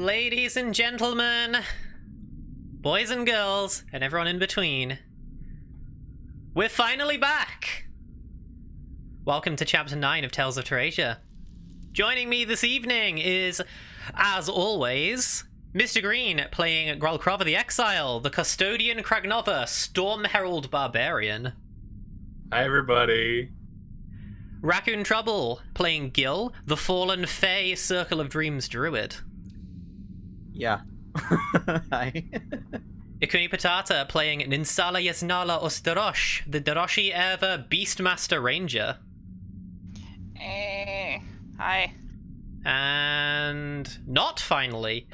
Ladies and gentlemen, boys and girls, and everyone in between, we're finally back! Welcome to Chapter 9 of Tales of Tyrasia. Joining me this evening is, as always, Mr. Green playing Gralkrova the Exile, the Custodian Kragnova, Storm Herald Barbarian. Hi, everybody. Raccoon Trouble playing Gil, the Fallen Fae Circle of Dreams Druid. Yeah. Hi. Ikuni Patata playing Ninsala Yasnala Ostarosh, the Daroshi Eva Beastmaster Ranger. Hi. And not finally,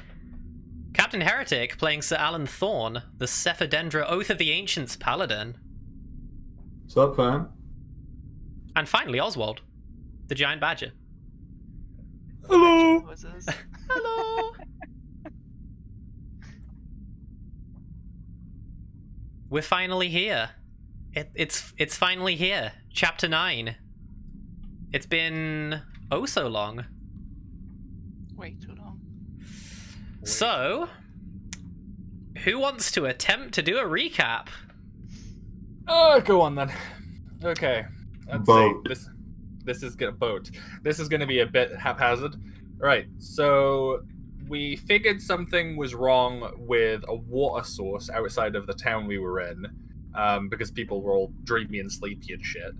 Captain Heretic playing Sir Alan Thorne, the Cephadendra Oath of the Ancients Paladin. What's up, fam? And finally, Oswald, the Giant Badger. Hello. Hello. We're finally here. It's finally here. Chapter 9. It's been oh so long. Way too long. So, who wants to attempt to do a recap? Go on then. Okay. Let's Boat. see. This is gonna boat. This is gonna be a bit haphazard. Right. So we figured something was wrong with a water source outside of the town we were in, because people were all dreamy and sleepy and shit.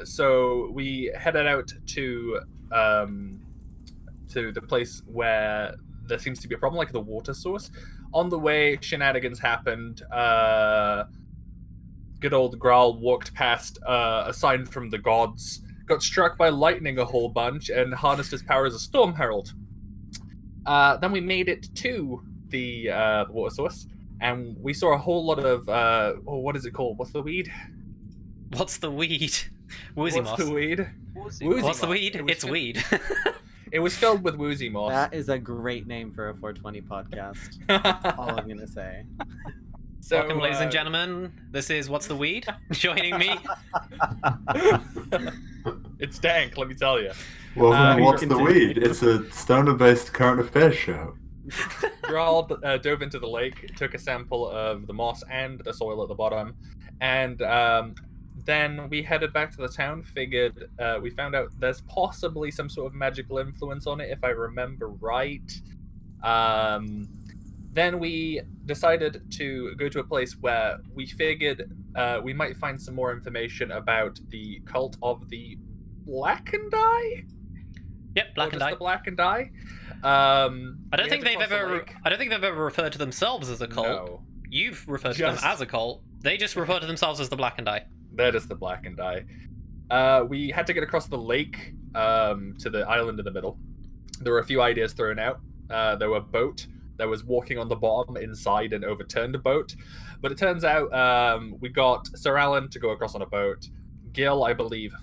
So we headed out to the place where there seems to be a problem, like the water source. On the way, shenanigans happened. Good old Graal walked past a sign from the gods, got struck by lightning a whole bunch, and harnessed his power as a storm herald. Then we made it to the water source, and we saw a whole lot of what is it called? What's the weed? What's the weed? Woozy moss. What's the weed? What's moss. the weed? It's weed. It was filled with woozy moss. That is a great name for a 420 podcast. That's all I'm gonna say. So, Welcome, ladies and gentlemen. This is What's the Weed? Joining me. It's dank, let me tell you. Well, what's the continue. weed? It's a stoner-based current affairs show. Graal dove into the lake, took a sample of the moss and the soil at the bottom, and then we headed back to the town. Figured we found out there's possibly some sort of magical influence on it, if I remember right. Then we decided to go to a place where we figured we might find some more information about the cult of the Blackened Eye. Yep, Blackened Eye. The Blackened Eye. I don't think they've ever referred to themselves as a cult. No, You've referred to them as a cult. They just refer to themselves as the Blackened Eye. that is the Blackened Eye. We had to get across the lake to the island in the middle. There were a few ideas thrown out. There were a boat. There was walking on the bottom inside an overturned boat. But it turns out we got Sir Alan to go across on a boat. Gil, I believe,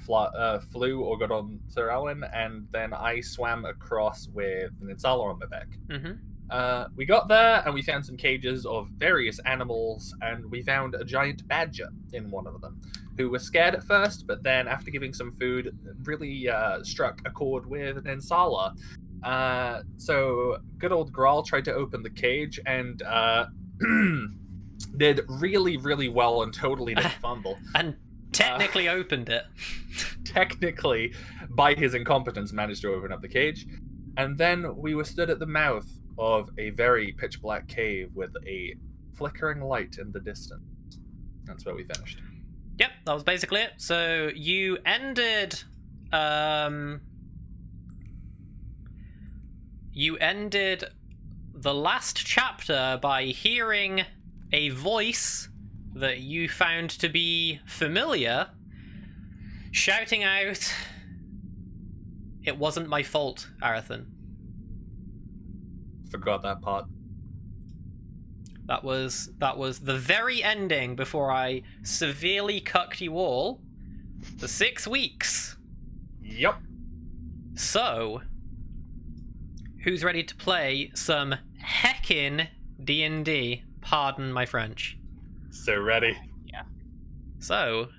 flew or got on Sir Alan, and then I swam across with an Ninsala on my back. Mm-hmm. We got there, and we found some cages of various animals, and we found a giant badger in one of them, who was scared at first, but then after giving some food, really struck a chord with an Ninsala. So good old Graal tried to open the cage and did really, really well and totally didn't fumble. And technically opened it. Technically, by his incompetence, managed to open up the cage. And then we were stood at the mouth of a very pitch black cave with a flickering light in the distance. That's where we finished. Yep, that was basically it. So you ended the last chapter by hearing a voice that you found to be familiar shouting out, "It wasn't my fault, Arathan." Forgot that part. That was the very ending before I severely cucked you all for 6 weeks. Yep. So, who's ready to play some heckin' D&D? Pardon my French. So ready. Yeah. So,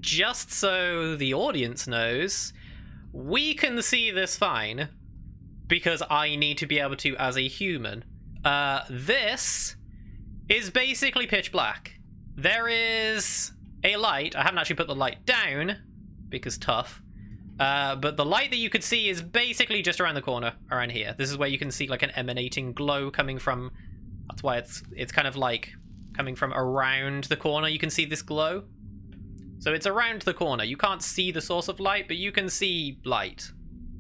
just so the audience knows, we can see this fine because I need to be able to as a human. This is basically pitch black. There is a light. I haven't actually put the light down because tough. But the light that you could see is basically just around the corner, around here. This is where you can see like an emanating glow coming from. That's why it's kind of like coming from around the corner. You can see this glow. So it's around the corner. You can't see the source of light, but you can see light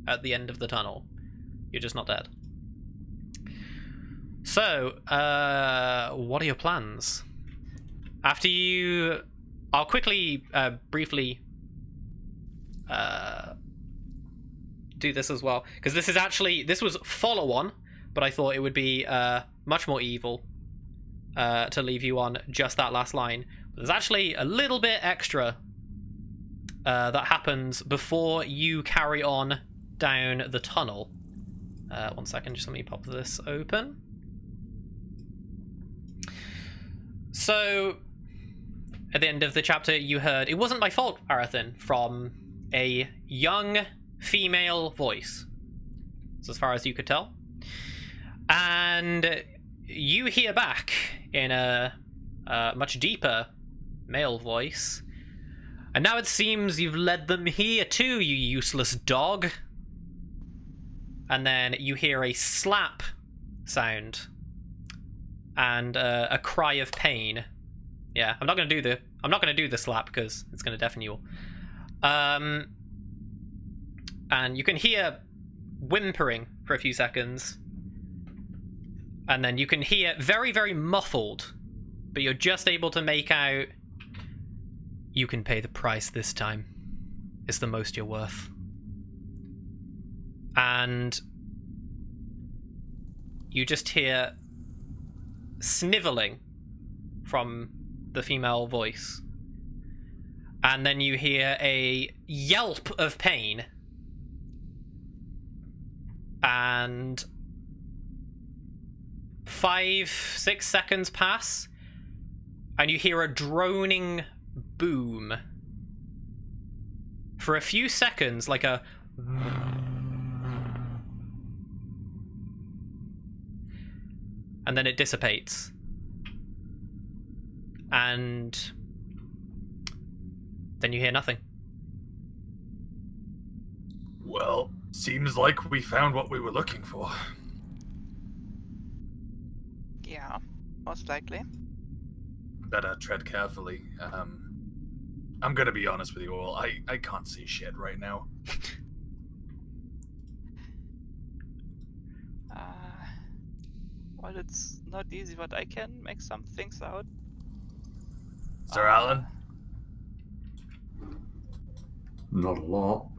at the end of the tunnel. You're just not dead. So, what are your plans? After you... I'll quickly, briefly do this as well. Because this is actually... This was follow-on, but I thought it would be much more evil to leave you on just that last line. But there's actually a little bit extra that happens before you carry on down the tunnel. 1 second, just let me pop this open. So, at the end of the chapter, you heard, "It wasn't my fault, Arathan," from a young female voice. That's as far as you could tell. And you hear back in a much deeper male voice. "And now it seems you've led them here too, you useless dog." And then you hear a slap sound and a cry of pain. Yeah, I'm not gonna do the slap because it's gonna deafen you all. And you can hear whimpering for a few seconds, and then you can hear very, very muffled, but you're just able to make out, "You can pay the price this time. It's the most you're worth." And you just hear sniveling from the female voice. And then you hear a yelp of pain. And 5-6 seconds pass, and you hear a droning boom. For a few seconds, like a... And then it dissipates. And then you hear nothing. Well, seems like we found what we were looking for. Yeah, most likely. Better tread carefully. I'm gonna be honest with you all. I can't see shit right now. Well, it's not easy, but I can make some things out. Sir Alan? Not a lot.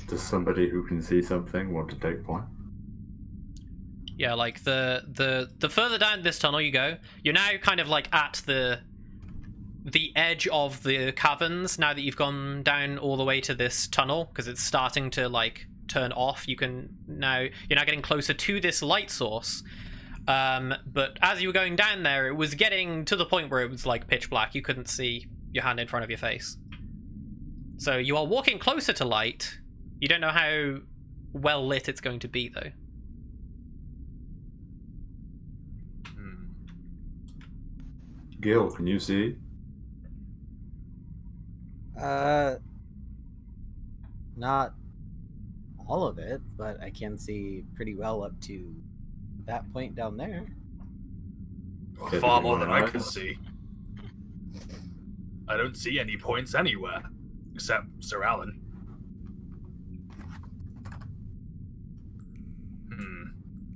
Does somebody who can see something want to take point? Yeah, like the further down this tunnel you go, you're now kind of like at the edge of the caverns now that you've gone down all the way to this tunnel, because it's starting to like turn off. You're now getting closer to this light source. But as you were going down there, it was getting to the point where it was like pitch black. You couldn't see your hand in front of your face. So you are walking closer to light. You don't know how well lit it's going to be, though. Gil, can you see? Not all of it, but I can see pretty well up to that point down there. Well, far more than I can see. I don't see any points anywhere, except Sir Alan.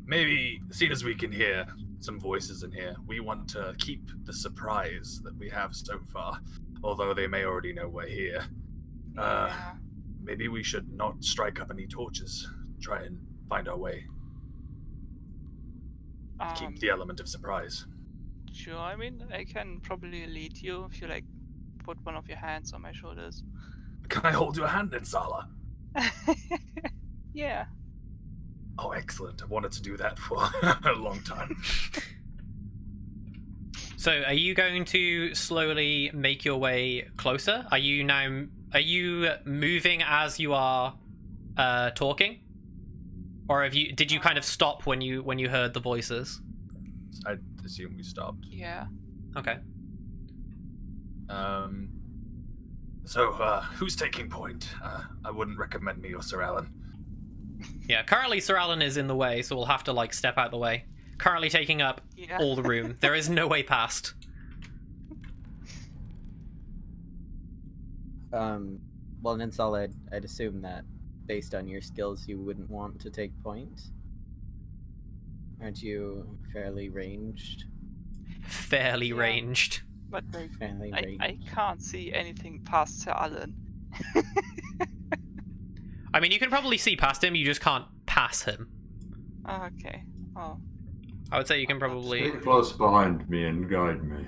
Maybe, seeing as we can hear some voices in here, we want to keep the surprise that we have so far, although they may already know we're here. Yeah. Maybe we should not strike up any torches. Try and find our way. Keep the element of surprise. Sure, I mean, I can probably lead you if you, like, put one of your hands on my shoulders. Can I hold your hand then, Sala? Yeah. Oh, excellent. I've wanted to do that for a long time. So are you going to slowly make your way closer? Are you moving as you are talking? Or did you kind of stop when you heard the voices? I assume we stopped. Yeah. Okay. So, who's taking point? I wouldn't recommend me or Sir Alan. Yeah, currently Sir Alan is in the way, so we'll have to, like, step out the way. Currently taking up Yeah. all the room. There is no way past. Well, Ninsal, I'd assume that based on your skills, you wouldn't want to take point. Aren't you fairly ranged? Fairly Yeah. ranged. But Fairly I ranged. can't see anything past Sir Alan. I mean, you can probably see past him, you just can't pass him. Okay. Oh. I would say you can probably... Stay close behind me and guide me.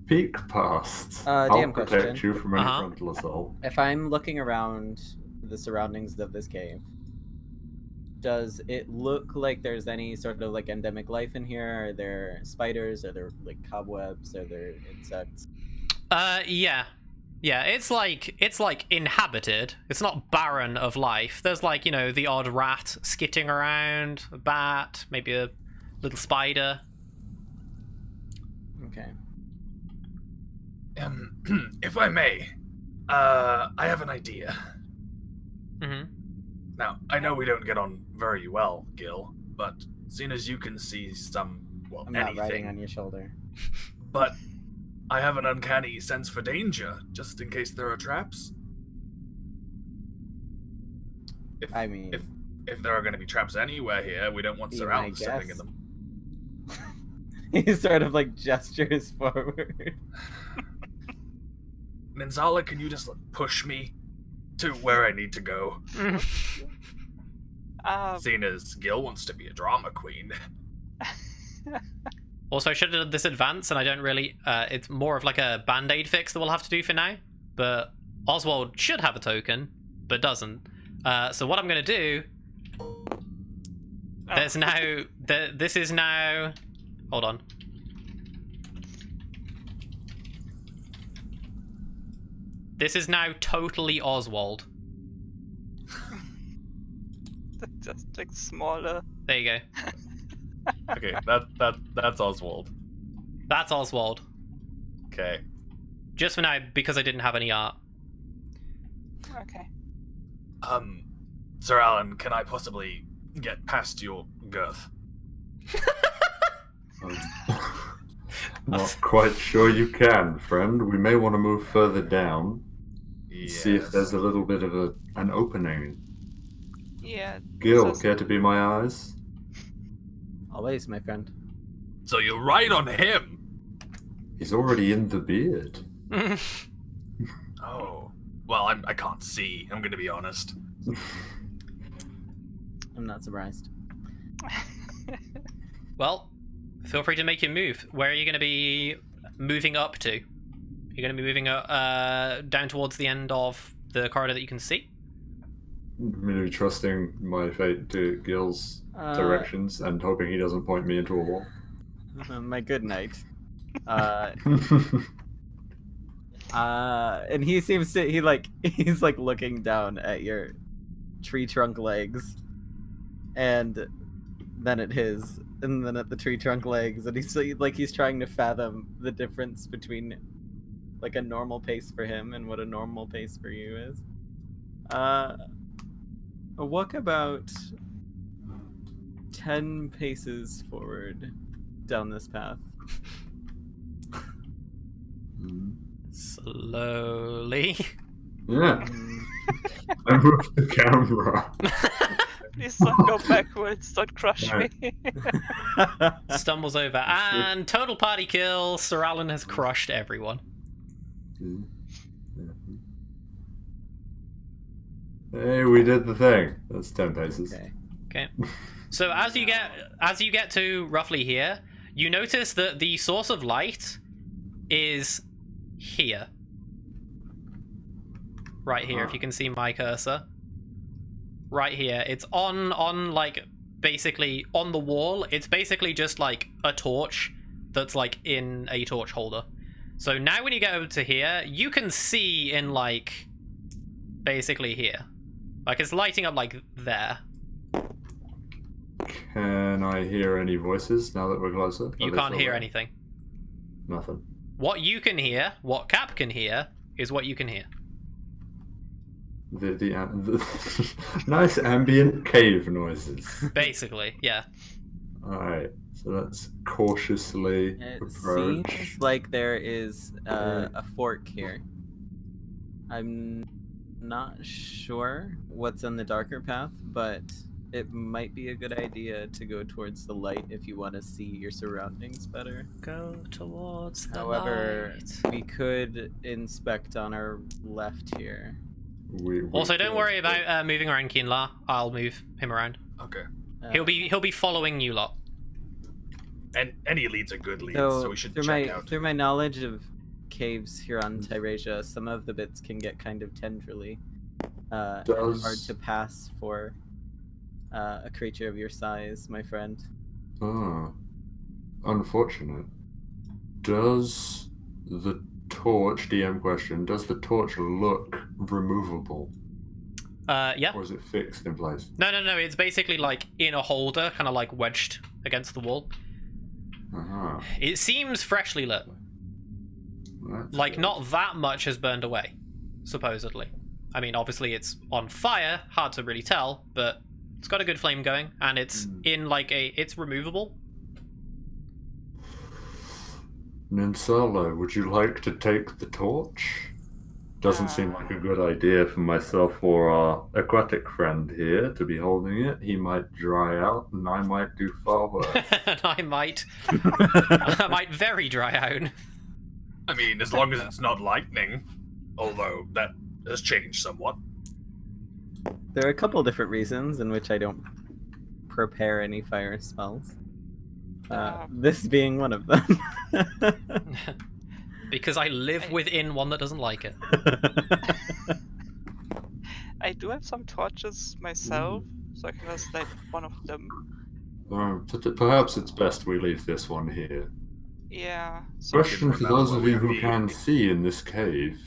Peek past. I'll DM protect question. you from any Uh-huh. frontal assault. If I'm looking around the surroundings of this cave, does it look like there's any sort of like endemic life in here? Are there spiders? Are there like cobwebs? Are there insects? Yeah. Yeah, it's like inhabited. It's not barren of life. There's like, you know, the odd rat skitting around, a bat, maybe a little spider. Okay. If I may, I have an idea. Mm-hmm. Now, I know we don't get on very well, Gil, but seeing as you can see I'm not riding on your shoulder. but I have an uncanny sense for danger, just in case there are traps. I mean, If there are going to be traps anywhere here, we don't want Be Sir my Alan stepping in guest. them. he sort of like gestures forward. Ninzala, can you just push me to where I need to go? Seeing as Gil wants to be a drama queen. Also, I should have done this advance, and I don't really... it's more of like a band-aid fix that we'll have to do for now. But Oswald should have a token, but doesn't. So what I'm going to do... There's now... This is now... Hold on. This is now totally Oswald. Just like smaller. There you go. Okay, that's Oswald. That's Oswald. Okay. Just for now, because I didn't have any art. Okay. Sir Alan, can I possibly get past your girth? Not quite sure you can, friend. We may want to move further down. See if there's a little bit of an opening. Yeah. Gil, just- care to be my eyes? Always, my friend. So you're right on him. He's already in the beard. Oh. Well, I can't see. I'm gonna be honest. I'm not surprised. Well, feel free to make your move. Where are you going to be moving up to? You're going to be moving down towards the end of the corridor that you can see? Maybe trusting my fate to Gil's directions and hoping he doesn't point me into a wall. My good knight. And he seems to he's like looking down at your tree trunk legs, and then at his, and then at the tree trunk legs, and he's trying to fathom the difference between like a normal pace for him and what a normal pace for you is. Walk about 10 paces forward down this path. Slowly. Yeah. I moved the camera. Please don't go backwards. Don't crush me. Stumbles over. And total party kill. Sir Alan has crushed everyone. Hey, we did the thing. That's 10 paces. Okay. Okay. So as you get to roughly here, you notice that the source of light is here. Right here, if you can see my cursor. Right here. It's on like basically on the wall. It's basically just like a torch that's like in a torch holder. So now when you get over to here, you can see in like basically here. Like it's lighting up like there. Can I hear any voices now that we're closer? You can't hear anything. Nothing. What you can hear, what Cap can hear, is what you can hear. The nice ambient cave noises. Basically, yeah. Alright, so let's cautiously It approach. seems like there is a fork here. I'm not sure what's on the darker path, but it might be a good idea to go towards the light if you want to see your surroundings better. Go towards the However, light. we could inspect on our left here. Also, don't worry about moving around Kinla. I'll move him around. Okay. He'll be following you lot. And any leads are good leads, so we should check out. Through my knowledge of caves here on Tyrasia, some of the bits can get kind of tendrily and hard to pass for a creature of your size, my friend. Ah, unfortunate. Does the torch, DM question, does the torch look removable? Yeah. Or is it fixed in place? No. It's basically like in a holder, kind of like wedged against the wall. Uh-huh. It seems freshly lit. That's Like, good. not that much has burned away, supposedly. I mean, obviously it's on fire, hard to really tell, but it's got a good flame going, and it's in like it's removable. Ninsala, would you like to take the torch? Doesn't seem like a good idea for myself or our aquatic friend here to be holding it. He might dry out, and I might do far worse. And I might very dry out. I mean, as long as it's not lightning, although that has changed somewhat. There are a couple different reasons in which I don't prepare any fire spells. This being one of them. Because I live within one that doesn't like it. I do have some torches myself, so I can just light one of them. Perhaps it's best we leave this one here. Yeah. So Question for those of you who can see in this cave.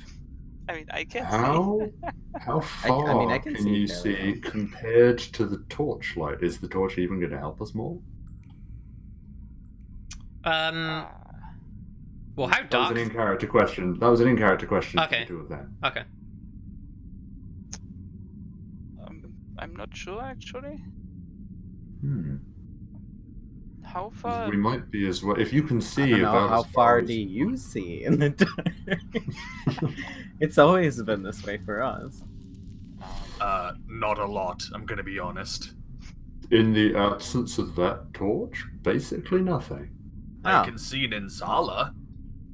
I mean, I can How far I mean, I can can see you fairly see well. compared to the torchlight? Is the torch even going to help us more? Well, how That was dark? an in-character question. That was an in-character question Okay. for the two of them. Okay. I'm not sure actually. How 'Cause far? we might be as well. If you can I see don't know, about how as far as- do you see in the dark? It's always been this way for us. Not a lot, I'm gonna be honest. In the absence of that torch, basically nothing. I Oh. can see Ninsala.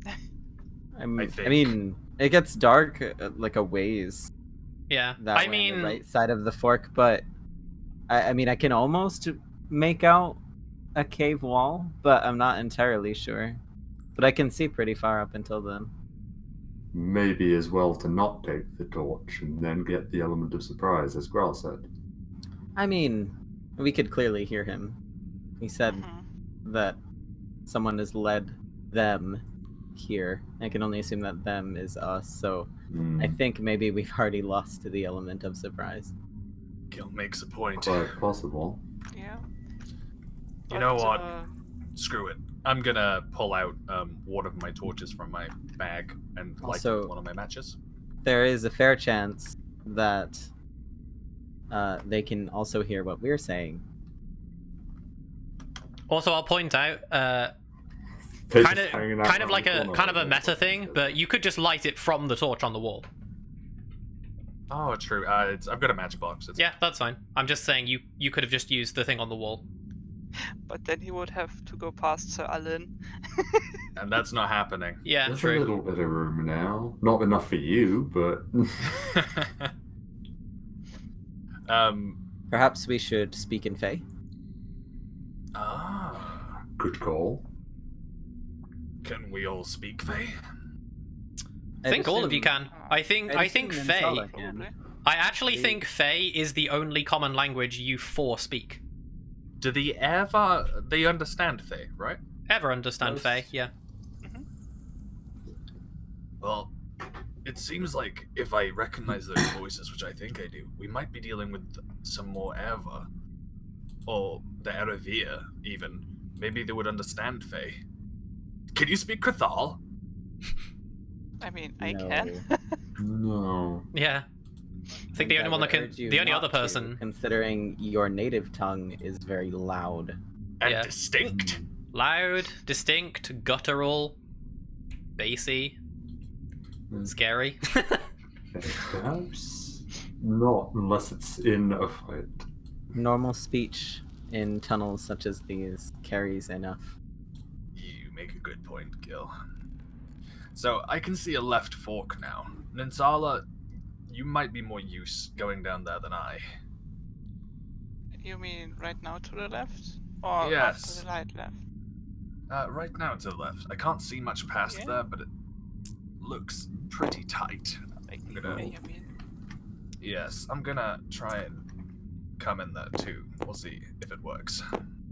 I I think. mean, it gets dark like a ways Yeah. that I way mean, on the right side of the fork, but I mean, I can almost make out a cave wall, but I'm not entirely sure. But I can see pretty far up until then. Maybe as well to not take the torch and then get the element of surprise, as Grell said. I mean, we could clearly hear him. He said that someone has led them here. I can only assume that them is us, so I think maybe we've already lost to the element of surprise. Gil makes a point. Quite possible. Yeah. You know But, what? Screw it. I'm gonna pull out one of my torches from my bag and light Also- it with one of my matches. There is a fair chance that they can also hear what we're saying. also I'll point out, They're kind just hanging out of around like the a corner meta like thing, but you could just light it from the torch on the wall. Oh, true. I've got a matchbox. It's... Yeah, that's fine. I'm just saying you could have just used the thing on the wall. but then he would have to go past Sir Alan. And that's not happening. Yeah, There's a true. little bit of room now. Not enough for you, but Perhaps we should speak in Fae. good call. Can we all speak Fae? I think all of you can. I think Fae. Probably. I actually think Fae is the only common language you four speak. Do they understand Fae, right? Ever understand Most- Fae? Yeah. Well, it seems like if I recognize those voices, which I think I do, we might be dealing with some more Eva. or the Eravir, even. Maybe they would understand Fae. Can you speak Cathal? I mean, I No. can. No. Yeah. I think the only one that can, the only other person, considering your native tongue is very loud. And Yeah. distinct. loud, distinct, guttural, bassy, scary. Perhaps not, unless it's in a fight. Normal speech in tunnels such as these carries enough. You make a good point, Gil. So I can see a left fork now. Ninsala, you might be more use going down there than I. You mean right now to the left? Or Yes. after the light left? Right now to the left. I can't see much past Yeah. there, but it looks pretty tight. Like I'm the gonna- way you mean. Yes, I'm gonna try and come in there too. We'll see if it works.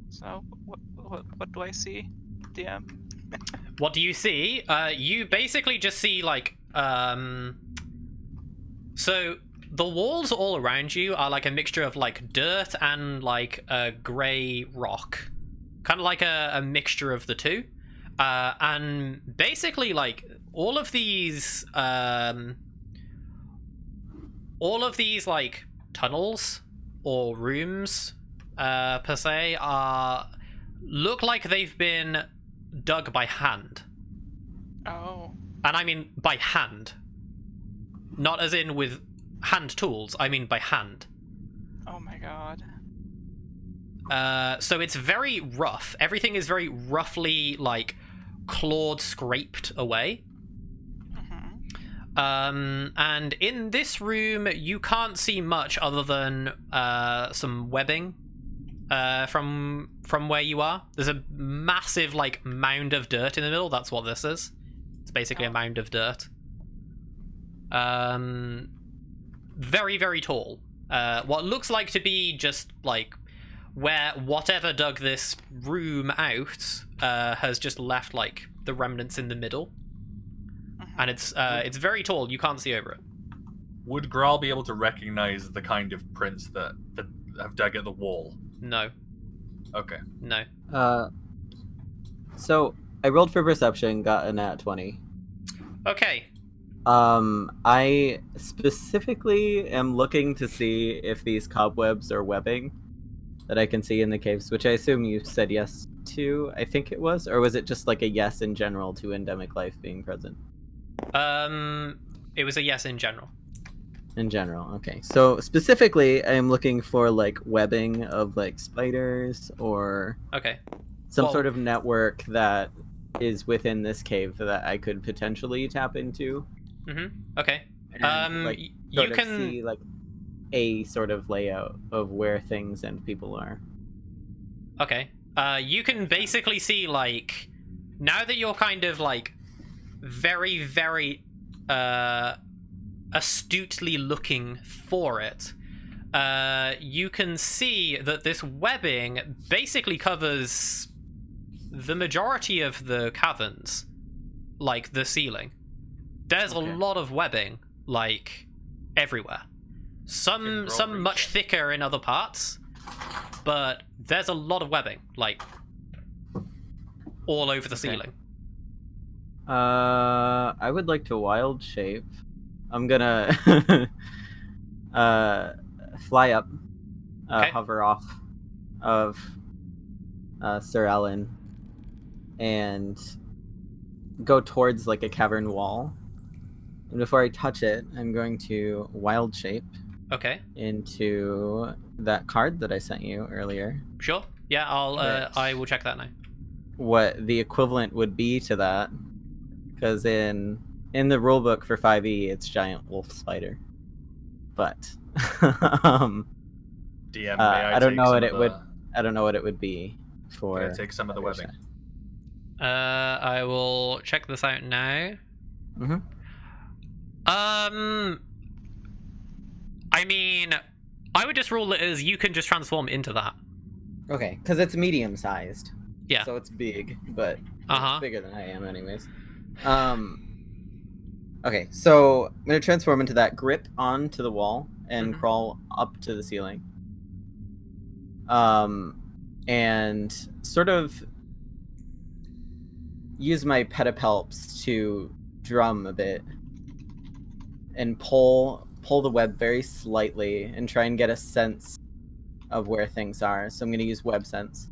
So, what do I see, DM? What do you see? You basically just see like so the walls all around you are like a mixture of like dirt and like a grey rock, kind of like a mixture of the two, and basically like all of these like tunnels or rooms per se look like they've been dug by hand. Oh. And I mean by hand. Not as in with hand tools, I mean by hand. Oh my god. So it's very rough. Everything is very roughly, like, clawed, scraped away. And in this room, you can't see much other than some webbing from where you are. There's a massive, like, mound of dirt in the middle. That's what this is. It's basically a mound of dirt. Very, very tall. What looks like to be just, like, where whatever dug this room out has just left, like, the remnants in the middle. And it's very tall. You can't see over it. Would Graal be able to recognize the kind of prints that have dug at the wall? No. Okay. No. So I rolled for perception, got a nat 20. Okay. I specifically am looking to see if these cobwebs are webbing that I can see in the caves, which I assume you said yes to, I think it was, or was it just like a yes in general to endemic life being present? It was a yes in general. In general, okay. So specifically, I'm looking for like webbing of like spiders or Okay. some Well- sort of network that is within this cave that I could potentially tap into. Okay. And, like, You sort of can see like a sort of layout of where things and people are. Okay. You can basically see, like, now that you're kind of, like, very, very astutely looking for it, you can see that this webbing basically covers the majority of the caverns, like the ceiling. There's Okay. a lot of webbing, like, everywhere. Some much thicker in other parts, but there's a lot of webbing, like, all over the ceiling. I would like to wild shape. I'm gonna fly up, Okay. hover off of Sir Alan, and go towards like a cavern wall. And before I touch it, I'm going to wild shape Okay, into that card that I sent you earlier. sure. Yeah, Right. I will check that now. What the equivalent would be to that, because in the rulebook for 5e, it's giant wolf spider. But DM, may I don't take know some what of it would. the- I don't know what it would be for. Can I take some of the webbing? I will check this out now. Mhm. I mean, I would just rule it as you can just transform into that. Okay, because it's medium sized. Yeah. So it's big, but Uh-huh. it's bigger than I am, anyways. Okay, so I'm gonna transform into that, grip onto the wall, and Mhm. crawl up to the ceiling. and sort of use my pedipalps to drum a bit and pull the web very slightly and try and get a sense of where things are. So I'm going to use web sense.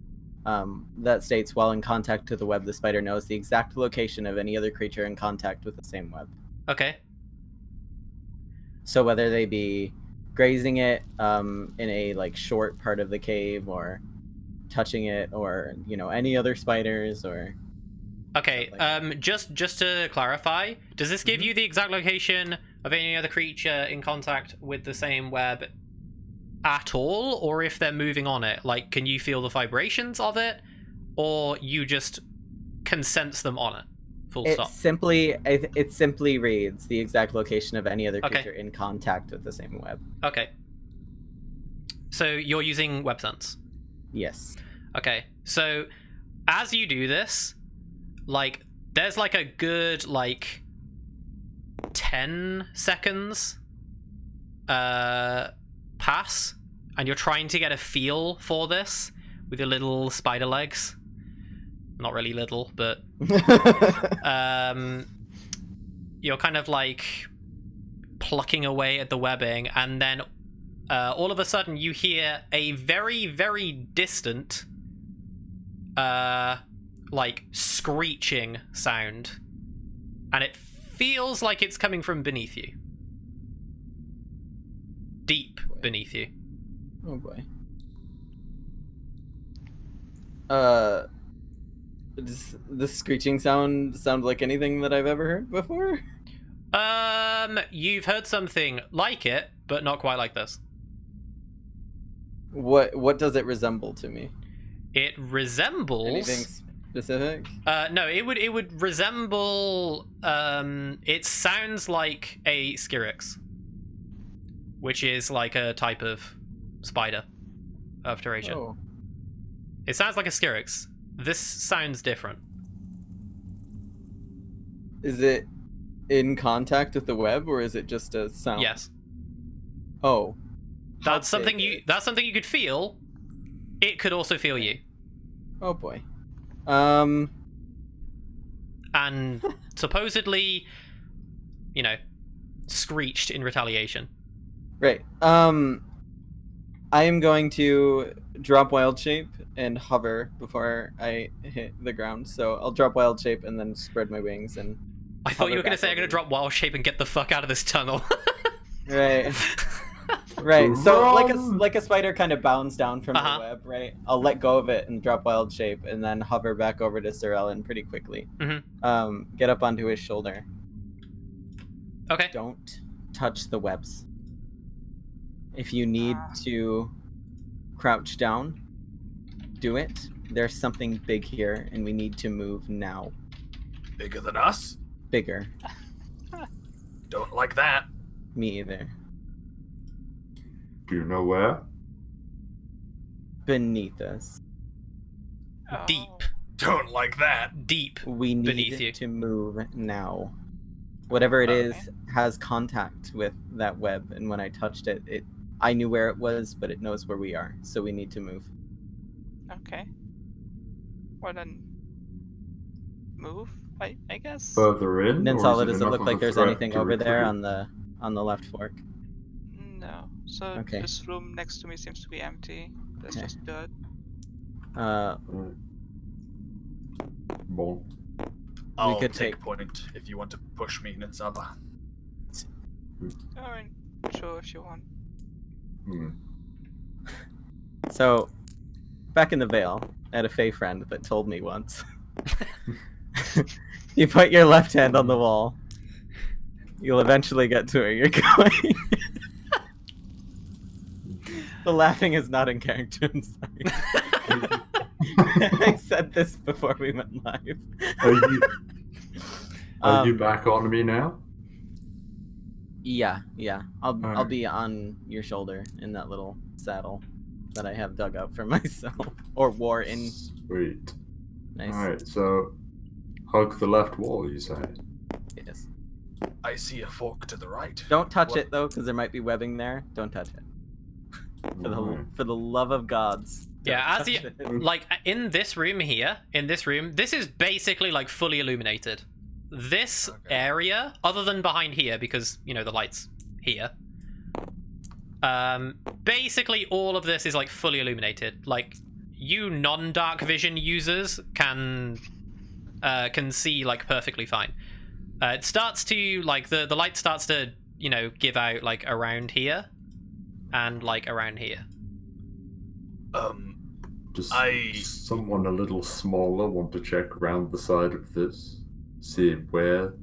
That states, while in contact with the web, the spider knows the exact location of any other creature in contact with the same web. Okay. So whether they be grazing it in a like short part of the cave, or touching it, or any other spiders, or Okay. like just to clarify, does this give you the exact location of any other creature in contact with the same web at all, or if they're moving on it? Like, can you feel the vibrations of it, or you just can sense them on it? Full it stop. simply reads the exact location of any other Okay. creature in contact with the same web. Okay. So you're using web sense. Yes. Okay. So as you do this, like, there's like a good like 10 seconds pass, and you're trying to get a feel for this with your little spider legs. Not really little, but you're kind of like plucking away at the webbing, and then all of a sudden you hear a very, very distant like screeching sound, and it feels like it's coming from beneath you. Deep beneath you. Oh boy. Does this screeching sound like anything that I've ever heard before? You've heard something like it, but not quite like this. What does it resemble to me? It resembles Anything specific? No, it would resemble it sounds like a Skyrix, which is like a type of spider of Tyrasia. Oh. It sounds like a Skyrix. This sounds different. Is it in contact with the web, or is it just a sound? Yes. Oh. That's How something big that's something you could feel. It could also feel you. Oh boy. And supposedly, screeched in retaliation. Right. I am going to drop wild shape and hover before I hit the ground. So I'll drop wild shape and then spread my wings and. I thought you were hover going to back say I'm going over. to drop wild shape and get the fuck out of this tunnel. Right. Right. So Run! like a spider kind of bounds down from Uh-huh. the web, right? I'll let go of it and drop wild shape and then hover back over to Sir Ellen pretty quickly. Mhm. Get up onto his shoulder. Okay. Don't touch the webs. If you need to crouch down, do it. There's something big here and we need to move now. Bigger than us? Bigger. Don't like that. Me either. Do you know where? Beneath us. Oh. Deep. Don't like that. Deep. We need Beneath you. to move now. Whatever it is Okay. has contact with that web, and when I touched it, I knew where it was, but it knows where we are, so we need to move. Okay. Well then, move. I guess. Further in? or Ninsala, is does it enough look of like a there's threat anything to over there recruit? on the left fork? No. So Okay. this room next to me seems to be empty. There's Okay. just dirt. Right. Bon. I'll could take take- point if you want to push me, Ninsaba. I mean, sure if you want. Hmm. So, back in the Vale, I had a Fey friend that told me once. You put your left hand on the wall, you'll eventually get to where you're going. The laughing is not in character, I'm sorry. I said this before we went live. Are you back on me now? Yeah. I'll Alright. be on your shoulder in that little saddle that I have dug out for myself, or wore in. Sweet. Nice. Alright, so hug the left wall, you say? Yes. I see a fork to the right. Don't touch What- it though, because there might be webbing there. Don't touch it. Alright. For the love of gods. Yeah, as touch you it. like in this room here, this is basically like fully illuminated. This Okay. area, other than behind here, because you know the lights here. Basically all of this is like fully illuminated. Like you non-dark vision users can see like perfectly fine. It starts to like the light starts to give out like around here and like around here. Does I- someone a little smaller want to check around the side of this? See if the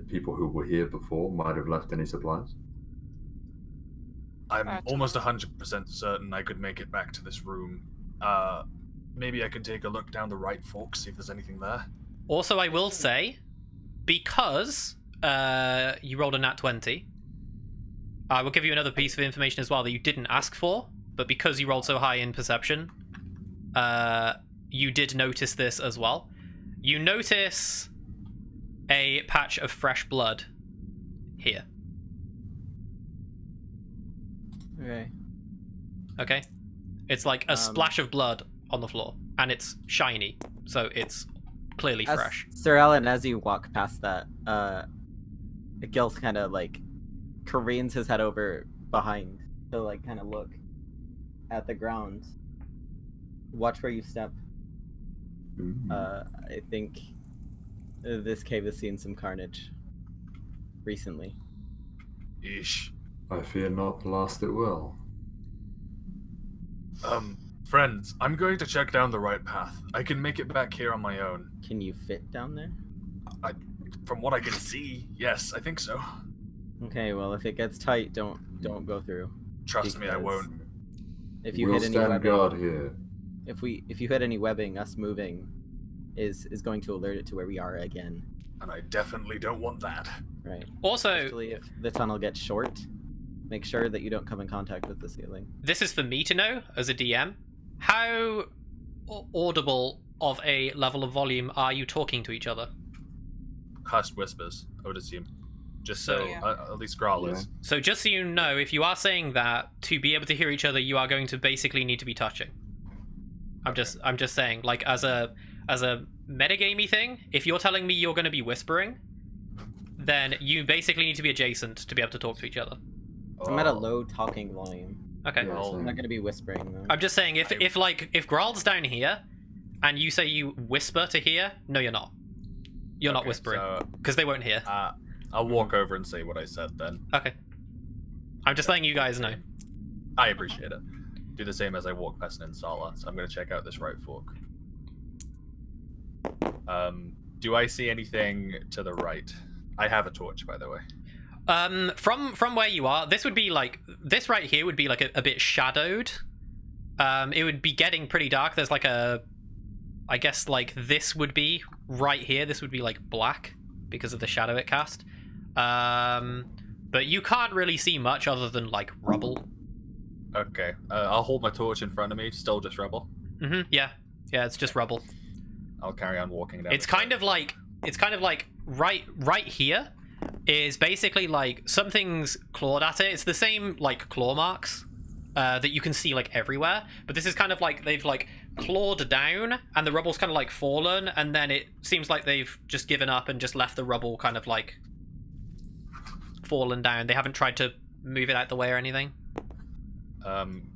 people who were here before might have left any supplies? I'm That's almost 100% certain I could make it back to this room. Maybe I could take a look down the right fork, see if there's anything there. Also, I will say, because you rolled a nat 20, I will give you another piece of information as well that you didn't ask for, but because you rolled so high in perception, you did notice this as well. You notice a patch of fresh blood here. Okay. Okay? It's like a splash of blood on the floor, and it's shiny, so it's clearly fresh. Sir Alan, as you walk past that, Gil kind of like careens his head over behind to like kind of look at the ground. Watch where you step. I think this cave has seen some carnage recently. Ish. I fear not the last it will. Friends, I'm going to check down the right path. I can make it back here on my own. Can you fit down there? From what I can see, yes, I think so. Okay, well if it gets tight, don't go through. Trust me, I Because won't. If you We'll hit any stand webbing, guard here. if you hit any webbing, us moving is going to alert it to where we are again. And I definitely don't want that. Right. Also, Especially if the tunnel gets short, make sure that you don't come in contact with the ceiling. this is for me to know as a DM. How audible of a level of volume are you talking to each other? Hushed whispers, I would assume. Just so, Yeah. at least Grawl is. So just so you know, if you are saying that, to be able to hear each other, you are going to basically need to be touching. I'm just saying, like as a metagamey thing, if you're telling me you're going to be whispering, then you basically need to be adjacent to be able to talk to each other. I'm at a Oh, low talking volume. Okay. Yeah, Well, I'm not going to be whispering though. I'm just saying, if Graal's down here, and you say you whisper to hear, no, you're not. You're not okay, whispering so, because they won't hear. I'll walk over and say what I said then. Okay. I'm just letting you guys know. I appreciate it. Do the same as I walk past an installer, so I'm going to check out this right fork. Do I see anything to the right? I have a torch, by the way. From where you are, this right here would be like a bit shadowed. It would be getting pretty dark. There's like I guess like this would be right here. This would be like black because of the shadow it cast. But you can't really see much other than like rubble. Okay, I'll hold my torch in front of me, still just rubble. Mm-hmm. Yeah, it's just rubble. I'll carry on walking down. It's kind of like right here is basically like something's clawed at it. It's the same like claw marks that you can see like everywhere, but this is kind of like they've like clawed down and the rubble's kind of like fallen, and then it seems like they've just given up and just left the rubble kind of like fallen down. They haven't tried to move it out the way or anything.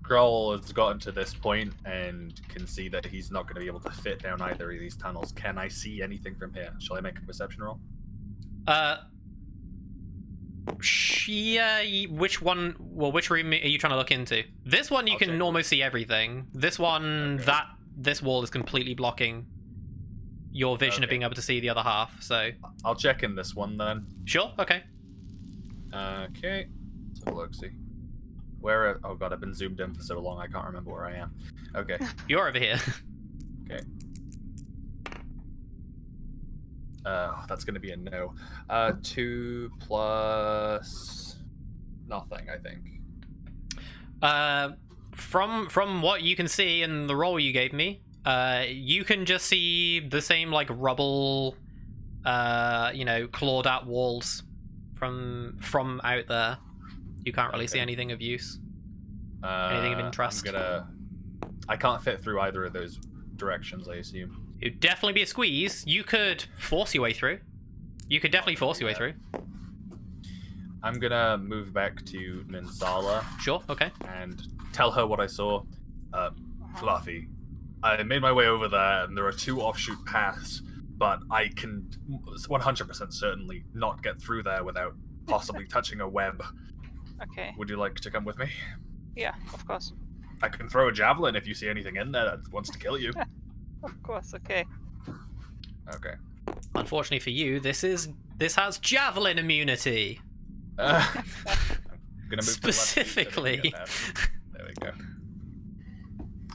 Growl has gotten to this point and can see that he's not going to be able to fit down either of these tunnels. Can I see anything from here? Shall I make a perception roll? Yeah, which one? Well, which room are you trying to look into? This one you I'll can check. almost see everything. This one, Okay. this wall is completely blocking your vision of Okay. being able to see the other half. So I'll check in this one then. sure, okay. Okay, let's have a look. See, where? Oh god, I've been zoomed in for so long I can't remember where I am. Okay, You're over here. that's gonna be a no. 2 plus nothing, I think. From what you can see in the roll you gave me, you can just see the same like rubble, clawed out walls from out there. You can't really see anything of use. Anything of interest? I'm gonna I can't fit through either of those directions, I assume. It'd definitely be a squeeze. You could force your way through. You could definitely force your way through. I'm gonna move back to Ninsala Sure, okay. and tell her what I saw. Fluffy, I made my way over there, and there are 2 offshoot paths, but I can 100% certainly not get through there without possibly touching a web. Okay. Would you like to come with me? Yeah, of course. I can throw a javelin if you see anything in there that wants to kill you. Of course, okay. Okay. Unfortunately for you, this has javelin immunity. I'm gonna move Specifically. To the left so that you get that. There we go.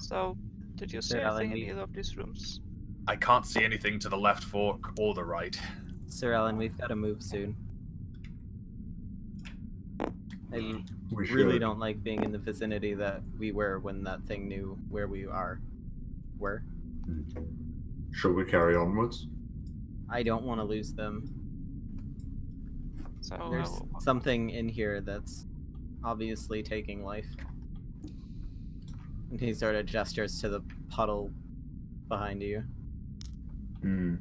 So, did you see Sir anything in Alan, either of these rooms? I can't see anything to the left fork or the right. Sir Alan, we've got to move soon. I We should. really don't like being in the vicinity that we were when that thing knew where we were. Shall we carry onwards? I don't want to lose them. So, There's something in here that's obviously taking life. And he sort of gestures to the puddle behind you. Hmm.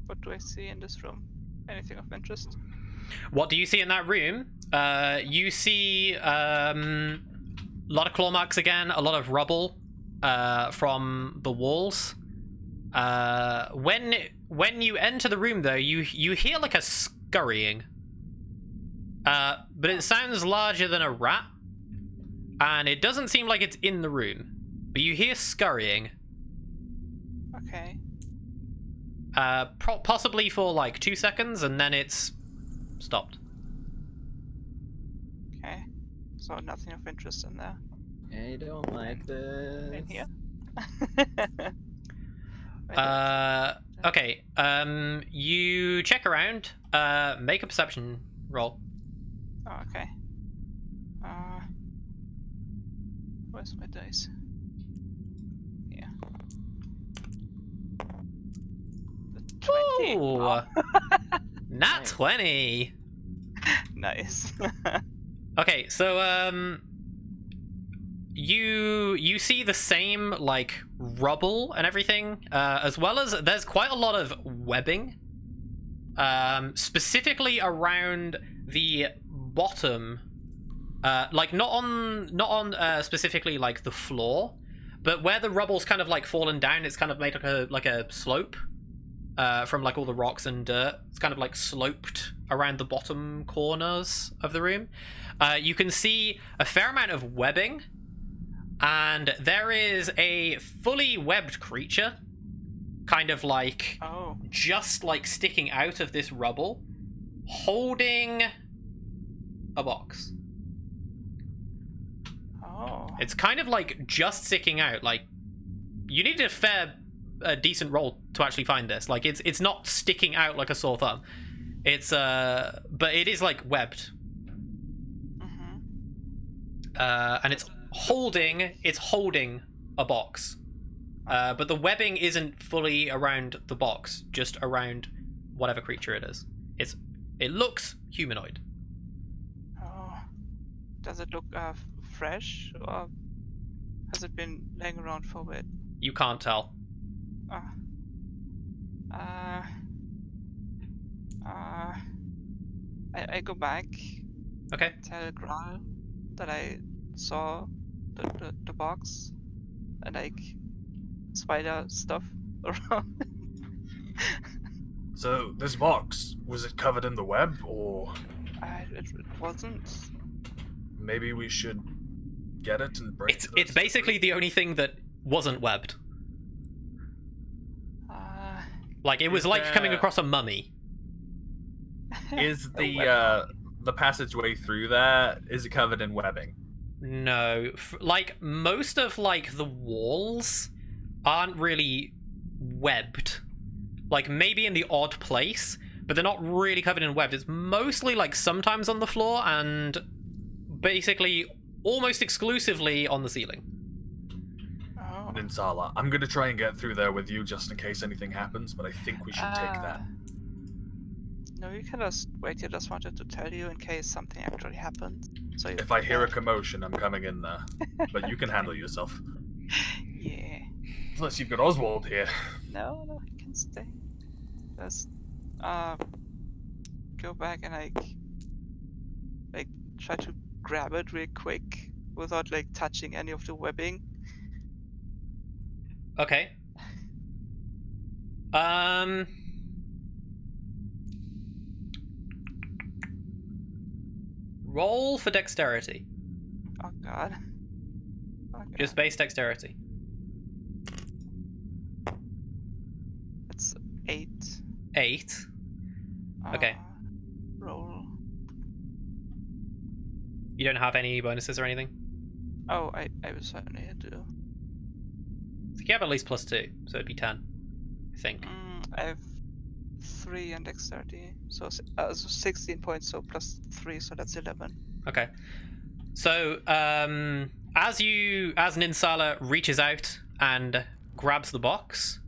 what do I see in this room? Anything of interest? What do you see in that room? You see a lot of claw marks again, a lot of rubble from the walls. When you enter the room, though, you hear like a scurrying. But it sounds larger than a rat, and it doesn't seem like it's in the room. But you hear scurrying. Okay. Possibly for like 2 seconds, and then it's stopped. Okay. So nothing of interest in there. I don't like this. In here? Okay. You check around. Make a perception roll. Oh, okay. Where's my dice? Yeah. 20. Ooh, Oh, nat Nice. 20. nice. Okay, so you see the same like rubble and everything, as well as there's quite a lot of webbing, specifically around the bottom, like not on specifically like the floor, but where the rubble's kind of like fallen down. It's kind of made like a slope. From like all the rocks and dirt. It's kind of like sloped around the bottom corners of the room. You can see a fair amount of webbing, and there is a fully webbed creature, kind of like Oh. just like sticking out of this rubble, holding a box. Oh. It's kind of like just sticking out. Like you need a decent roll to actually find this. Like it's not sticking out like a sore thumb. It's but it is like webbed. Mm-hmm. And it's holding a box. But the webbing isn't fully around the box, just around whatever creature it is. It looks humanoid. Oh. Does it look fresh, or has it been laying around for a bit? You can't tell. I go back, Okay. tell Graal that I saw the box and like spider stuff around. So this box, was it covered in the web, or It wasn't. maybe we should get it and break it? It's basically the only thing that wasn't webbed. Like it was Is like coming there- across a mummy. Is A web. the passageway through there, is it covered in webbing? No, like most of like the walls aren't really webbed. Like maybe in the odd place, but they're not really covered in webs. It's mostly like sometimes on the floor and basically almost exclusively on the ceiling. Oh. Ninsala, I'm gonna try and get through there with you just in case anything happens, but I think we should take that. No, you can just wait. I just wanted to tell you in case something actually happens. So you If I hear a prepare. commotion, I'm coming in there. But you can handle yourself. Yeah. Unless you've got Oswald here. No, I can stay. Just go back and like try to grab it real quick without like touching any of the webbing. Okay. Roll for dexterity. Oh god. Okay. Just base dexterity. It's 8. 8. Okay. Roll. You don't have any bonuses or anything? Oh, I was certainly do. I think you have at least +2, so it'd be 10. I think. I have 3 and dexterity, so 16 points, so +3, so that's 11. Okay. So, as Ninsala reaches out and grabs the box,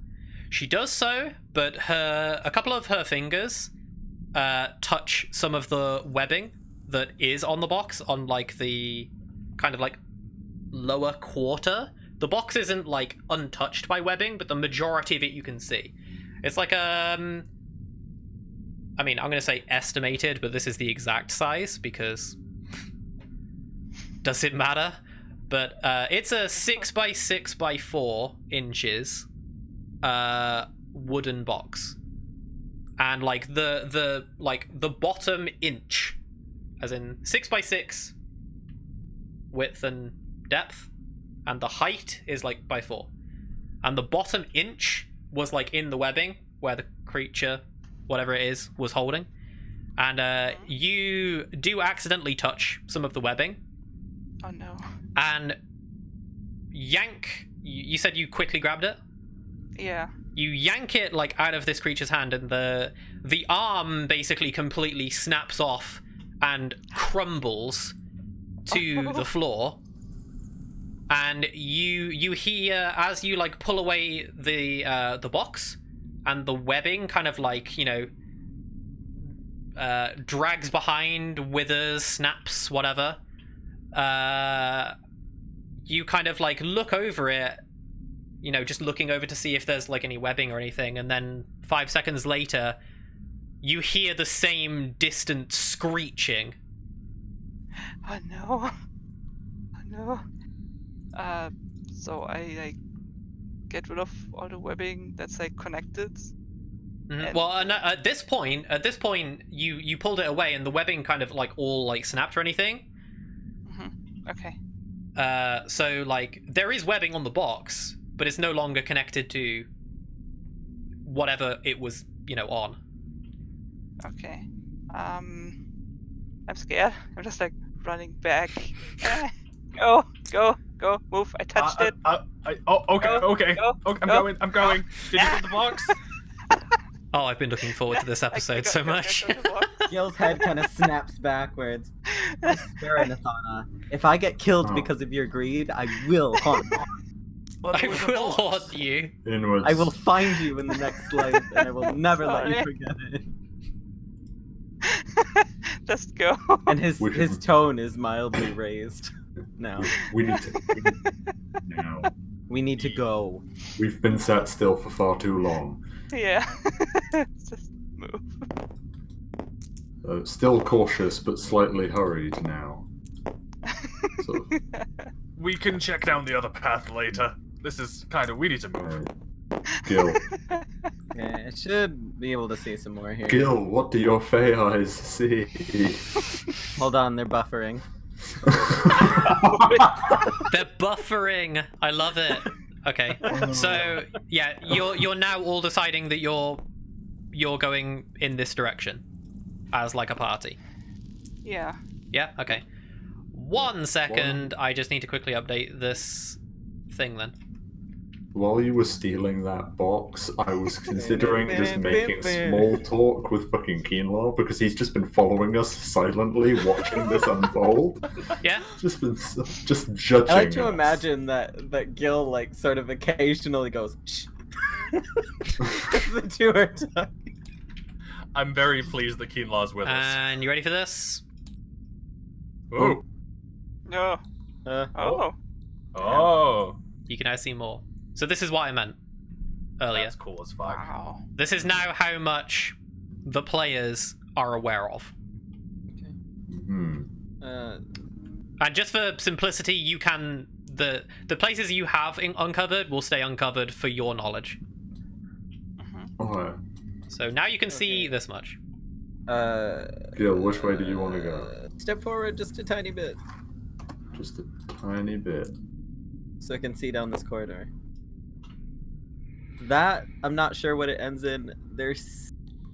she does so, but a couple of her fingers touch some of the webbing that is on the box, on like the kind of like lower quarter. The box isn't like untouched by webbing, but the majority of it you can see. It's like I mean, I'm gonna say estimated, but this is the exact size because does it matter? But it's a 6 by 6 by 4 inches wooden box, and like the bottom inch, as in 6 by 6 width and depth, and the height is like by 4, and the bottom inch was like in the webbing where the creature, whatever it is, was holding, and you do accidentally touch some of the webbing. Oh no. And yank. You said you quickly grabbed it? Yeah. You yank it like out of this creature's hand, and the arm basically completely snaps off and crumbles to the floor. And you hear, as you like pull away the box, and the webbing kind of like, drags behind, withers, snaps, whatever. You kind of like look over it, just looking over to see if there's like any webbing or anything, and then 5 seconds later you hear the same distant screeching. Oh no. Oh no. So I like get rid of all the webbing that's like connected. Mm-hmm. Well, at this point, you pulled it away, and the webbing kind of like all like snapped or anything. Mm-hmm. Okay. So like there is webbing on the box, but it's no longer connected to whatever it was, on. Okay. I'm scared. I'm just like running back. Go, move. I touched it. Okay. Go, Okay, go, I'm go, going. I'm going. Did you get the box? Oh, I've been looking forward to this episode so much. Gil's head kind of snaps backwards. I swear, Nathana, if I get killed because of your greed, I will haunt you. I will haunt you. Inwards. I will find you in the next life, and I will never let you forget it. Just go. And his tone is mildly raised now. We need to. Now. We need to go. We've been sat still for far too long. Yeah. Just move. Still cautious, but slightly hurried now. So, We can check down the other path later. This is we need to move. Gil. Yeah, I should be able to see some more here. Gil, what do your fey eyes see? Hold on, they're buffering. They're buffering. I love it. Okay, so yeah, you're now all deciding that you're going in this direction as like a party. Yeah. Yeah. Okay. 1 second. I just need to quickly update this thing then. While you were stealing that box, I was considering just making small talk with fucking Keenlaw, because he's just been following us silently, watching this unfold. Yeah. Just judging. I like to us. imagine that Gil like sort of occasionally goes shh. The two are talking. I'm very pleased that Keenlaw's with us. And you ready for this? Ooh. No. Oh. Oh. You can now see more. So this is what I meant earlier. That's cool as fuck. Wow. This is now how much the players are aware of. Hmm. And just for simplicity, you can the places you have uncovered will stay uncovered for your knowledge. Okay. So now you can see this much. Gil, which way do you want to go? Step forward just a tiny bit, Just a tiny bit. so I can see down this corridor. That, I'm not sure what it ends in. There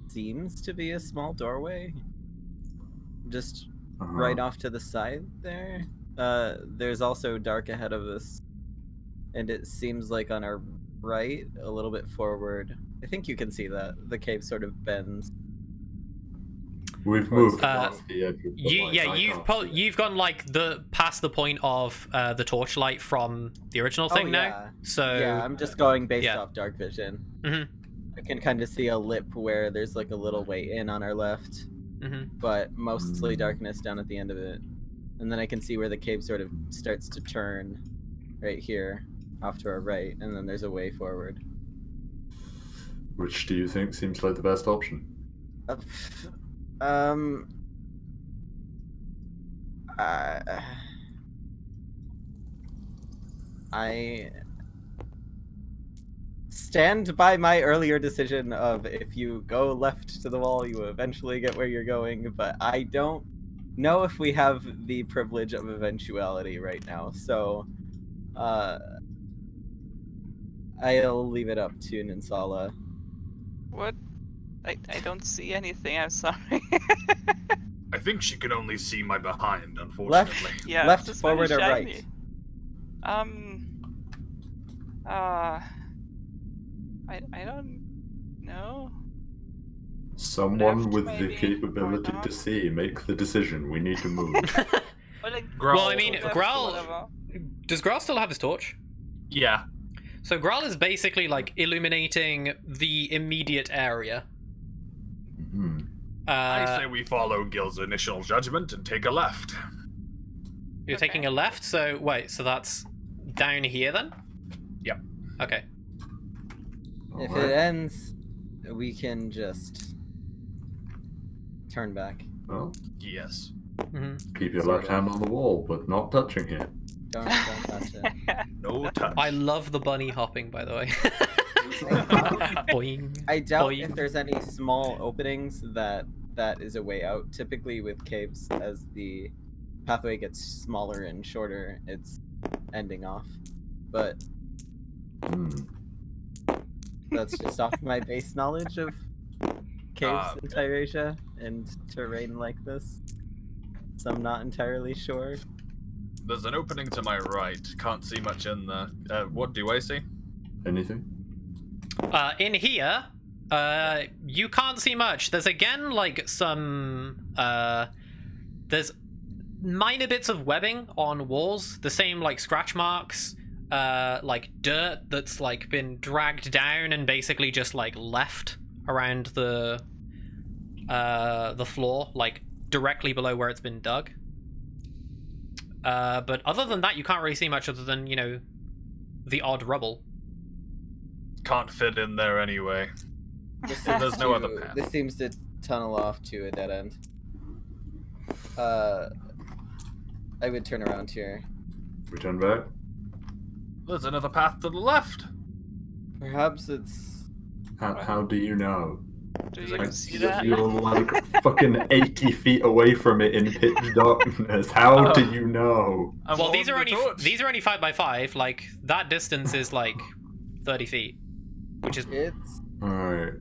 seems to be a small doorway. Just right off to the side there. There's also dark ahead of us. And it seems like on our right, a little bit forward. I think you can see that. The cave sort of bends. We've moved past the edge of the You've gone like past the point of the torchlight from the original thing now. So yeah, I'm just going based yeah. off dark vision. Mhm. I can kind of see a lip where there's like a little way in on our left, but mostly darkness down at the end of it. And then I can see where the cave sort of starts to turn right here off to our right, and then there's a way forward. Which do you think seems like the best option? I stand by my earlier decision of if you go left to the wall, you will eventually get where you're going, but I don't know if we have the privilege of eventuality right now, so I'll leave it up to Ninsala. What? I don't see anything, I'm sorry. I think she can only see my behind, unfortunately. Yeah, left, it's very forward, or shiny. right? I don't know. Someone Left, with maybe, the capability or to not. see, make the decision. We need to move. Or like, Well, I mean, left or Graal. whatever. Does Graal still have his torch? Yeah. So Graal is basically like illuminating the immediate area. Hmm. I say we follow Gil's initial judgment and take a left. You're Okay. taking a left, so wait, so that's down here then? Yep. Okay. If Alright. it ends, we can just turn back. Well, Yes. keep your left hand on the wall, but not touching it. Don't touch it. No touch. I love the bunny hopping, by the way. Boing. I doubt Boing. if there's any small openings that is a way out. Typically with caves, as the pathway gets smaller and shorter, it's ending off. But Hmm. that's just off my base knowledge of caves in Tyrasia and terrain like this. So I'm not entirely sure. There's an opening to my right. Can't see much in there. What do I see? Anything? In here, you can't see much. There's again like some there's minor bits of webbing on walls, the same like scratch marks, like dirt that's like been dragged down and basically just like left around the floor, like directly below where it's been dug. But other than that, you can't really see much other than, you know, the odd rubble. Can't fit in there anyway. This There's seems no to- other path. This seems to tunnel off to a dead end. I would turn around here. Return back. There's another path to the left. Perhaps it's... How do you know? Do Like, you see that? You're like fucking 80 feet away from it in pitch darkness. How do you know? I'm Well, these holding are the only torch. 5x5. Like that distance is like 30 feet, which is It's... Alright.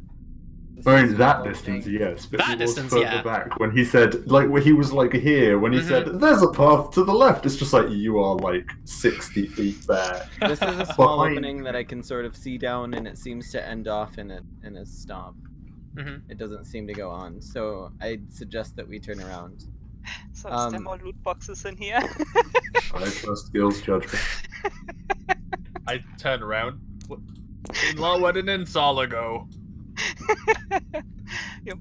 this I is mean, that one distance, thing. yes, but That he was distance, further yeah. back when he said, like, when he was like here, when he said, "There's a path to the left." It's just like you are like 60 feet back. This is a small Behind- opening that I can sort of see down, and it seems to end off in a stop. Mhm. It doesn't seem to go on, so I'd suggest that we turn around. So is there more loot boxes in here? I trust Gil's judgment. I turn around. Law, where did Ninsala go?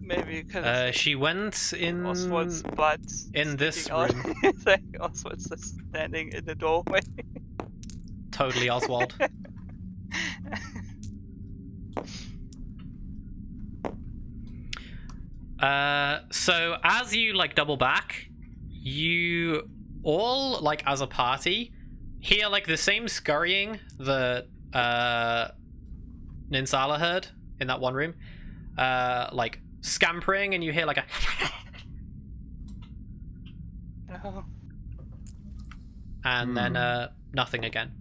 Maybe you can She went in Oswald's butt in this sticking out. room. It's like Oswald's just standing in the doorway. Totally Oswald. So as you like double back, you all like as a party hear like the same scurrying that Ninsala heard in that one room, like scampering, and you hear like a No. and then nothing again,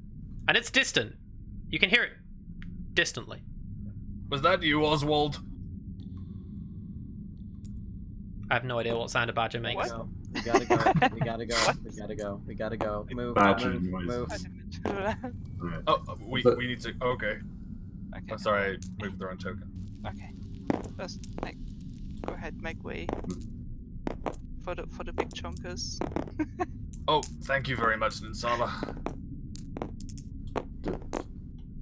and it's distant. You can hear it distantly. Was that you, Oswald? I have no idea what sound a badger makes. What? We gotta go. We gotta go. We gotta go. We gotta go. Move. Badger Move. noises. Move. I didn't do that. Right. Oh, we But- need to. Okay. Okay. Oh, sorry, I moved the wrong token. Okay. Just like go ahead, make way for the big chunkers. Oh, thank you very much, Ninsala.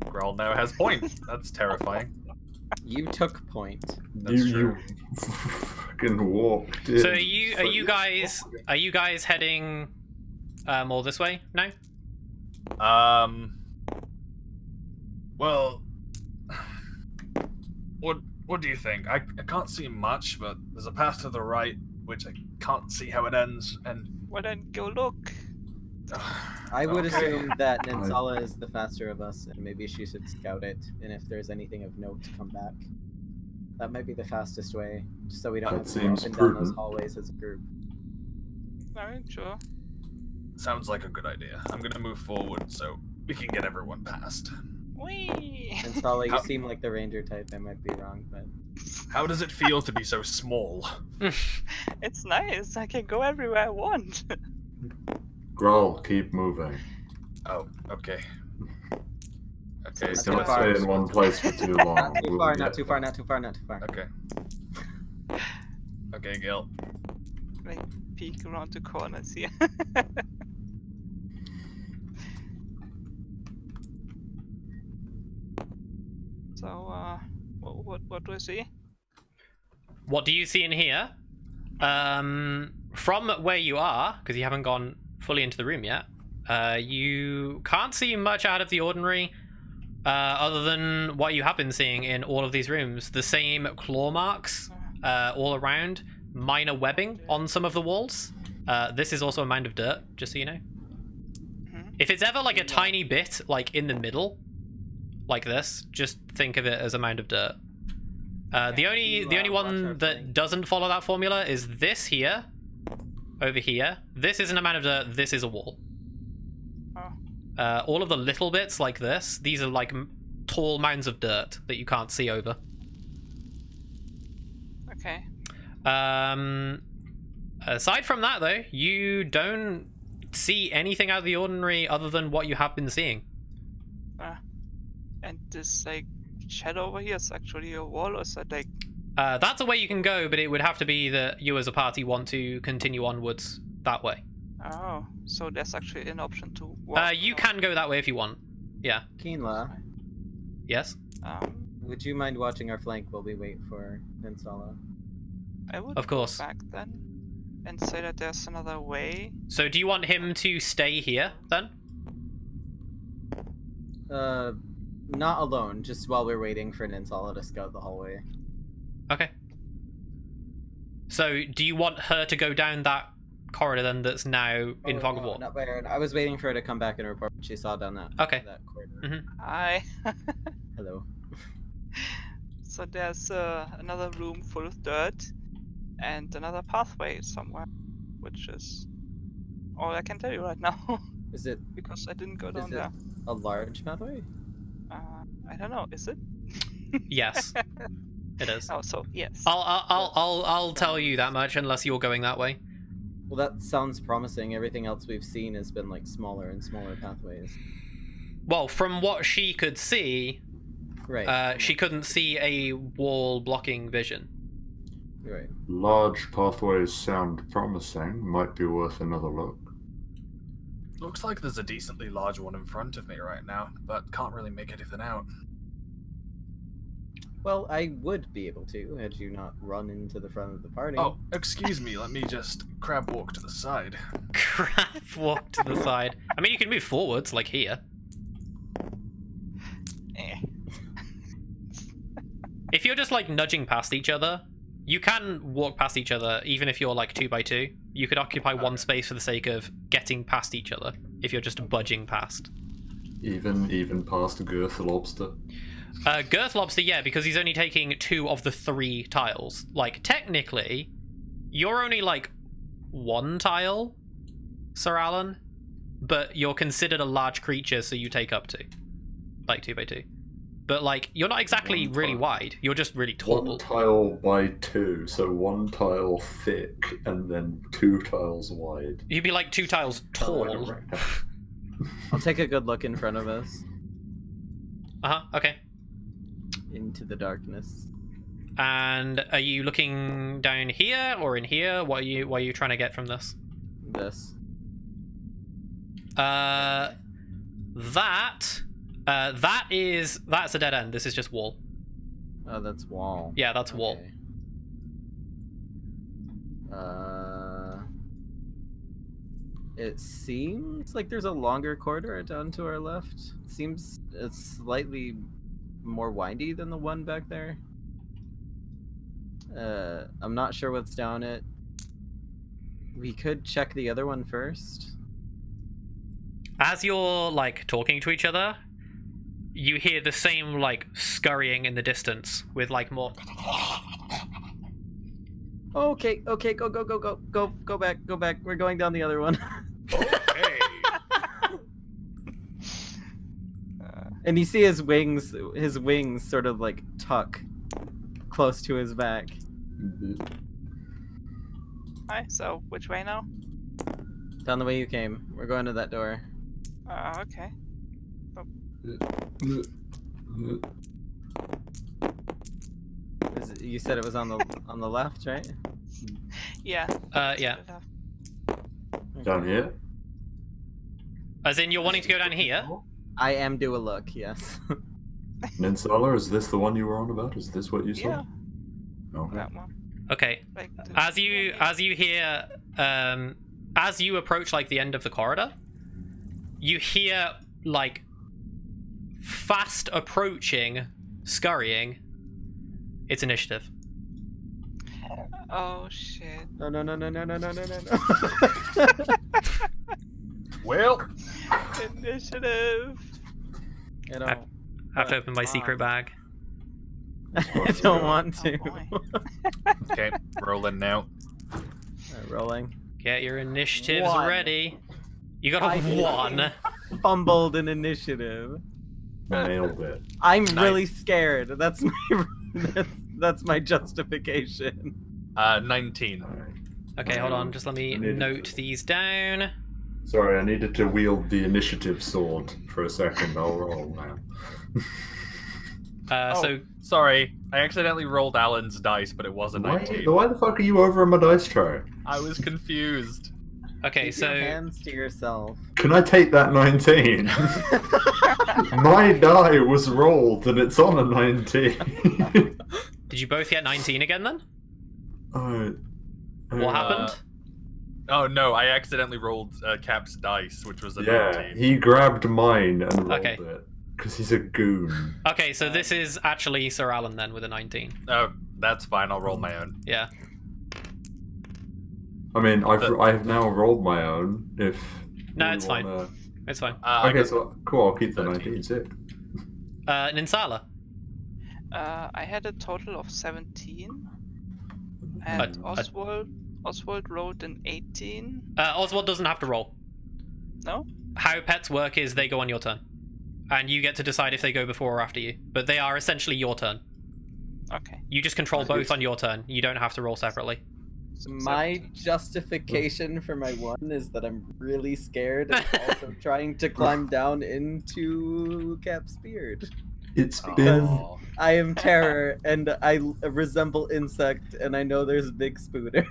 Growl now has point. That's terrifying. You took point. That's you true. fucking walked in. So are you guys heading all this way now? Well, what do you think? I can't see much, but there's a path to the right, which I can't see how it ends, and Well then go look. I would Okay. assume that Ninsala is the faster of us, and maybe she should scout it. And if there's anything of note, come back. That might be the fastest way, just so we don't That have to go seems up and down those prudent. hallways as a group. Alright, sure. sounds like a good idea. I'm gonna move forward so we can get everyone past. Whee! Ninsala, you How- seem like the ranger type. I might be wrong, but How does it feel to be so small? It's nice. I can go everywhere I want. Growl, keep moving. Oh, okay. Okay, That's so too Don't let's far. stay in one place for too long. not too We'll far, get not too far, there. not too far, not too far. Okay. Okay, Gil. Like peek around the corners here. So, what do I see? What do you see in here? From where you are, because you haven't gone fully into the room yet, you can't see much out of the ordinary, other than what you have been seeing in all of these rooms. The same claw marks all around, minor webbing on some of the walls. This is also a mound of dirt, just so you know. Mhm. If it's ever like a tiny bit, like in the middle, like this, just think of it as a mound of dirt. The only You, the only watch our one that flank. doesn't follow that formula is this here, over here. This isn't a mound of dirt. This is a wall. Oh. All of the little bits like this, these are like tall mounds of dirt that you can't see over. Okay. Aside from that, though, you don't see anything out of the ordinary other than what you have been seeing. And this like shadow over here is actually a wall, or is that like? That's a way you can go, but it would have to be that you as a party want to continue onwards that way. Oh, so there's actually an option to walk. You can go that way if you want. Yeah. Keenla, Yes? would you mind watching our flank while we wait for Ninsala? I would Of course. go back then and say that there's another way. So do you want him to stay here, then? Not alone, just while we're waiting for Ninsala to scout the hallway. Okay. So do you want her to go down that corridor then that's now in fog of war? Not by her. I was waiting for her to come back and report what she saw down that, Okay. that corridor. Mhm. Hi. Hello. So there's another room full of dirt and another pathway somewhere, which is all I can tell you right now Is it because I didn't go down it- there. a large pathway? I don't know. Is it? Yes. It is. Oh, so yes. I'll tell you that much unless you're going that way. Well, that sounds promising. Everything else we've seen has been like smaller and smaller pathways. Well, from what she could see, Right. she couldn't see a wall blocking vision. Right. Large pathways sound promising. Might be worth another look. Looks like there's a decently large one in front of me right now, but can't really make anything out. Well, I would be able to, had you not run into the front of the party. Oh, excuse me. Let me just crab walk to the side. Crap, walk to the side. I mean, you can move forwards, like here. Eh. If you're just like nudging past each other, you can walk past each other even if you're like 2x2. You could occupy one space for the sake of getting past each other if you're just budging past. Even past Girth Lobster. Girth Lobster, yeah, because he's only taking 2 of the 3 tiles. Like, technically, you're only like 1 tile, Sir Alan, but you're considered a large creature, so you take up 2. Like 2x2. But like, you're not exactly really wide. You're just really tall. 1 tile by 2, so 1 tile thick and then 2 tiles wide. You'd be like 2 tiles tall. I'll take a good look in front of us. Okay. Into the darkness. And are you looking down here or in here? What are you trying to get from this? This. That's a dead end. This is just wall. Oh, that's wall. Yeah, that's wall. Okay. It seems like there's a longer corridor down to our left. It seems it's slightly more windy than the one back there. I'm not sure what's down it. We could check the other one first. As you're like talking to each other, you hear the same like scurrying in the distance with like more. Okay, go back. We're going down the other one. Okay. And you see his wings sort of like tuck close to his back. Hi, so which way now? Down the way you came. We're going to that door. Okay. You said it was on the left, right? Yeah. Yeah. Down here? As in, you're wanting to go down here? I am do a look, yes. Ninsala, is this the one you were on about? Is this what you saw? Yeah. Okay. That one. Okay. Like the- As you hear, as you approach like the end of the corridor, you hear like fast approaching scurrying. It's initiative. Oh shit. No. Well, Initiative. I don't. I have to open my secret bag. I don't want to. Oh, boy. okay, rolling now. Alright, rolling. Get your initiatives 1. ready. You got a I 1. Fumbled an initiative. Nailed it. I'm really scared. That's my that's my justification. 19. Okay, hold on. Just let me note these down. Sorry, I needed to wield the initiative sword for a second. I'll roll now. So Sorry, I accidentally rolled Alan's dice, but it was a 19. Why the fuck are you over on my dice tray? I was confused. okay, Keep so your hands to yourself. Can I take that 19? My die was rolled and it's on a 19. did you both get 19 again then? What Uh, happened? Oh no, I accidentally rolled Cap's dice, which was a Yeah, 19. he grabbed mine and rolled Okay. it. Because he's a goon. Okay, so this is actually Sir Alan then with a 19. Oh, that's fine. I'll roll my own. Yeah. I mean, I have now rolled my own. If No, you it's fine. wanna- It's fine. I Okay, got- so cool. I'll keep the 13. 19. Sick. Ninsala. I had a total of 17, and Oswald rolled an 18. Oswald doesn't have to roll. No? How pets work is they go on your turn. And you get to decide if they go before or after you. But they are essentially your turn. Okay. You just control both on your turn. You don't have to roll separately. My justification for my 1 is that I'm really scared and also trying to climb down into Cap's beard. It's Oh. been I am terror and I resemble insect and I know there's big spooters.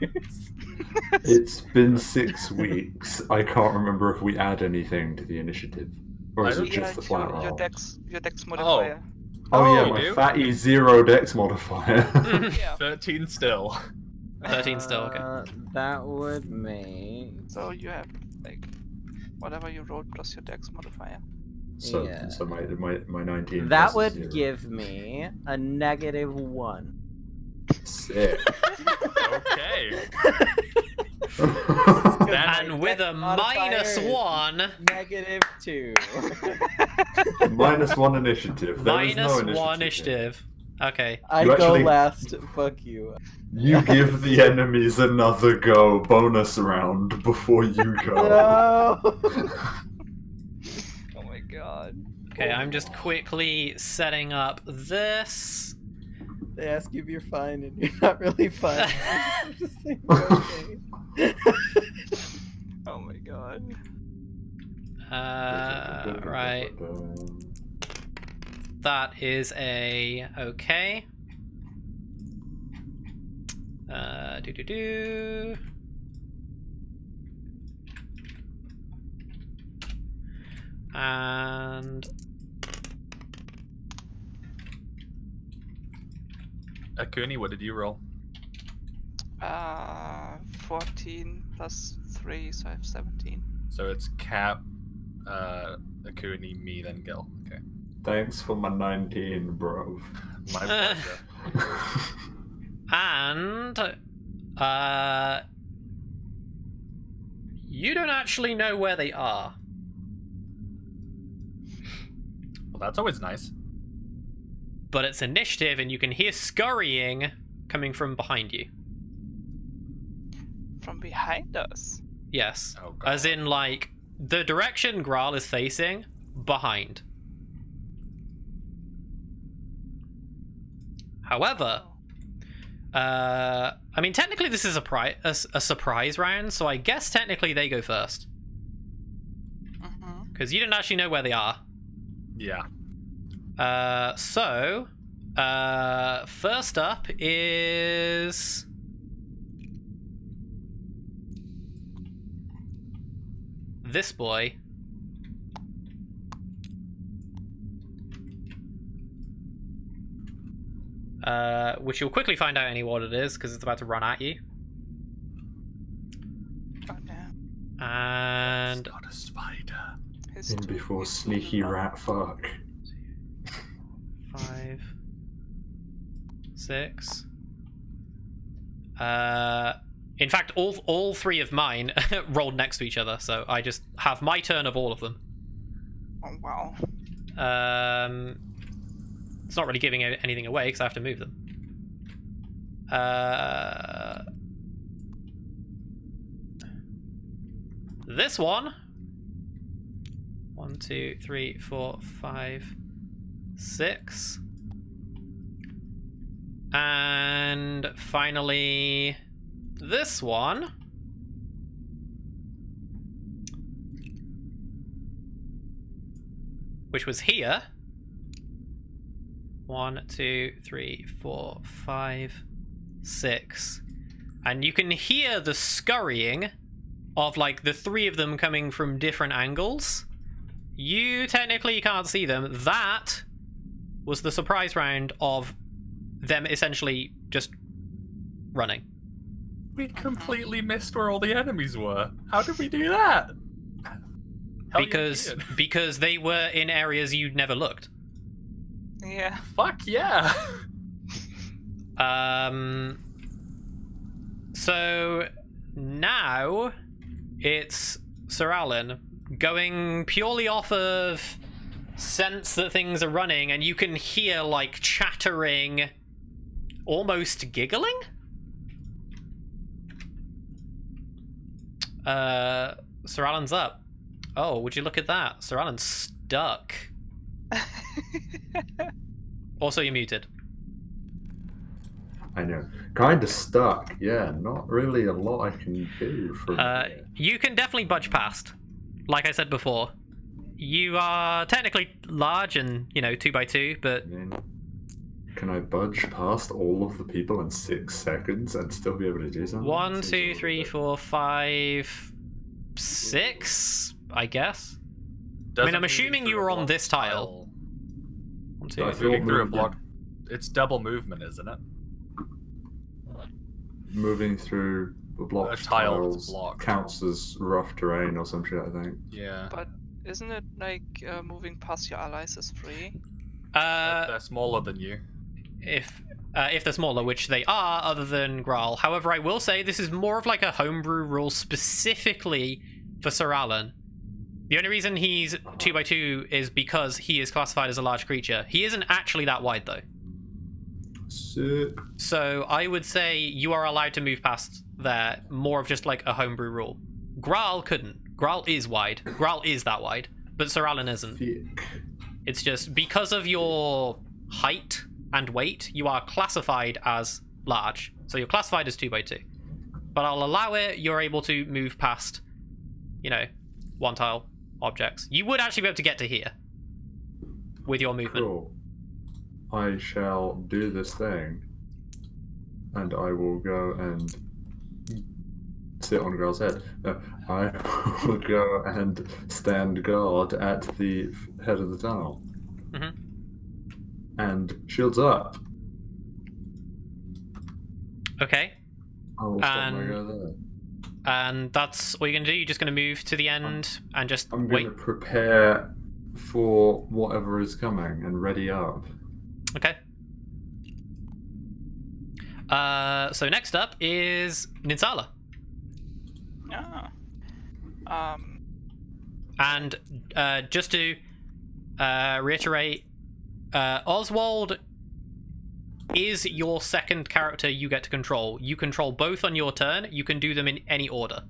It's been 6 weeks. I can't remember if we add anything to the initiative. Or is it Yeah, just the flat your roll? dex modifier. Oh, yeah, you my do? fatty 0 dex modifier. Yeah. 13 still. 13 still, okay. That would make... So you have like whatever you rolled plus your dex modifier. So, Yeah. so my 19. That plus would 0. give me a -1. Sick. Okay. And with a -1, -2. -1 initiative. There is no -1 initiative. initiative. Okay. I You go actually- last. Fuck you. You give the enemies another go, bonus round, before you go. No. Oh my god. Okay, I'm just quickly setting up this. They ask you if you're fine, and you're not really fine. I'm just saying you're okay. Oh my god. Right. That is a okay. Do. And Akuni, what did you roll? 14 plus 3, so I have 17. So it's Cap, Akuni, me, then Gil. Okay. Thanks for my 19, bro. My pleasure. And you don't actually know where they are. Well, that's always nice. But it's initiative, and you can hear scurrying coming from behind you. From behind us. Yes. Oh, God. As in, like, the direction Graal is facing, behind. However, I mean, technically this is a surprise round, so I guess technically they go first. Mm-hmm. Because you didn't actually know where they are. Yeah. So, first up is... this boy. Which you'll quickly find out what it is, because it's about to run at you. Oh no. And... It's not a spider. His In before sneaky rat fuck. 5, 6. In fact, all three of mine rolled next to each other, so I just have my turn of all of them. Oh wow. It's not really giving anything away because I have to move them. This one. 1, 2, 3, 4, 5, 6. And finally, this one. Which was here. 1, 2, 3, 4, 5, 6. And you can hear the scurrying of, like, the three of them coming from different angles. You technically can't see them. That was the surprise round of them essentially just running. We completely missed where all the enemies were. How did we do that? Hell yeah, Ian. Because they were in areas you'd never looked. Yeah. Fuck yeah. So now it's Sir Alan going purely off of sense that things are running, and you can hear like chattering, almost giggling. Sir Alan's up. Oh, would you look at that? Sir Alan's stuck. Also, you're muted. I know. Kinda stuck. Yeah, not really a lot I can do from here. You can definitely budge past. Like I said before, you are technically large and, 2x2, but... I mean, can I budge past all of the people in 6 seconds and still be able to do something? 1, Seems a 2, little 3, bit- 4, 5, 6, I guess. Doesn't I'm assuming mean you were for a on long this tile. while. 1, 2, I 3. Moving through a movement- block. It's double movement, isn't it? Moving through the block tiled tiles block. counts as rough terrain or some shit, I think. Yeah. But isn't it like moving past your allies is free? They're smaller than you. If they're smaller, which they are, other than Graal. However, I will say this is more of like a homebrew rule specifically for Sir Alan. The only reason he's 2x2 is because he is classified as a large creature. He isn't actually that wide though. Sick. So I would say you are allowed to move past there, more of just like a homebrew rule. Graal couldn't. Graal is wide. Graal is that wide, but Sir Alan isn't. Thick. It's just because of your height and weight, you are classified as large. So you're classified as 2x2. But I'll allow it, you're able to move past, you know, one tile objects. You would actually be able to get to here with your movement. Cool. I shall do this thing, and I will go and sit on Grell's head. No, I will go and stand guard at the head of the tunnel. Mhm. And shields up. Okay. I will stop my And- go there. And that's all you're going to do? You're just going to move to the end and just I'm wait? going to prepare for whatever is coming and ready up. Okay. So next up is Ninsala. Yeah. And just to reiterate, Oswald is your second character you get to control. You control both on your turn. You can do them in any order.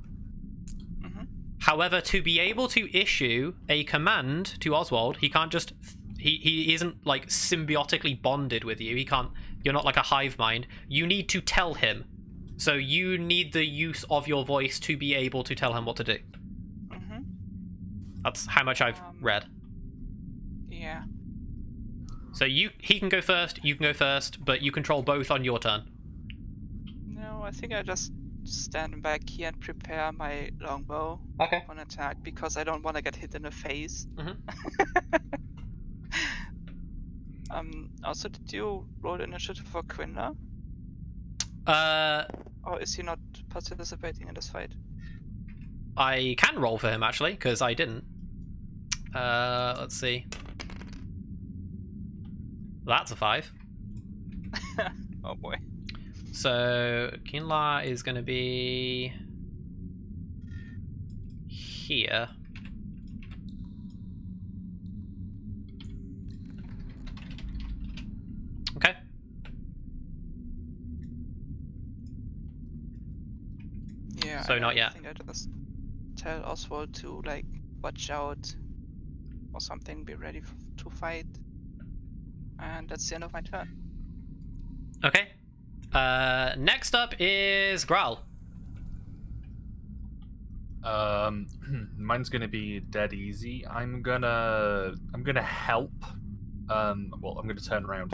Mhm. However, to be able to issue a command to Oswald, he can't just... He isn't, like, symbiotically bonded with you. He can't... You're not like a hive mind. You need to tell him. So you need the use of your voice to be able to tell him what to do. Mhm. That's how much I've read. Yeah. So he can go first, you can go first, but you control both on your turn. No, I think I just stand back here and prepare my longbow Okay. for an attack because I don't want to get hit in the face. Mhm. Also, did you roll initiative for Quinla? Or is he not participating in this fight? I can roll for him actually, because I didn't. Let's see. That's a 5. Oh boy. So Kinla is going to be here. Okay. Yeah. So not yet. I think I just tell Oswald to like watch out or something, be ready to fight, and that's the end of my turn. Okay. Next up is Graal. Mine's gonna be dead easy. I'm gonna help. Well, I'm gonna turn around.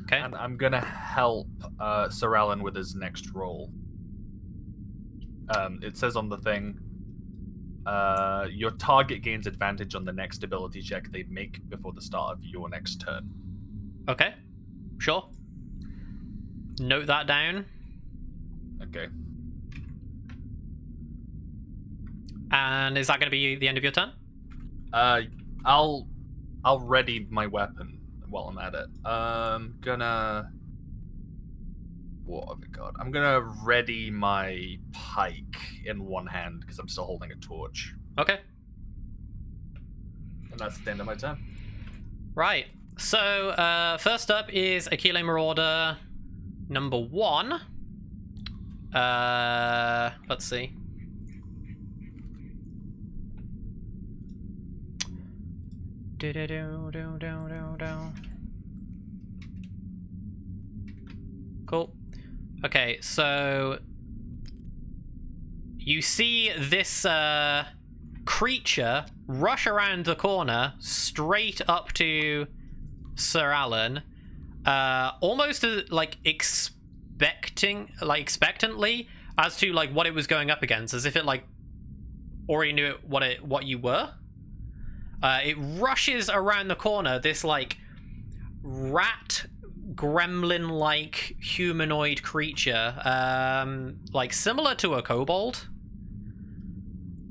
Okay. And I'm gonna help Sir Alan with his next roll. It says on the thing, your target gains advantage on the next ability check they make before the start of your next turn. Okay. Sure. Note that down. Okay. And is that going to be the end of your turn? I'll ready my weapon while I'm at it. What have I got? I'm gonna ready my pike in one hand because I'm still holding a torch. Okay. And that's the end of my turn. Right. So, first up is Aquile Marauder number 1. Let's see. Cool. Okay, so you see this creature rush around the corner straight up to Sir Alan, almost like expectantly as to like what it was going up against, as if it like already knew what you were. It rushes around the corner, this like rat gremlin-like humanoid creature, like similar to a kobold.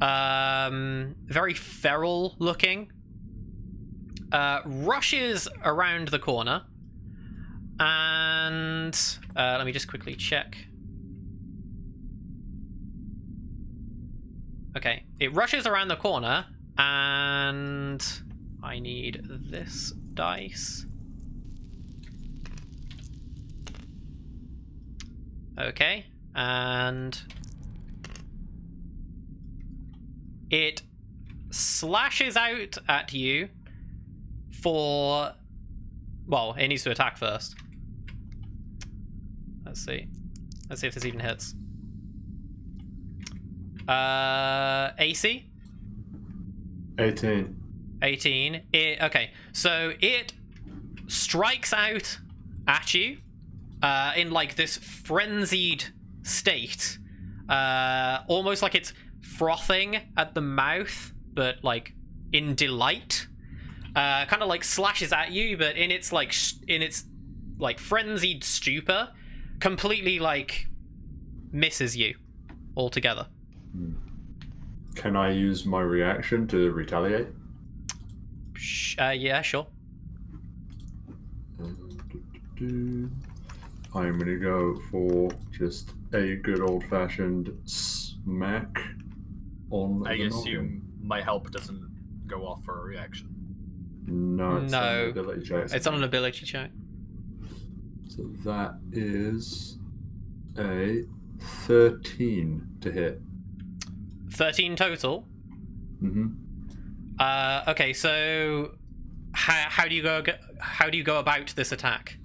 Very feral looking. Rushes around the corner, and let me just quickly check. Okay, it rushes around the corner, and I need this dice. Okay, and it slashes out at you for... Well, it needs to attack first. Let's see. Let's see if this even hits. AC? 18. 18. Okay, so it strikes out at you in like this frenzied state. Almost like it's frothing at the mouth, but like in delight. Kind of like slashes at you, but in its frenzied stupor, completely like misses you altogether. Can I use my reaction to retaliate? Yeah, sure. I'm gonna go for just a good old-fashioned smack on I the assume my help doesn't go off for a reaction. No, it's on No. an ability check. It's on an ability check. So that is a 13 to hit. 13 total. Mm-hmm. Okay, so how do you go about this attack?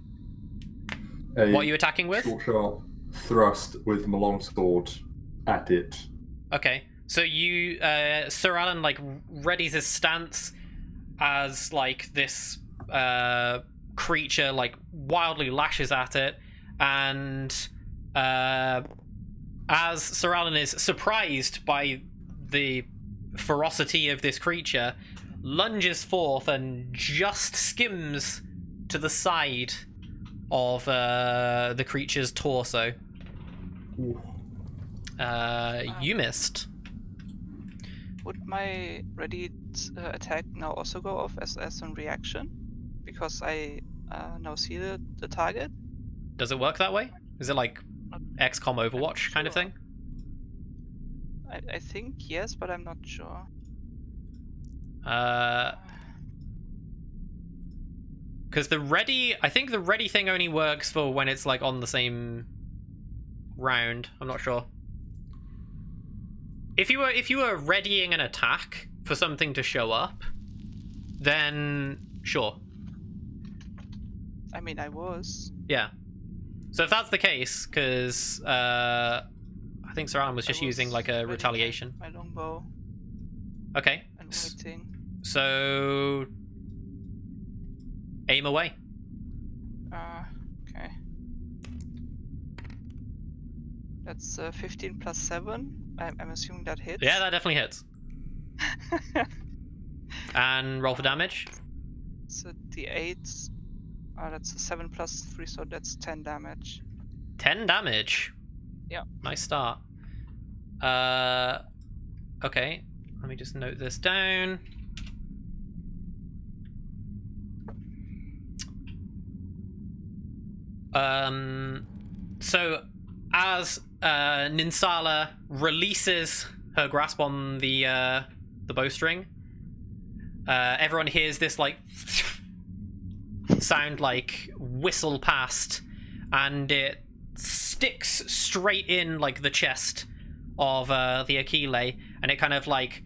What are you attacking with? Short sharp thrust with my longsword at it. Okay, so you Sir Alan like readies his stance as like this creature like wildly lashes at it, and as Sir Alan is surprised by the ferocity of this creature, lunges forth and just skims to the side of the creature's torso. You missed. Would my ready attack now also go off as a reaction? Because I now see the target? Does it work that way? Is it like XCOM Overwatch kind of thing? I think yes, but I'm not sure. Because I think the ready thing only works for when it's like on the same round. I'm not sure. If you were readying an attack for something to show up, then sure. I mean, I was. Yeah. So if that's the case, because I think Sir Alan was just using like a retaliation. My longbow. Okay. And waiting. So aim away. Okay. That's 15 plus 7. I'm assuming that hits. Yeah, that definitely hits. And roll for damage. So D8. That's a 7 plus 3, so that's 10 damage. 10 damage. Yeah. Nice start. Okay. Let me just note this down. So as Ninsala releases her grasp on the bowstring, everyone hears this like sound like whistle past, and it sticks straight in like the chest of the Achille, and it kind of like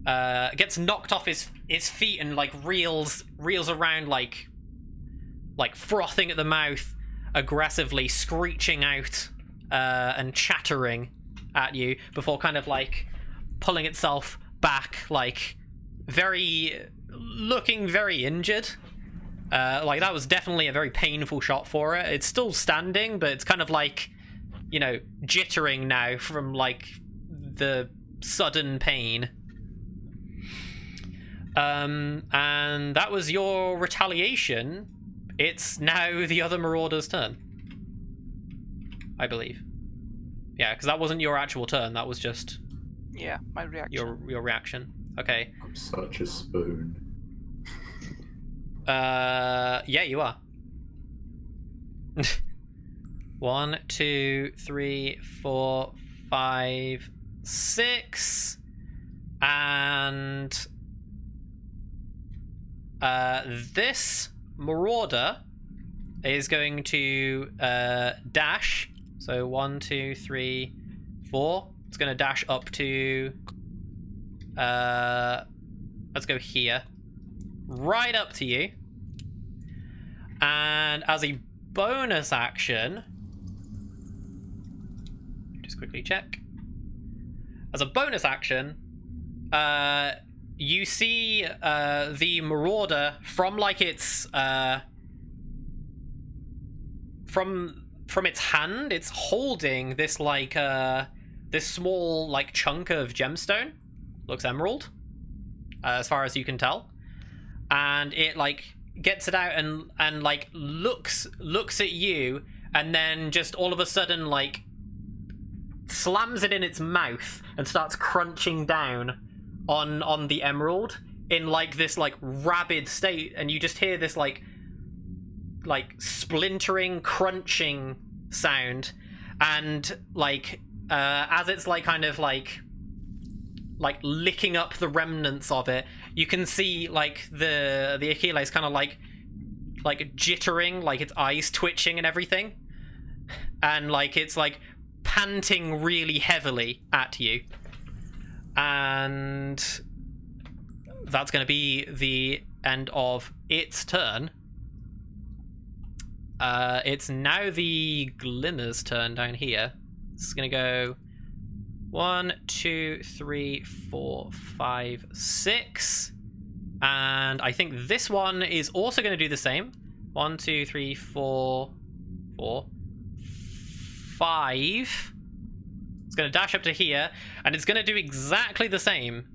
gets knocked off his feet and like reels around like frothing at the mouth, aggressively screeching out and chattering at you before kind of like pulling itself back, like looking very injured. Like that was definitely a very painful shot for it. It's still standing, but it's kind of like, you know, jittering now from like the sudden pain. And that was your retaliation. it's now the other Marauder's turn. I believe. Yeah, because that wasn't your actual turn. That was just Yeah, my reaction. your reaction. Okay. I'm such a spoon. Yeah, you are. 1, 2, 3, 4, 5, 6, and this Marauder is going to dash. So 1, 2, 3, 4. It's going to dash up to. Let's go here, right up to you, and as a bonus action, just quickly check. As a bonus action, you see the Marauder from like its from its hand. It's holding this like this small like chunk of gemstone. Looks emerald, as far as you can tell, and it like gets it out and like looks at you, and then just all of a sudden like slams it in its mouth and starts crunching down on the emerald in like this like rabid state, and you just hear this like splintering crunching sound, and like as it's like kind of like licking up the remnants of it, you can see like the Achilles kind of like jittering, like its eyes twitching and everything, and like it's like panting really heavily at you, and that's going to be the end of its turn. It's now the Glimmer's turn down here. It's going to go 1, 2, 3, 4, 5, 6. And I think this one is also going to do the same. 1, 2, 3, 4, 5. It's going to dash up to here, and it's going to do exactly the same.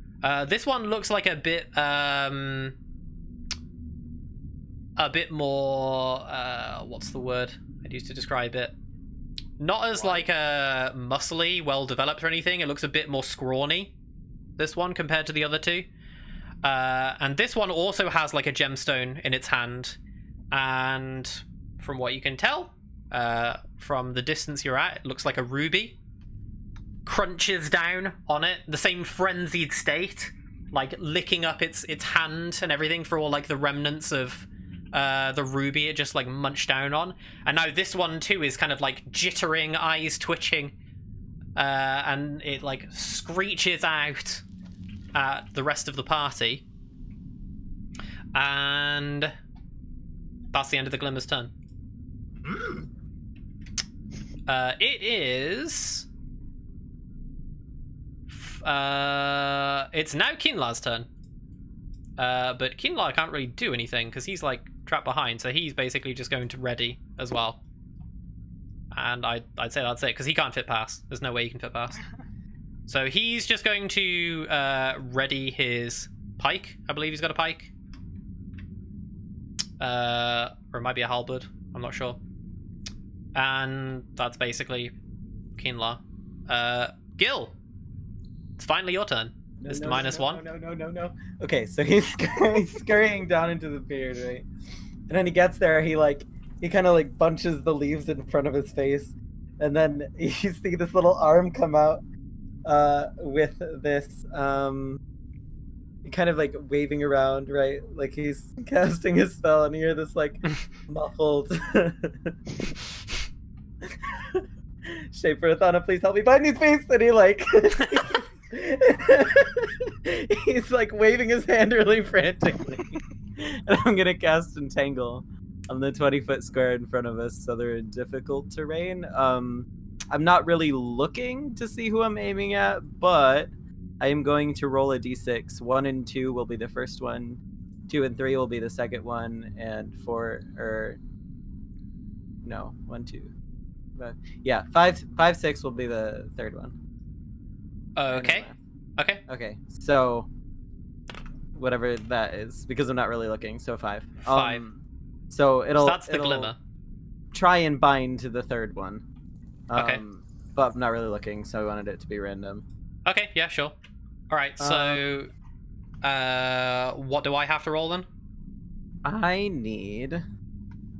This one looks like a bit more, what's the word I'd use to describe it? Not as like muscly, well developed or anything. It looks a bit more scrawny, this one, compared to the other two. And this one also has like a gemstone in its hand, and from what you can tell, from the distance you're at, it looks like a ruby. Crunches down on it, the same frenzied state, like licking up its hand and everything for all like the remnants of the ruby it just like munched down on. And now this one too is kind of like jittering, eyes twitching, and it like screeches out at the rest of the party, and that's the end of the Glimmer's turn. It is it's now Kinla's turn, but Kinla can't really do anything because he's like trapped behind, so he's basically just going to ready as well. And I'd say that's it, because he can't fit past. There's no way he can fit past. So he's just going to ready his pike. I believe he's got a pike. Or it might be a halberd. I'm not sure. And that's basically Kinla. Gil, it's finally your turn. It's the -1. No. Okay, so he's scurrying down into the beard, right? And then he gets there, he kind of like bunches the leaves in front of his face, and then you see this little arm come out with this kind of like waving around, right? Like he's casting his spell, and you hear this like muffled Shaper Athana, please help me find his face. And he like he's like waving his hand really frantically. And I'm gonna cast Entangle on the 20-foot square in front of us, so they're in difficult terrain. I'm not really looking to see who I'm aiming at, but I am going to roll a d6. 1 and 2 will be the first one, 2 and 3 will be the second one, and 5, 6 will be the third one. Okay. Okay, so whatever that is, because I'm not really looking, so 5. 5. So it'll So that's the it'll glimmer. try and bind to the third one. Okay. But I'm not really looking, so I wanted it to be random. Okay, yeah, sure. Alright, so... what do I have to roll then? I need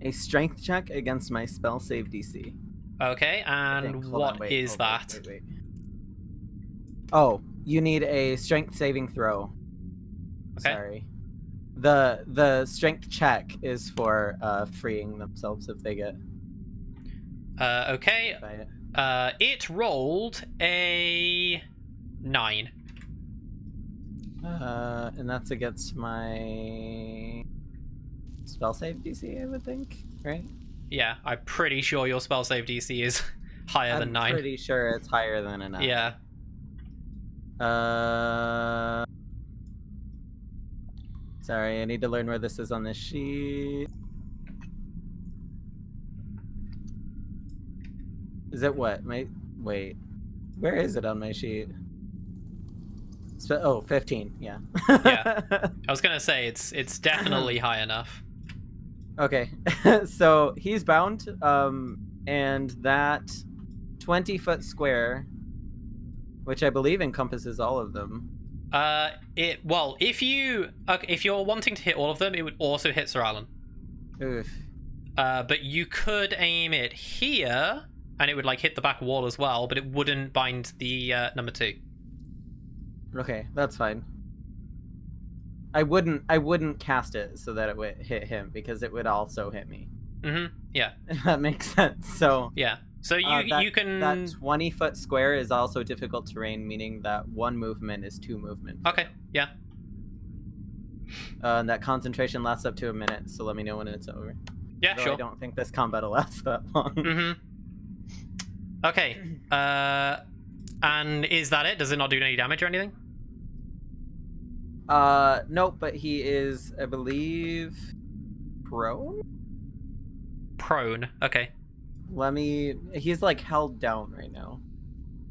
a strength check against my spell save DC. Okay, I and think. Hold what on, wait, is hold that? on, wait. Oh, you need a strength saving throw. Okay. Sorry. The strength check is for freeing themselves if they get Okay, by it. it rolled a 9. And that's against my spell save DC, I would think, right? Yeah, I'm pretty sure your spell save DC is higher than 9. I'm pretty sure it's higher than a 9. Yeah. Sorry, I need to learn where this is on this sheet. Is it what? Wait. Where is it on my sheet? 15, yeah. Yeah. I was gonna say, it's definitely high enough. Okay, so he's bound, and that 20-foot square, which I believe encompasses all of them. Well, if you're wanting to hit all of them, it would also hit Sir Alan. Oof. But you could aim it here, and it would like hit the back wall as well, but it wouldn't bind the number 2. Okay, that's fine. I wouldn't cast it so that it would hit him because it would also hit me. Yeah. If that makes sense. So Yeah. So you can. That 20-foot square is also difficult terrain, meaning that one movement is 2 movement. Okay. Yeah. And that concentration lasts up to a minute, so let me know when it's over. Yeah. Though Sure. I don't think this combat will last that long. Okay. And is that it? Does it not do any damage or anything? Nope, but he is, I believe, prone? Prone. Okay. He's like held down right now.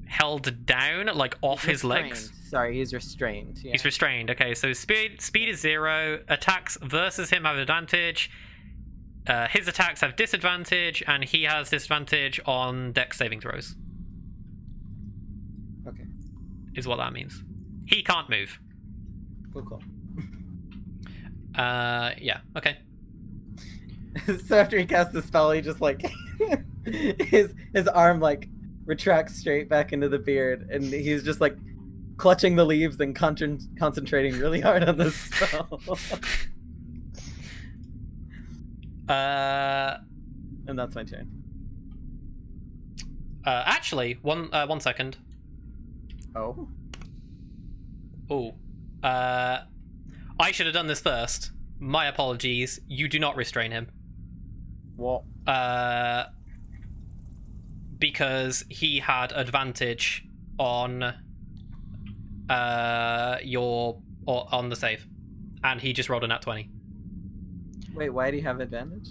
Held down, like off He's his legs. restrained. Sorry, he's restrained. Yeah. He's restrained. Okay, so speed is 0. Attacks versus him have advantage. His attacks have disadvantage, and he has disadvantage on dex saving throws. Okay. Is what that means. He can't move. Cool. Yeah. Okay. So after he casts the spell, he just like his arm like retracts straight back into the beard, and he's just like clutching the leaves and concentrating really hard on this spell. And that's my turn. Actually, one second. Oh. Oh. I should have done this first. My apologies. You do not restrain him. What? Because he had advantage on on the save, and he just rolled a nat 20. Wait, why do you have advantage?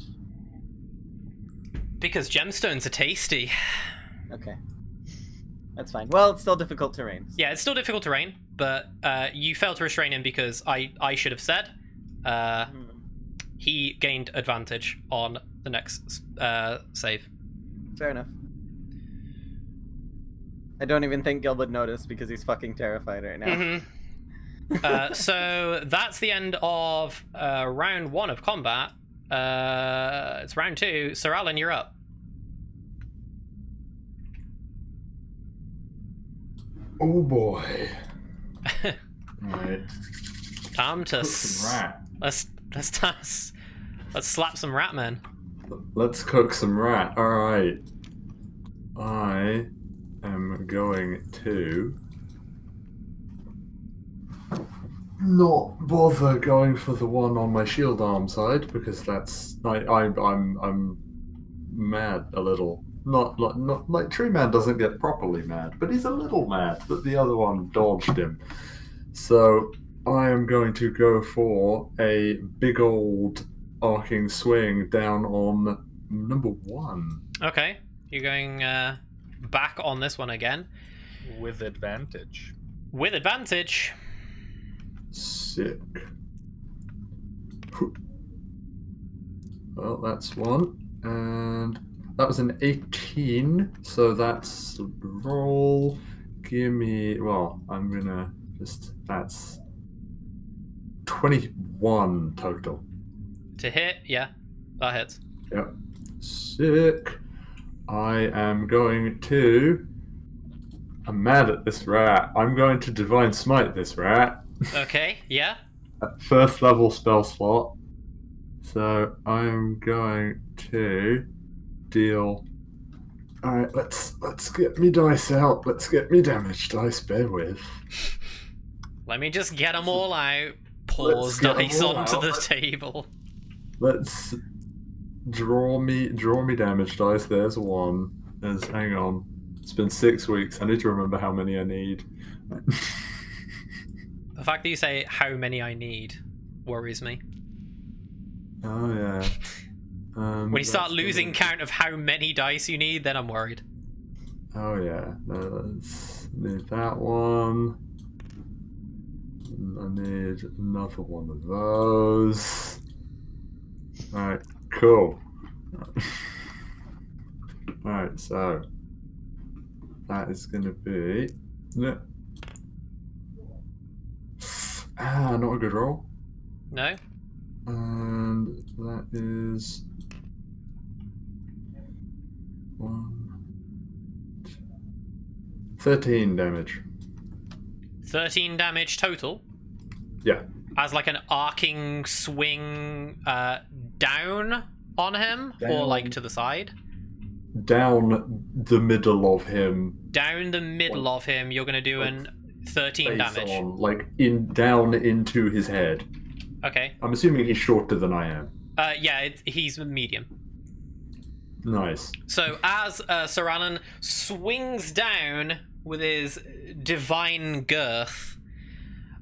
Because gemstones are tasty. Okay. That's fine. Well, it's still difficult terrain. Yeah, it's still difficult terrain, but you failed to restrain him because I should have said he gained advantage on the next save. Fair enough. I don't even think Gil would notice because he's fucking terrified right now. So that's the end of round 1 of combat. It's round 2. Sir Alan, you're up. Oh boy. Right. Time to Cook some rat. let's slap some rat men. Let's cook some rat. Alright. I am going to not bother going for the one on my shield arm side because that's I'm mad a little. Not like Tree Man doesn't get properly mad, but he's a little mad that the other one dodged him. So I am going to go for a big old arcing swing down on number 1. Okay, you're going back on this one again. With advantage. With advantage. Sick. Well, that's one. And that was an 18. So that's roll. Give me. Well, I'm gonna just. That's 21 total. To hit, yeah. That hits. Yep. Sick. I am going to. I'm mad at this rat. I'm going to Divine Smite this rat. Okay, yeah. At first level spell slot. So I am going to deal. Alright, let's get me dice out. Let's get me damage dice, bear with. Let me just get them all out. Pause dice onto the table. Let's draw me damage dice. There's one. Hang on. It's been 6 weeks. I need to remember how many I need. The fact that you say how many I need worries me. Oh yeah. When you start losing count of how many dice you need, then I'm worried. Oh yeah. Let's need that one. I need another one of those. Alright, cool. Alright, so that is gonna be not a good roll. No? And that is 13 damage. 13 damage total? Yeah. As like an arcing swing down on him? Or like to the side? Down the middle of him. Down the middle of him, you're going to do an 13 damage. On, like down into his head. Okay. I'm assuming he's shorter than I am. Yeah, he's medium. Nice. So as Sir Alan swings down with his divine girth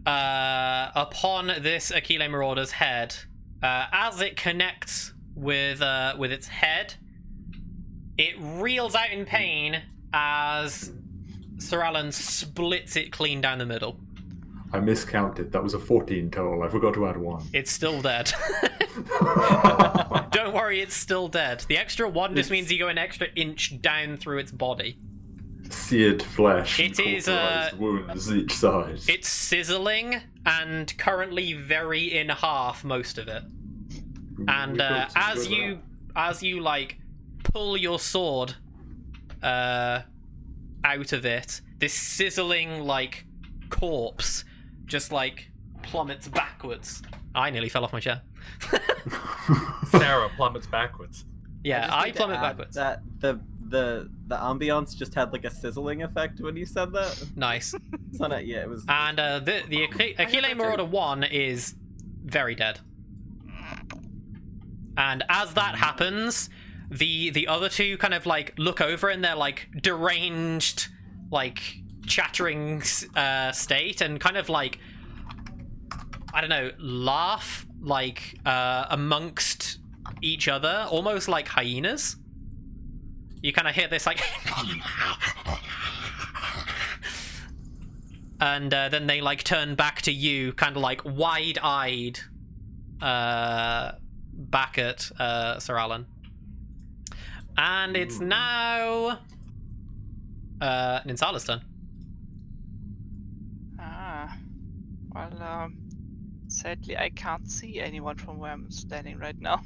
upon this Aquile Marauder's head, as it connects with its head, it reels out in pain as Sir Alan splits it clean down the middle. I miscounted. That was a 14 total. I forgot to add 1. It's still dead. Don't worry, it's still dead. The extra 1 just means you go an extra inch down through its body. Seared flesh. It is wounds each side. It's sizzling and currently very in half, most of it. And as you like pull your sword out of it, this sizzling like corpse just like plummets backwards. I nearly fell off my chair. Sarah plummets backwards. Yeah, I plummet backwards. That the ambience just had like a sizzling effect when you said that. Nice. So yeah, it was. And the Aquile Marauder 1 is very dead. And as that happens, the other two kind of like look over in their like deranged, like chattering state and kind of like, I don't know, laugh like amongst each other, almost like hyenas. You kind of hear this like and then they like turn back to you, kind of like wide-eyed back at Sir Alan. And it's now Ninsala's turn. Well, sadly I can't see anyone from where I'm standing right now.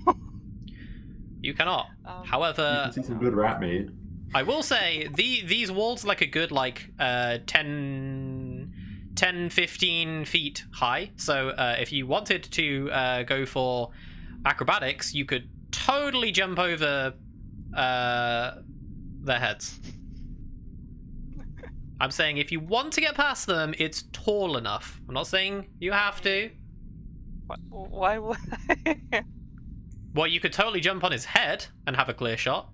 You cannot. However, you can see some good rat meat. I will say these walls are like a good like 10, 15 feet high. So if you wanted to go for acrobatics, you could totally jump over their heads. I'm saying if you want to get past them, it's tall enough. I'm not saying you have to. Why would I? Well, you could totally jump on his head and have a clear shot.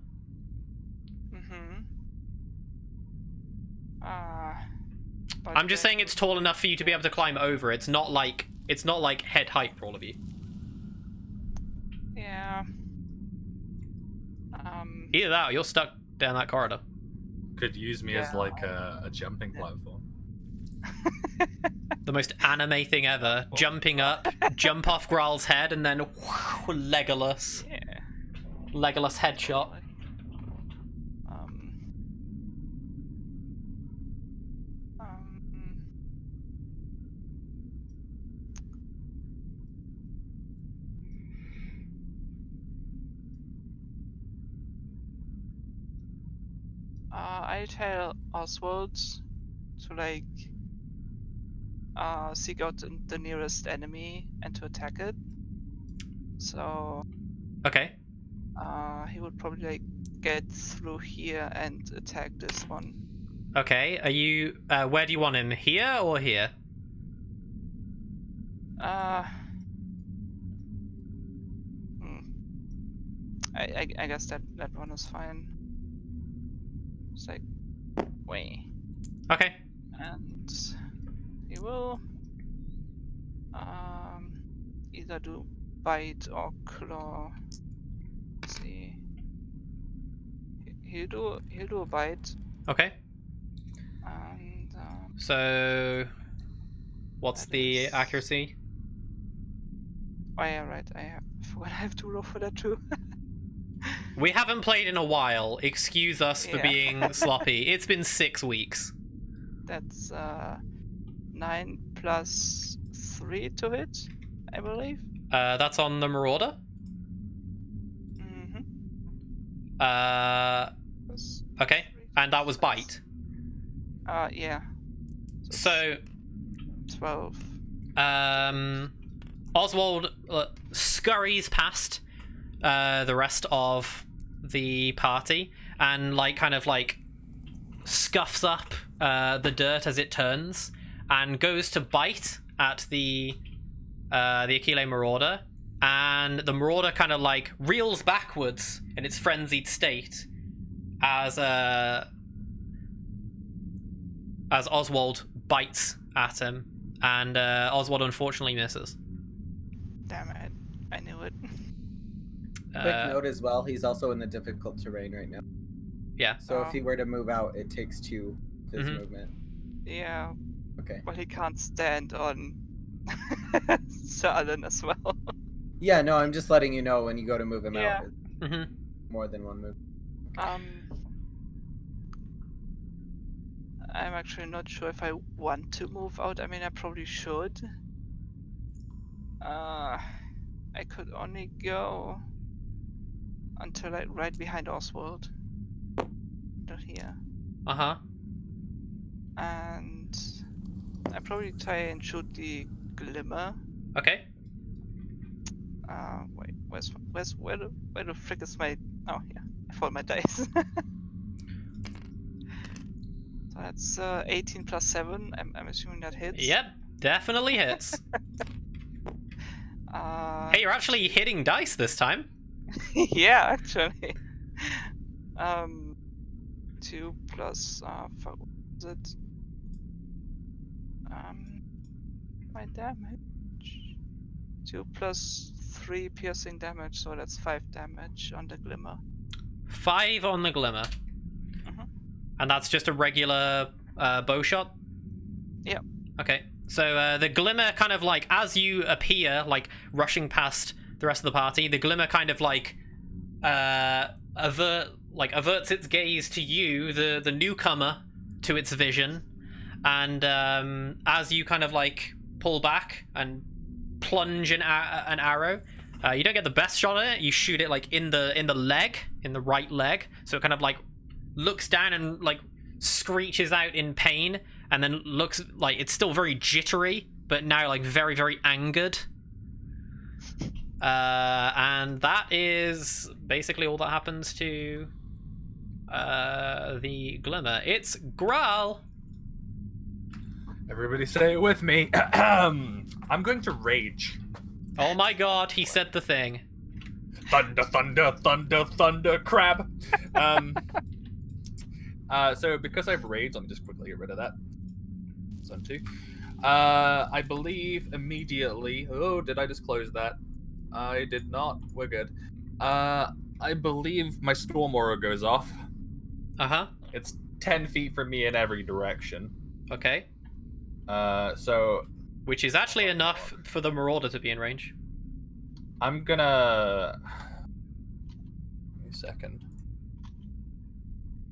I'm just saying it's tall enough for you to be able to climb over. It's not like head height for all of you. Yeah. Either that or you're stuck down that corridor. Could use me as like a jumping platform. The most anime thing ever. Jumping up, jump off Graal's head, and then Legolas. Yeah. Legolas headshot. I tell Oswald to like seek out the nearest enemy and to attack it. So Okay. he would probably like get through here and attack this one. Okay. Are you? Where do you want him? Here or here? I guess that one is fine. It's like way. Okay. And he will either do bite or claw. Let's see. He'll do a bite. Okay. And So, what's that the is- accuracy? oh yeah, right. I forgot I have to roll for that too. We haven't played in a while. Excuse us for Yeah. being sloppy. It's been 6 weeks. That's 9 plus 3 to hit, I believe. That's on the Marauder. Mm-hmm. Okay. And that was bite. Yeah. So, 12. Oswald scurries past the rest of the party and like kind of like scuffs up the dirt as it turns and goes to bite at the Aquile Marauder, and the Marauder kind of like reels backwards in its frenzied state as Oswald bites at him, and Oswald unfortunately misses. Damn it. I knew it. Quick note as well, he's also in the difficult terrain right now. Yeah. So if he were to move out, it takes 2 of his Mhm. movement. Yeah, Okay. but he can't stand on Sir Alan as well. Yeah, no, I'm just letting you know when you go to move him Yeah. out, it's Mm-hmm. more than 1 move. I'm actually not sure if I want to move out. I mean, I probably should. I could only go until like right behind Oswald. Not here. Uh-huh. And I probably try and shoot the glimmer. Okay. Wait, where the frick is my? Oh, yeah, I found my dice. So that's 18 plus 7. I'm assuming that hits. Yep, definitely hits. Hey, you're actually hitting dice this time. Yeah, actually. 2 plus fuck, what is it? My damage. 2 plus 3 piercing damage, so that's 5 damage on the glimmer. 5 on the glimmer. Mhm. And that's just a regular bow shot? Yep. Okay. So the glimmer kind of like, as you appear, like rushing past the rest of the party, the glimmer kind of like averts its gaze to you, the newcomer, to its vision, and as you kind of like pull back and plunge an arrow, you don't get the best shot at it. You shoot it like in the leg, in the right leg, so it kind of like looks down and like screeches out in pain, and then looks like it's still very jittery, but now like very, very angered. And that is basically all that happens to the glimmer. It's Graal. Everybody say it with me. I'm going to rage. Oh my god, he said the thing. Thunder, thunder, thunder, thunder, crab. So because I've raged, let me just quickly get rid of that. Zone 2. I believe immediately. Oh, did I just close that? I did not. We're good. I believe my storm aura goes off. Uh-huh. It's 10 feet from me in every direction. Okay. So Which is actually enough for the Marauder to be in range. I'm gonna. second.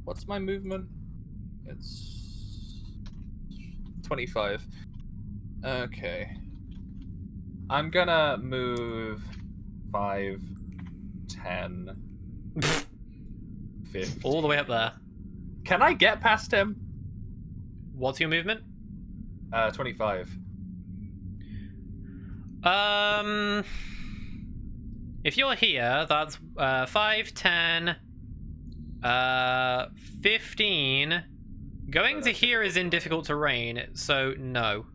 What's my movement? It's 25. Okay. I'm gonna move 5, 10, 50. All the way up there. Can I get past him? What's your movement? 25. If you're here, that's 5, 10, 15. Going to here is in difficult terrain, so no.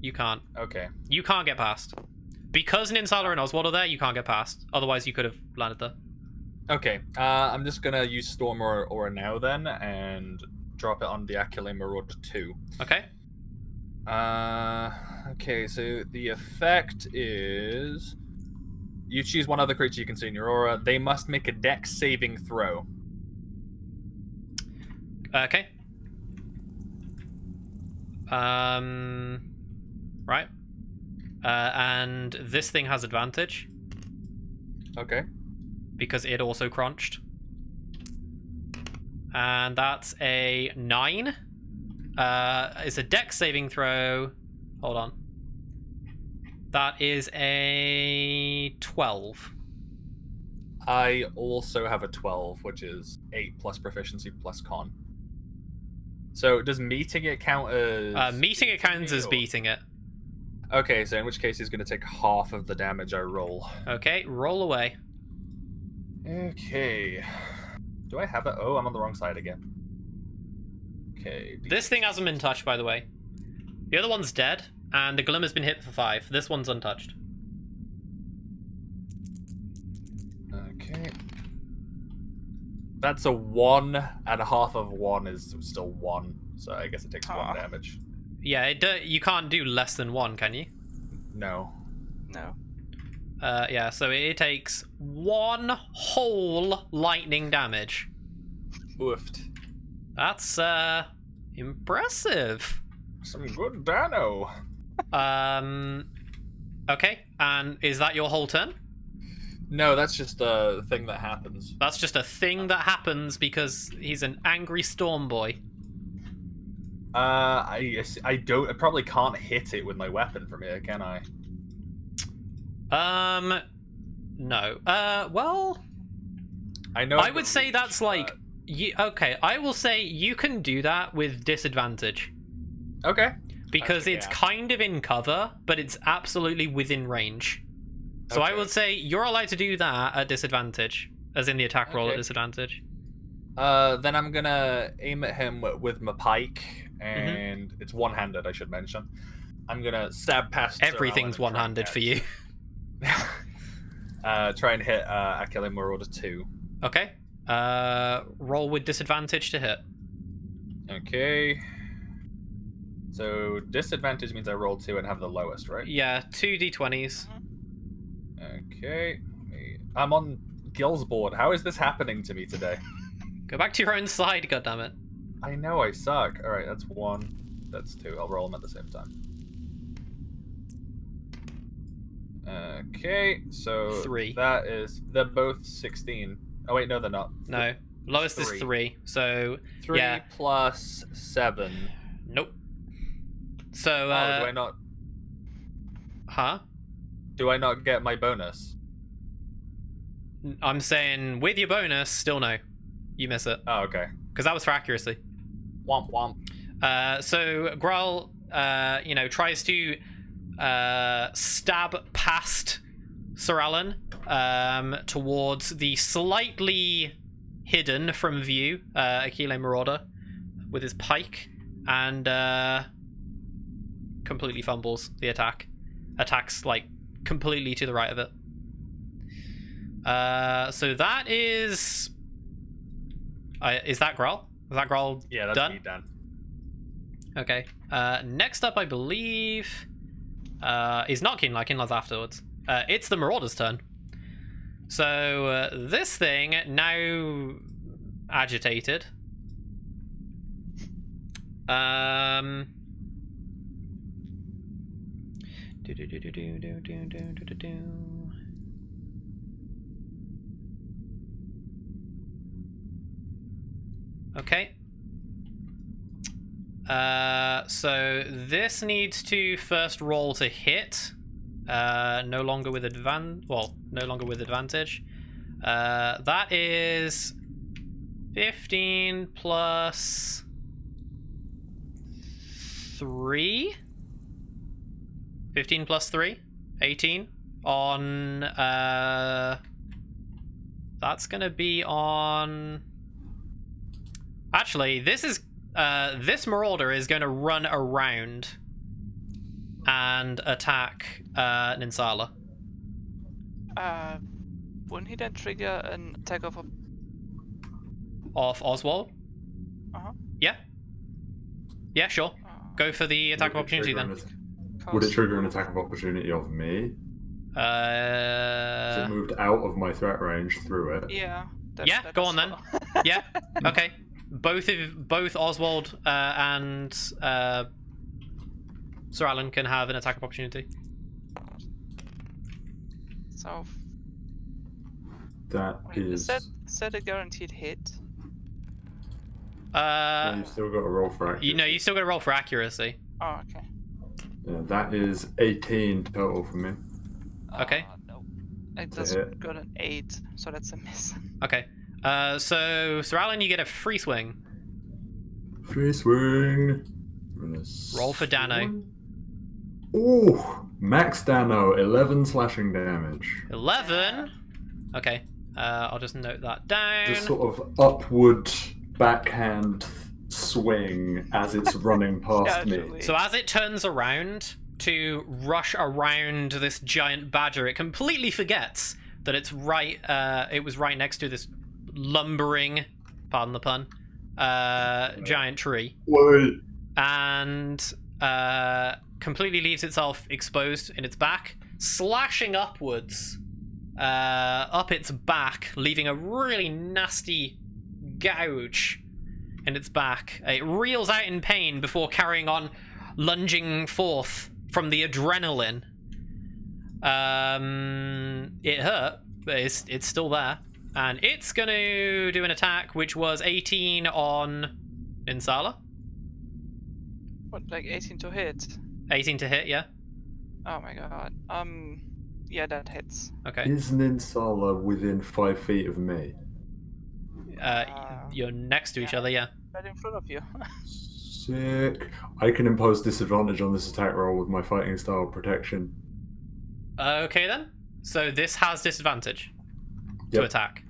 You can't. Okay. You can't get past. Because Ninsala and Oswald are there, you can't get past. Otherwise, you could have landed there. Okay. I'm just gonna use Storm Aura now then, and drop it on the Akile Marauder 2. Okay. Okay, so the effect is... You choose one other creature you can see in your aura. They must make a dex saving throw. Okay. Right. And this thing has advantage. Okay. Because it also crunched. And that's a 9. It's a dex saving throw. Hold on. That is a 12. I also have a 12, which is 8 plus proficiency plus con. So does meeting it count as... Meeting it counts as or- beating it. Okay, so in which case he's going to take half of the damage I roll. Okay, roll away. Okay. Do I have it? Oh, I'm on the wrong side again. Okay. This thing hasn't been touched, by the way. The other one's dead, and the Glimmer's been hit for 5. This one's untouched. Okay. That's a 1, and half of 1 is still 1, so I guess it takes 1 damage. Yeah, you can't do less than 1, can you? No. No. Yeah, so it takes 1 whole lightning damage. Oofed. That's, impressive. Some good dano. Okay, and is that your whole turn? No, that's just a thing that happens. That's just a thing that happens because he's an angry storm boy. I probably can't hit it with my weapon from here, can I? No. Well, I know. I would say that's like, okay, I will say you can do that with disadvantage. Okay. Because Okay, it's yeah. kind of in cover, but it's absolutely within range. So I Okay. would say you're allowed to do that at disadvantage, as in the attack roll at Okay. disadvantage. Then I'm gonna aim at him with my pike, and it's one-handed, I should mention. I'm gonna stab past. Everything's Sir Alan and one-handed for you. try and hit Akile Marauder 2. Okay. Roll with disadvantage to hit. Okay. So disadvantage means I roll 2 and have the lowest, right? Yeah, 2d20s. Okay. I'm on Gil's board. How is this happening to me today? Go back to your own side, goddammit. I know I suck. Alright, that's 1. That's 2. I'll roll them at the same time. Okay, so 3. that is... They're both 16. Oh wait, no they're not. No. Lowest is 3. 3. So, 3 yeah. plus 7. Nope. So, do I not... Huh? Do I not get my bonus? I'm saying with your bonus, still no. You miss it. Oh, okay. Because that was for accuracy. Womp womp. So Graal, tries to stab past Sir Alan towards the slightly hidden from view Akile Marauder with his pike, and completely fumbles the attack. Attacks like completely to the right of it. So that is that Graal? Is that Graal Yeah, that's done? me done. Okay. Next up, I believe, is not Kinla. Kinla's afterwards. It's the Marauder's turn. So this thing, now agitated, Okay. So this needs to first roll to hit. No longer with advantage. That is 15 plus 3. 15 plus 3, 18 on. That's gonna be on. Actually, this is this Marauder is going to run around and attack Ninsala. Wouldn't he then trigger an attack of Oswald? Uh-huh. Yeah. Yeah, sure. Go for the attack of opportunity then. Would it trigger an attack of opportunity of me? It moved out of my threat range through it. Yeah. Yeah, go on then. Yeah. Okay. Both Oswald and Sir Alan can have an attack of opportunity. So That is. Is that a guaranteed hit? No, you've still got to roll for accuracy. You still got to roll for accuracy. Oh, okay. Yeah, that is 18 total for me. Okay. No. It That's a just hit. got an 8, so that's a miss. Okay. So Sir Alan, you get a free swing. Free swing. Roll for Dano. Ooh, max Dano, 11 slashing damage. 11. Okay. I'll just note that down. Just sort of upward backhand swing as it's running past me. Casually. So as it turns around to rush around this giant badger, it completely forgets that it's right. It was right next to this lumbering, pardon the pun, giant tree, Wait. and completely leaves itself exposed in its back, slashing upwards up its back, leaving a really nasty gouge in its back. It reels out in pain before carrying on, lunging forth from the adrenaline. It hurt, but it's still there. And it's going to do an attack, which was 18 on Ninsala. What, like 18 to hit? 18 to hit, yeah? Oh my god. Yeah, that hits. Okay. Is Ninsala within 5 feet of me? You're next to each other, yeah. Right in front of you. Sick. I can impose disadvantage on this attack roll with my fighting style protection. Okay then. So this has disadvantage to Yep. attack.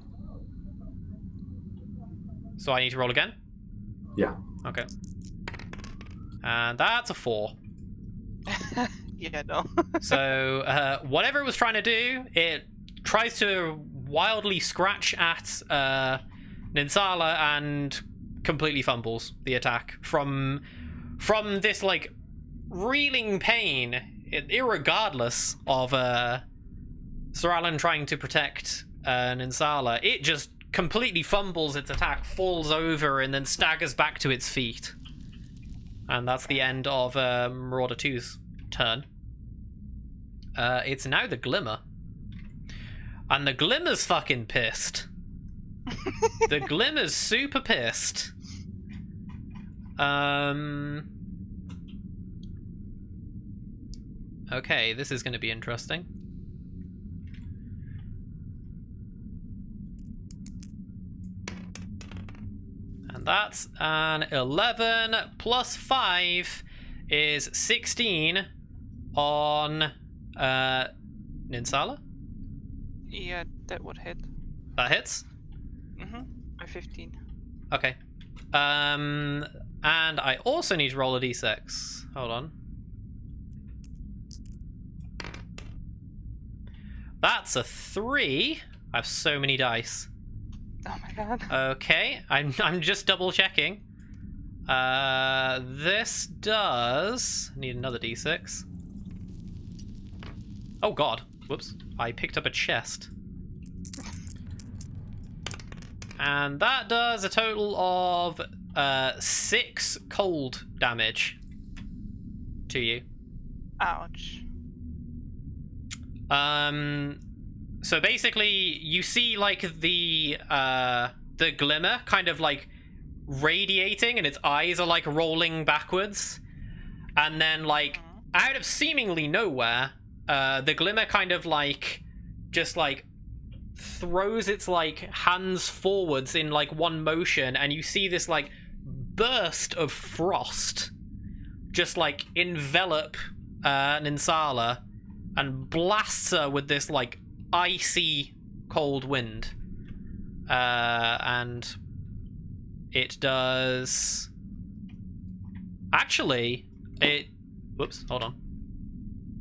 So I need to roll again? Yeah. Okay. And that's a 4. Yeah, no. So whatever it was trying to do, it tries to wildly scratch at Ninsala and completely fumbles the attack from this like reeling pain, irregardless of Sir Alan trying to protect Ninsala. It just completely fumbles its attack, falls over, and then staggers back to its feet. And that's the end of Marauder 2's turn. It's now the Glimmer. And the Glimmer's fucking pissed. The Glimmer's super pissed. Okay, this is going to be interesting. And that's an 11 plus 5 is 16 on Ninsala. Yeah, that would hit. That hits. By 15. Okay. And I also need to roll a d6. Hold on. That's a 3. I have so many dice. Oh my god. Okay, I'm just double checking. This does need another d6. Oh god. Whoops. I picked up a chest. And that does a total of 6 cold damage to you. Ouch. So basically, you see like the Glimmer kind of like radiating and its eyes are like rolling backwards. And then like out of seemingly nowhere, the glimmer kind of like just like throws its like hands forwards in like one motion, and you see this like burst of frost just like envelop Ninsala and blasts her with this like icy cold wind. And it does actually whoops, hold on.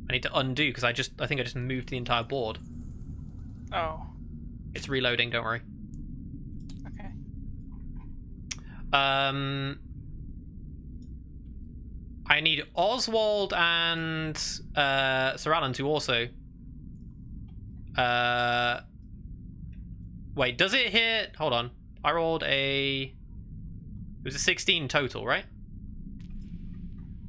I need to undo because I think I just moved the entire board. Oh. It's reloading, don't worry. Okay. I need Oswald and Sir Alan to also wait, does it hit? Hold on. I rolled it was a 16 total, right?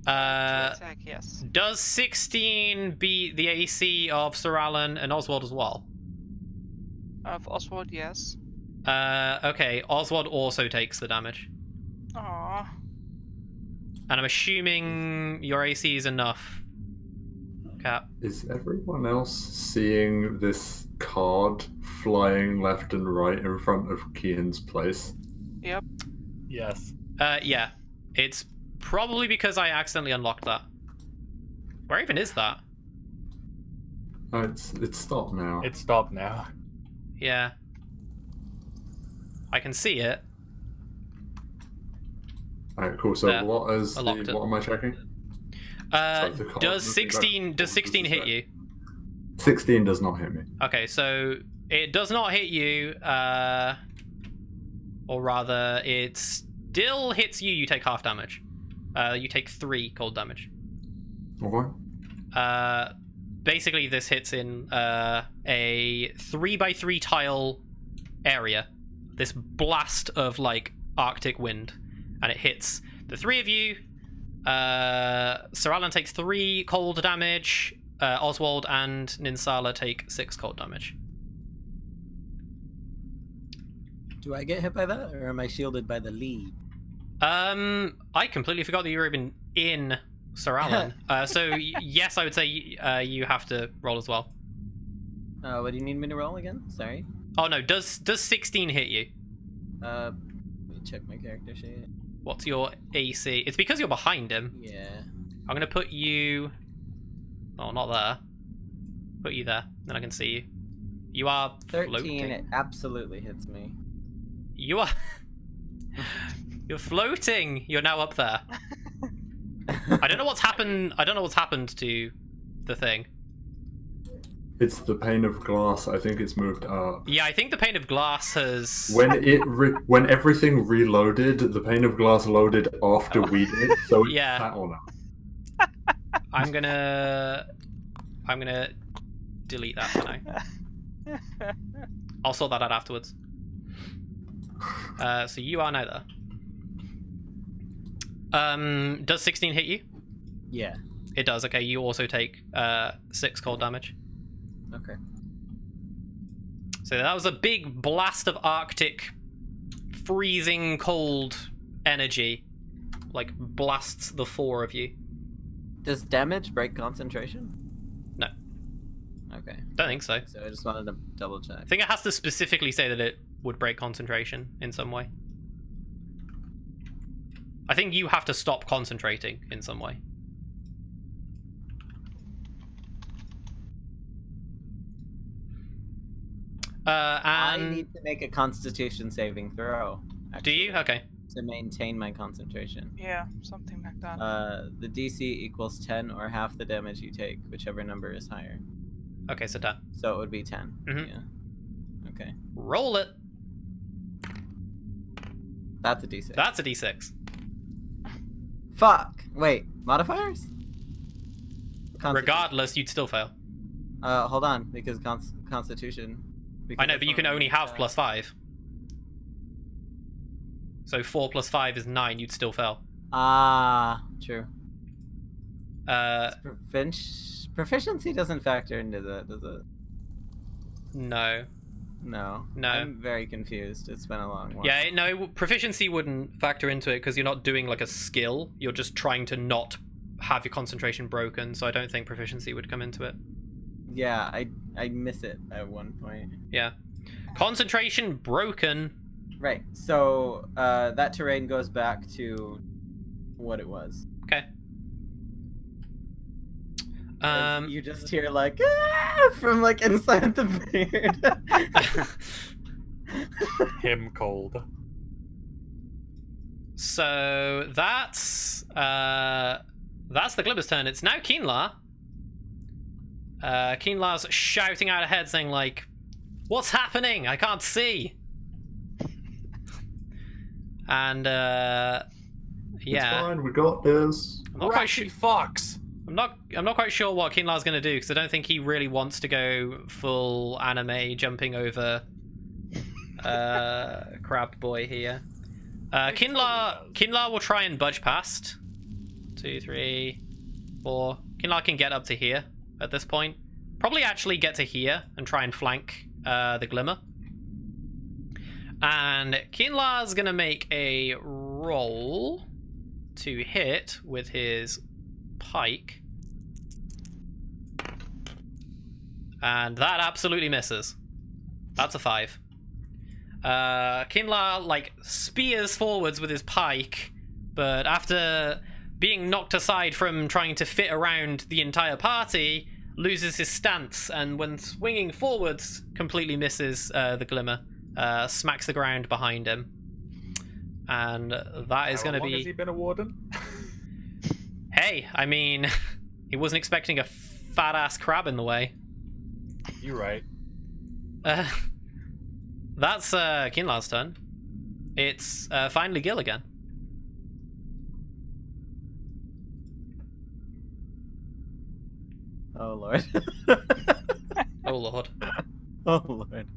Attack, yes. Does 16 beat the AC of Sir Alan and Oswald as well? Of Oswald, yes. Okay, Oswald also takes the damage. Aww. And I'm assuming your AC is enough, Cap. Is everyone else seeing this card flying left and right in front of Keahan's place? Yep. Yes. Yeah. It's probably because I accidentally unlocked that. Where even is that? Oh, it's stopped now. It's stopped now. Yeah. I can see it. Alright, cool. So There. what I locked it. what am I checking? Does card 16 hit you? 16 does not hit me. Okay, so it does not hit you, or rather, it still hits you. You take half damage. You take 3 cold damage. Okay. Basically, this hits in a 3x3 tile area. This blast of like Arctic wind, and it hits the 3 of you. Sir Alan takes 3 cold damage. Oswald and Ninsala take 6 cold damage. Do I get hit by that, or am I shielded by the lead? I completely forgot that you were even in Sir Alan. So yes, I would say you have to roll as well. What do you need me to roll again? Sorry. Oh no, does 16 hit you? Let me check my character sheet. What's your AC? It's because you're behind him. Yeah. I'm gonna put you. Oh, not there. Put you there, then I can see you. You are 13. floating. It absolutely hits me. You are. You're floating. You're now up there. I don't know what's happened. I don't know what's happened to the thing. It's the pane of glass. I think it's moved up. Yeah, I think the pane of glass has. When everything reloaded, the pane of glass loaded after we did, so it's Yeah. sat on us. I'm gonna delete that for now. I'll sort that out afterwards. So you are now there. Does 16 hit you? Yeah. It does. Okay, you also take 6 cold damage. Okay. So that was a big blast of Arctic, freezing cold energy, like blasts the 4 of you. Does damage break concentration? No. Okay. Don't think so. So I just wanted to double check. I think it has to specifically say that it would break concentration in some way. I think you have to stop concentrating in some way. I And need to make a Constitution saving throw. do you? Okay. To maintain my concentration. Yeah, something like that. The DC equals 10 or half the damage you take, whichever number is higher. Okay, so done. So it would be 10. Mhm. Yeah. Okay. Roll it. That's a D6. That's a D6. Fuck! Wait, modifiers? Regardless, you'd still fail. Hold on, because Constitution. I know, but you can only have +5. So 4 + 5 is 9. You'd still fail. Ah, true. Uh, Proficiency doesn't factor into that, does it? no. No. No. I'm very confused. It's been a long while. Yeah, no, proficiency wouldn't factor into it because you're not doing like a skill. You're just trying to not have your concentration broken, so I don't think proficiency would come into it. Yeah, I miss it at one point. Yeah. Concentration broken. Right. So that terrain goes back to what it was. Okay. You just hear like from like inside the beard. Him cold. So that's the Glibber's turn. It's now Keenlar. Keenlar's shouting out ahead, saying like, "What's happening? I can't see." And yeah, It's fine, we got this. I'm not quite sure. Fox. I'm not quite sure what Keenlar's going to do because I don't think he really wants to go full anime jumping over Crab Boy here. Keenlar will try and budge past. 2, 3, 4. Keenlar can get up to here at this point. Probably actually get to here and try and flank the Glimmer. And Keenlar's going to make a roll to hit with his pike. And that absolutely misses. That's a 5. Keenlar like spears forwards with his pike, but after being knocked aside from trying to fit around the entire party, loses his stance, and when swinging forwards, completely misses the Glimmer, smacks the ground behind him, and that is going to How long be. has he been a warden? Hey, I mean, he wasn't expecting a fat ass crab in the way. You're right. That's Keenlar's turn. It's finally Gil again. Oh lord. Oh lord. Oh lord.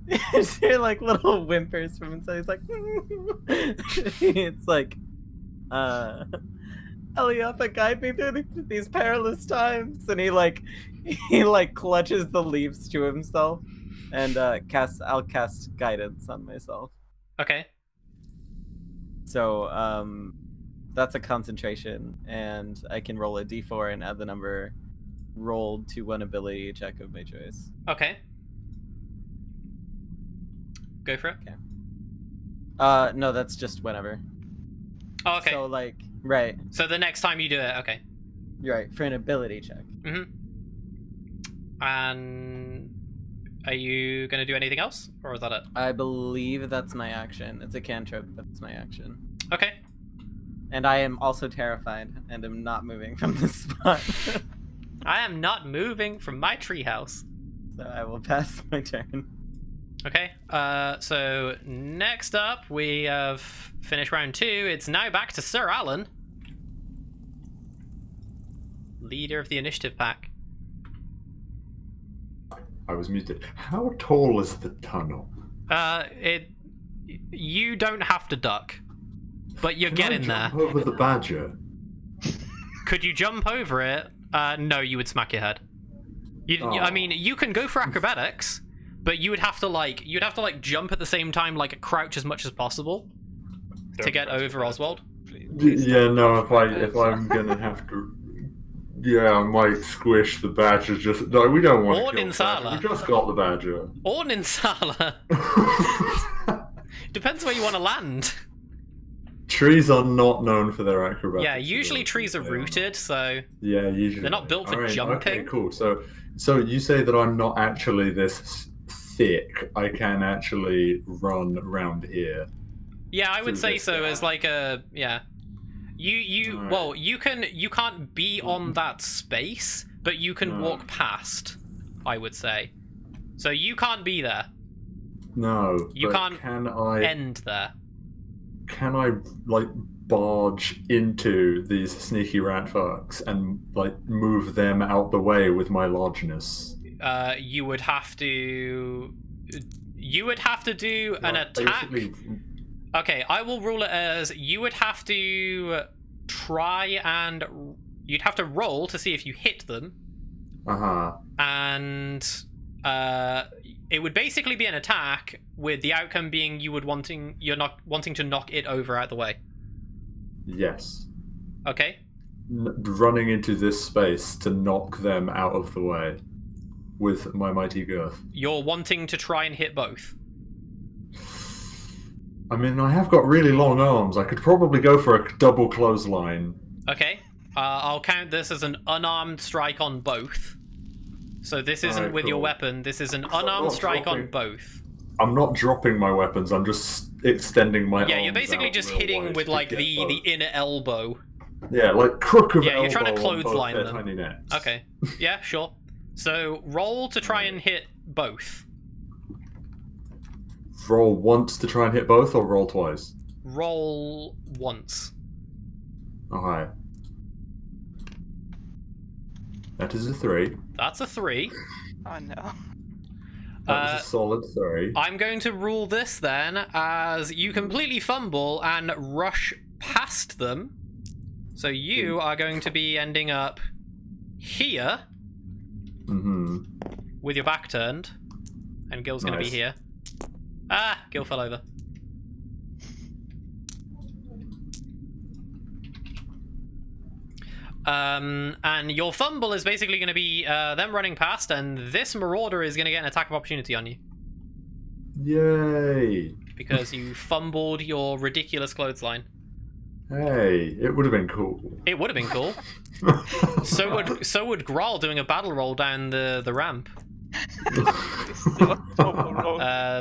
You hear like little whimpers from inside. He's like, it's like, Eliapa, guide me through these perilous times. And he clutches the leaves to himself, and I'll cast guidance on myself. Okay. So that's a concentration, and I can roll a d4 and add the number rolled to one ability check of my choice. Okay. Go for it. Okay. No, that's just whenever. Oh, okay. So like, right. So the next time you do it, okay. You're right, for an ability check. Mm-hmm. And are you going to do anything else, or is that it? I believe that's my action. It's a cantrip, but it's my action. Okay. And I am also terrified, and am not moving from this spot. I am not moving from my treehouse. So I will pass my turn. Okay, so next up we have finished round 2. It's now back to Sir Alan, leader of the initiative pack. I was muted. How tall is the tunnel? You don't have to duck, but you're Can getting I there. jump over the badger? Could you jump over it? No, you would smack your head. I mean, you can go for acrobatics, but you would have to jump at the same time, like crouch as much as possible to get over Oswald. Yeah, no. If I'm gonna have to, yeah, I might squish the badger. Just no, we don't want to kill the badger. Ninsala. We just got the badger. Or Ninsala. Depends where you want to land. Trees are not known for their acrobatics. Yeah, usually ability. trees are They rooted, so Yeah, usually they're not built for Alright, jumping. Okay, cool. So you say that I'm not actually this thick. I can actually run around here. yeah, I would through say this so guy. as like a yeah. You Alright. well, you can't be on that space, but you can No. walk past, I would say. So you can't be there. No, You but can't Can I? End there. Can I like barge into these sneaky rat fucks and like move them out the way with my largeness? You would have to do an Like, attack. basically- Okay, I will rule it as you would have to try and you'd have to roll to see if you hit them, and it would basically be an attack with the outcome being you're not wanting to knock it over out the way. Yes. Okay. Running into this space to knock them out of the way with my mighty girth. You're wanting to try and hit both. I mean, I have got really long arms. I could probably go for a double clothesline. Okay. I'll count this as an unarmed strike on both. So this isn't with your weapon. This is an unarmed strike on both. I'm not dropping my weapons. I'm just extending my arms. Yeah, you're basically just hitting with like the inner elbow. Yeah, like crook of elbow. Yeah, you're trying to clothesline them. Tiny necks. Okay. Yeah, sure. So roll to try and hit both. Roll once to try and hit both, or roll twice? Roll once. Okay. That is a 3. That's a 3. Oh no. That was a solid 3. I'm going to rule this then as you completely fumble and rush past them. So you are going to be ending up here with your back turned, and Gil's going to be here. Ah, Gil fell over. And your fumble is basically going to be them running past, and this marauder is going to get an attack of opportunity on you. Yay! Because you fumbled your ridiculous clothesline. Hey, it would have been cool. It would have been cool. So would Graal doing a battle roll down the ramp.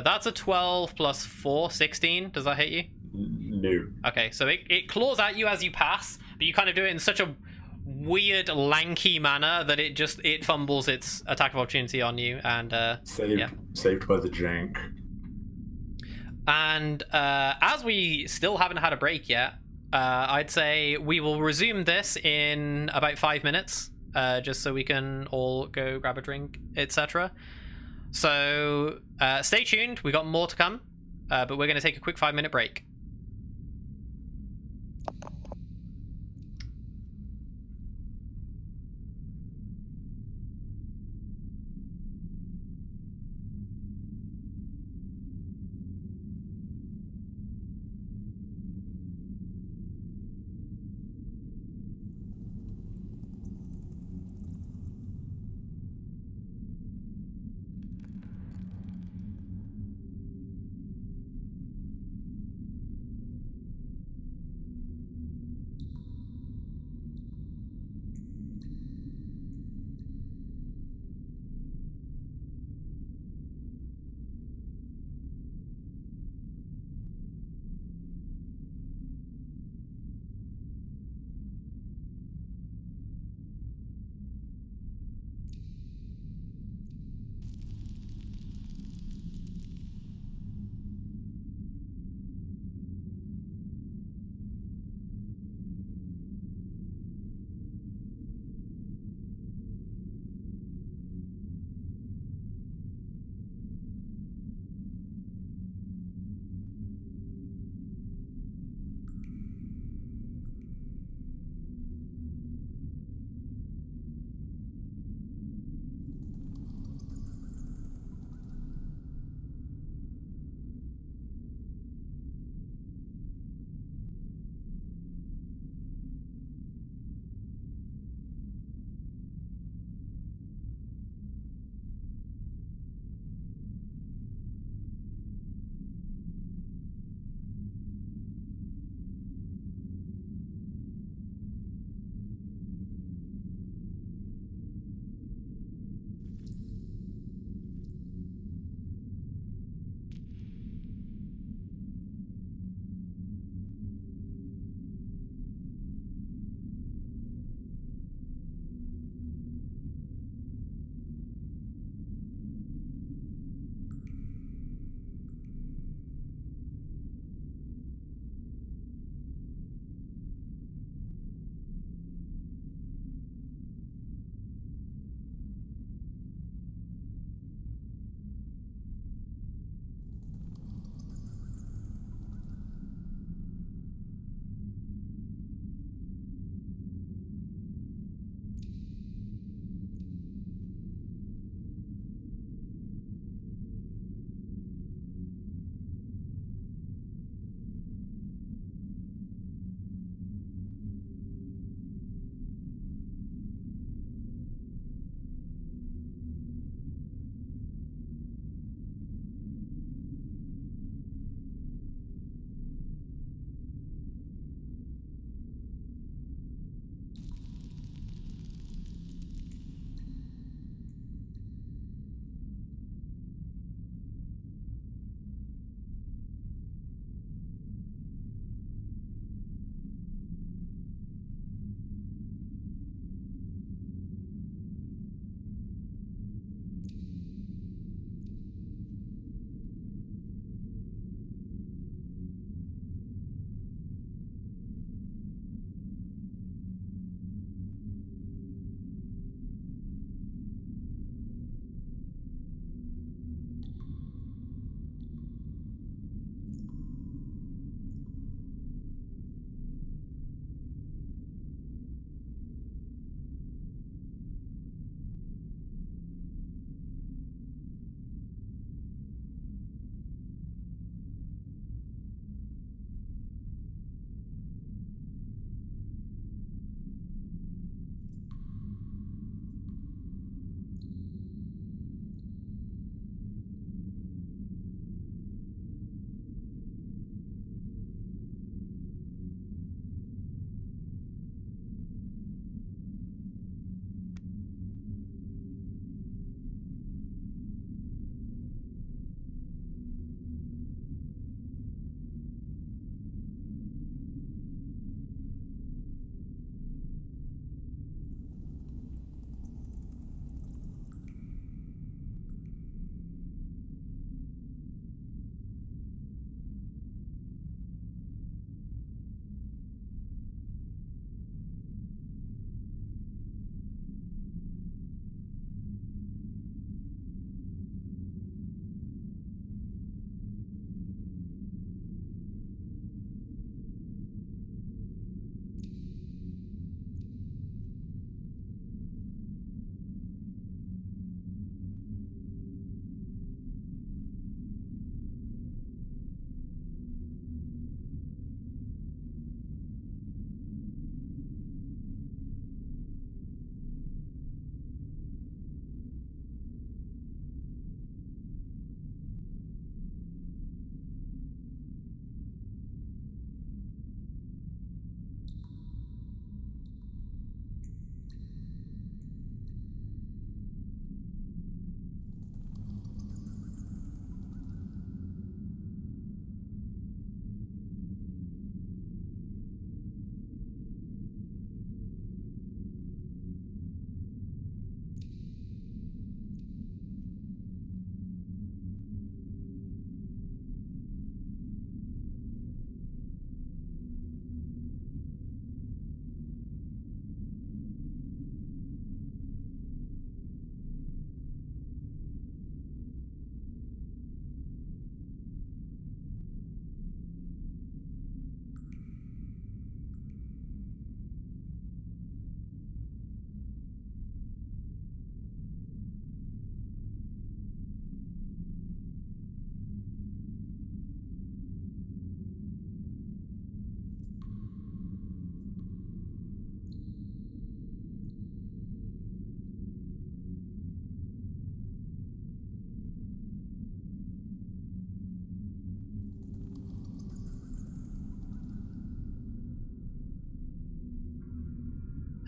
That's a 12 plus 4, 16. Does that hit you? No. Okay, so it claws at you as you pass, but you kind of do it in such a weird, lanky manner that it fumbles its attack of opportunity on you, and saved by the jank. And as we still haven't had a break yet, I'd say we will resume this in about 5 minutes, just so we can all go grab a drink, etc. So stay tuned, we got more to come, but we're going to take a quick 5-minute break.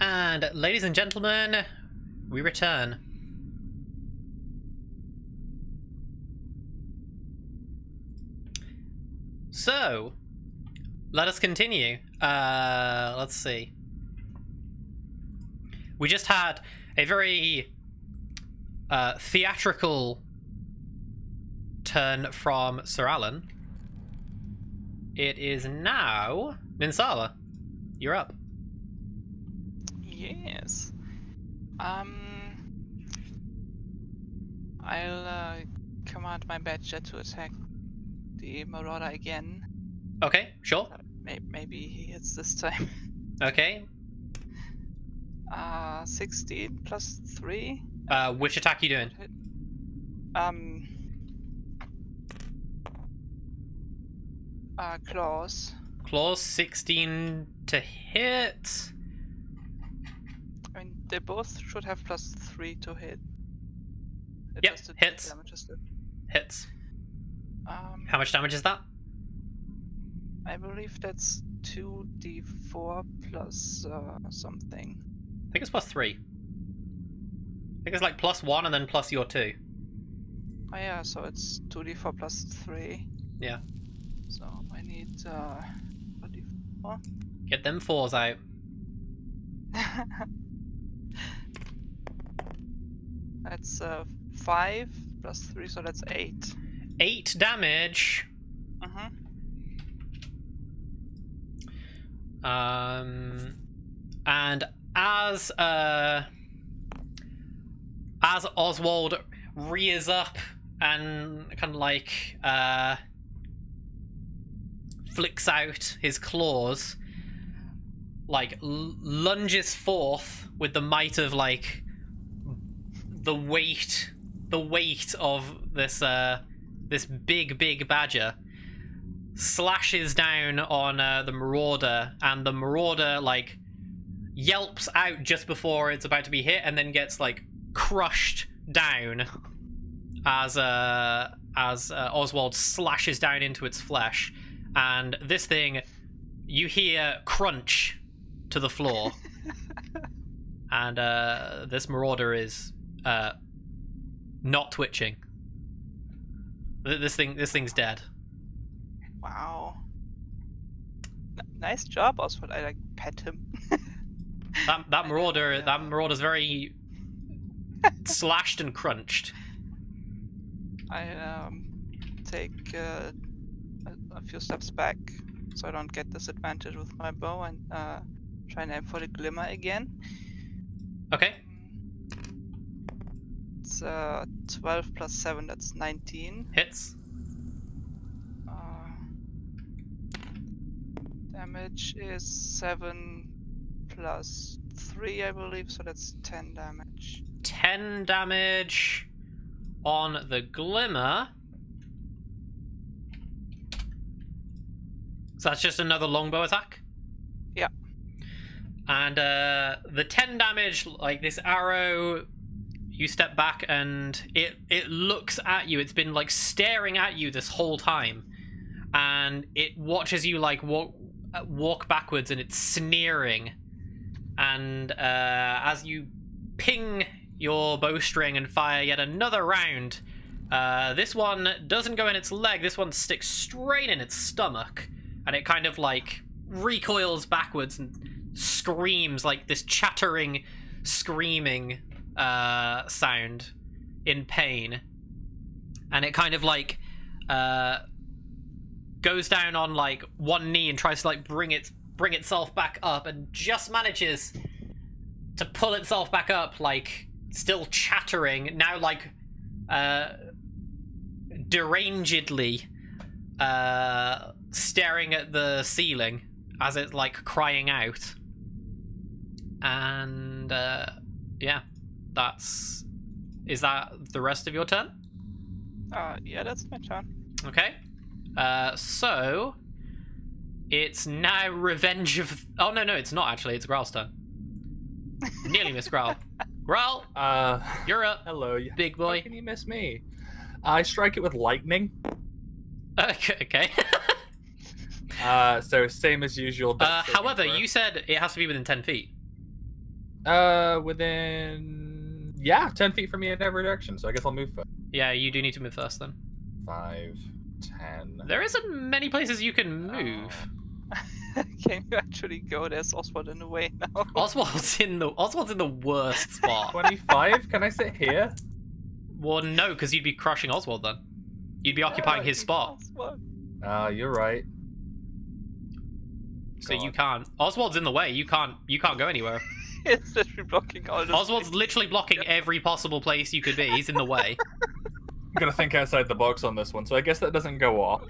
And ladies and gentlemen, we return. So, let us continue. Let's see. We just had a very theatrical turn from Sir Alan. It is now Ninsala. You're up. Yes. I'll command my badger to attack the marauder again. Okay, sure. Maybe he hits this time. Okay. 16 plus 3. Which attack you doing? Claws. Claws, 16 to hit. I mean, they both should have plus 3 to hit. Yep, Adjusted hits. damage is good. Hits. How much damage is that? I believe that's 2d4 plus something. I think it's plus 3. I think it's like plus 1 and then plus your 2. Oh yeah, so it's 2d4 plus 3. Yeah. So I need 4d4. Get them 4s out. That's 5 plus 3, so that's 8. 8 damage. And as Oswald rears up and kind of like flicks out his claws, like lunges forth with the might of like the weight of this this big badger, slashes down on the marauder, and the marauder like yelps out just before it's about to be hit, and then gets like crushed down as Oswald slashes down into its flesh, and this thing, you hear crunch to the floor, and this marauder is not twitching. This thing's dead. Wow. Nice job, Oswald. I like pet him. That marauder's very slashed and crunched. I take a few steps back so I don't get disadvantage with my bow, and try and aim for the glimmer again. Okay. It's 12 plus 7, that's 19. Hits. Damage is 7 plus 3, I believe, so that's 10 damage. 10 damage on the glimmer. So that's just another longbow attack? Yeah. And the 10 damage, like this arrow, you step back and it looks at you. It's been like staring at you this whole time. And it watches you like walk backwards, and it's sneering. And as you ping your bowstring and fire yet another round, this one doesn't go in its leg. This one sticks straight in its stomach, and it kind of like recoils backwards and screams like this chattering, screaming sound in pain. And it kind of like goes down on like one knee and tries to like bring itself back up, and just manages to pull itself back up, like still chattering, now like derangedly staring at the ceiling as it's like crying out. And yeah, is that the rest of your turn? Yeah, that's my turn. Okay. So it's now Revenge of... Oh, no, it's not actually. It's Growl's turn. Nearly missed Growl. Growl, you're up. Hello, big boy. How can you miss me? I strike it with lightning. Okay. So same as usual. However, you said it has to be within 10 feet. Within 10 feet from me in every direction. So I guess I'll move first. Yeah, you do need to move first then. 5, 10. There isn't many places you can move. Can you actually go? There's Oswald in the way now. Oswald's in the worst spot. 25. Can I sit here? Well, no, because you'd be crushing Oswald then. You'd be occupying his spot. Oswald. You're right. So God. you can't. Oswald's in the way. You can't go anywhere. It's literally blocking all the Oswald's literally blocking every possible place you could be. He's in the way. I'm gonna think outside the box on this one, so I guess that doesn't go off.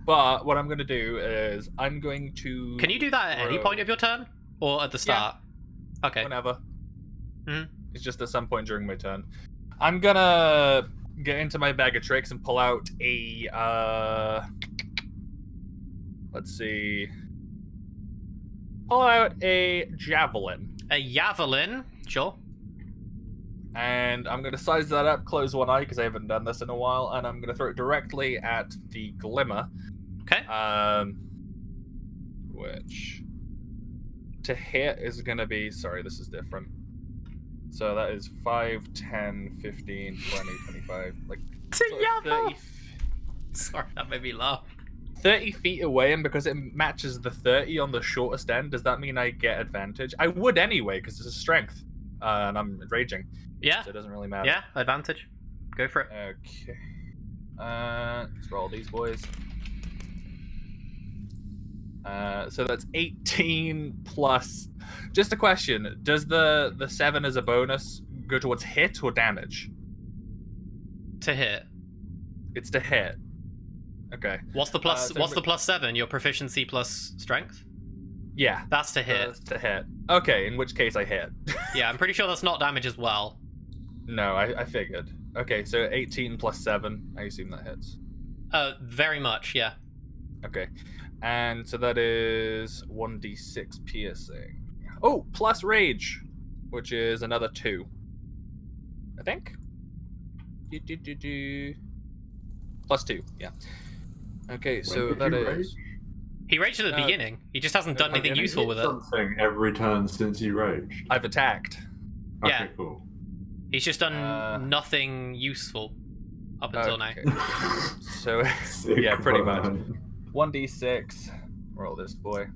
But what I'm gonna do is I'm going to. Can you do that at any point of your turn, or at the start? Okay. Whenever. Mhm. It's just at some point during my turn. I'm gonna get into my bag of tricks and pull out a. Let's see. Pull out a javelin. A javelin, sure. And I'm going to size that up, close one eye because I haven't done this in a while, and I'm going to throw it directly at the glimmer. Okay. Which to hit is going to be, sorry, this is different. So that is 5, 10, 15, 20, 25, like sort of 30, Sorry, that made me laugh. 30 feet away, and because it matches the 30 on the shortest end, does that mean I get advantage? I would anyway, because it's a strength, and I'm raging. Yeah. So it doesn't really matter. Yeah, advantage. Go for it. Okay. Let's roll these boys. So that's 18 plus. Just a question: does the 7 as a bonus go towards hit or damage? To hit. It's to hit. Okay. What's the plus? So what's the plus 7? Your proficiency plus strength. Yeah. That's to hit. That's to hit. Okay, in which case I hit. Yeah, I'm pretty sure that's not damage as well. No, I figured. Okay, so 18 plus 7. I assume that hits. Very much, yeah. Okay. And so that is 1d6 piercing. Oh, plus rage, which is another 2. I think. Plus 2, yeah. Okay, so When did that you is. rage? He raged at the beginning. He just hasn't done anything Have you useful hit with it. Something every turn since you raged. I've attacked. Yeah. Okay, cool. He's just done nothing useful up until now. Okay. So, Sick yeah, pretty much. one. 1d6. Roll this boy.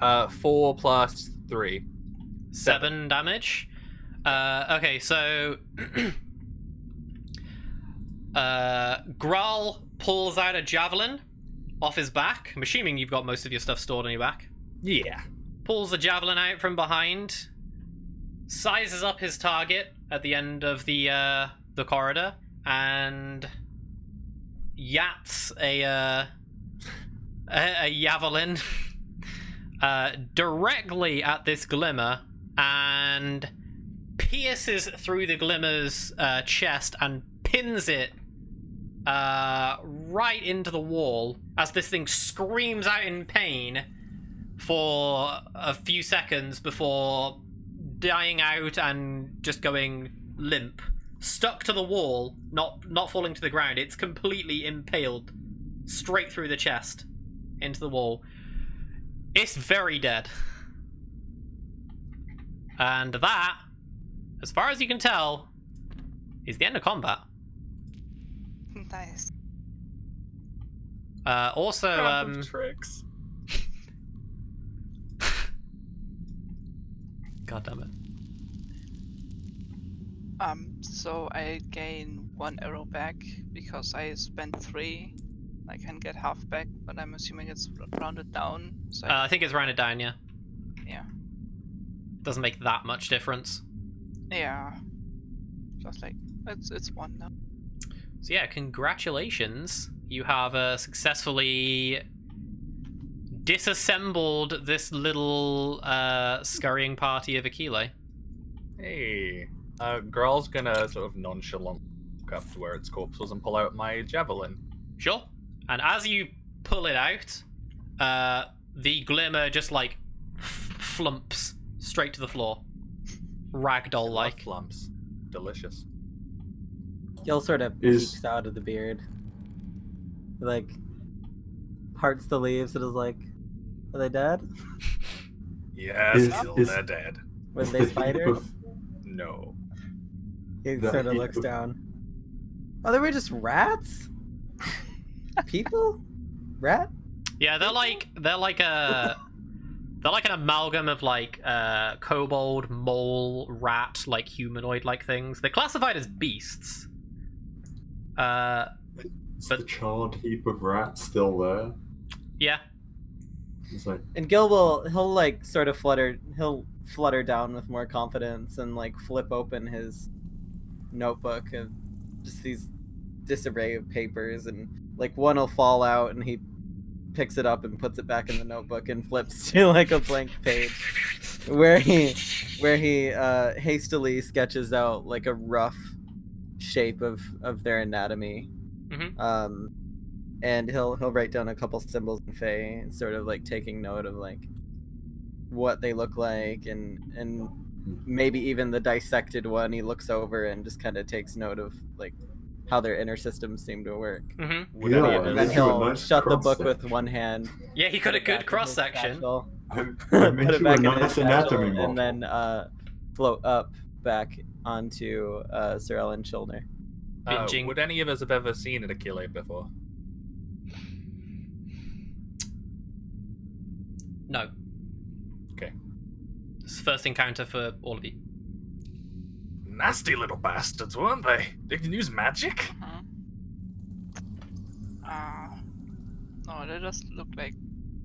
4 plus 3. 7 damage. Okay, so Graal pulls out a javelin off his back. I'm assuming you've got most of your stuff stored on your back. Yeah. Pulls the javelin out from behind, sizes up his target at the end of the corridor, and yats a javelin directly at this glimmer and pierces through the glimmer's chest and pins it right into the wall as this thing screams out in pain for a few seconds before dying out and just going limp, stuck to the wall, not falling to the ground. It's completely impaled straight through the chest into the wall. It's very dead. And that, as far as you can tell, is the end of combat. Nice. Also, tricks. God damn it. So I gain 1 arrow back because I spent 3. I can get half back, but I'm assuming it's rounded down. So I think it's rounded down, yeah. Yeah. Doesn't make that much difference. Yeah. Just like it's 1 now. So yeah, congratulations. You have successfully disassembled this little scurrying party of Aquila. Hey. Graal's gonna sort of nonchalant walk up to where its corpse was and pull out my javelin. Sure. And as you pull it out, the glimmer just like flumps straight to the floor. Ragdoll-like. Lumps. Delicious. Gil sort of peeks out of the beard. Like, parts the leaves and is like, are they dead? Yes, Gil, they're dead. Were Is they the heap spiders? of- No. He The sort of heap looks of- down. Oh, they were just rats? People? Rat? Yeah, they're like an amalgam of like kobold, mole, rat, like humanoid like things. They're classified as beasts. Is But- the charred heap of rats still there? Yeah. It's like, And Gil he'll like sort of he'll flutter down with more confidence and like flip open his notebook of just these disarray of papers, and like one will fall out and he picks it up and puts it back in the notebook and flips to like a blank page where he hastily sketches out like a rough shape of their anatomy. Mhm. And he'll write down a couple symbols in Fey, sort of like taking note of like what they look like, and maybe even the dissected one he looks over and just kind of takes note of like how their inner systems seem to work. Mhm. Would Yeah, any of And and then they us- do a he'll nice shut the book cross-section. with one hand. Yeah, he got put a it back good in his cross section. satchel, I put made it you back a in his nice satchel, anatomy model. and then float up back onto Sir Ellen's shoulder. Binging. Would any of us have ever seen an Achille before? No. Okay. It's the first encounter for all of you. Nasty little bastards, weren't they? They can use magic? No, they just look like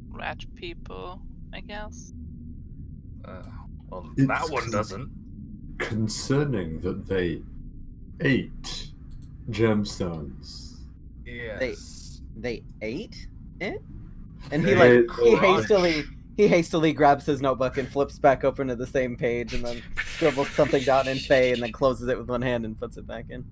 rat people, I guess. Well, It's that one con- doesn't. Concerning that they ate gemstones. Yes. They ate it, and he They like he crushed. hastily grabs his notebook and flips back open to the same page, and then scribbles something down in Fey, and then closes it with one hand and puts it back in.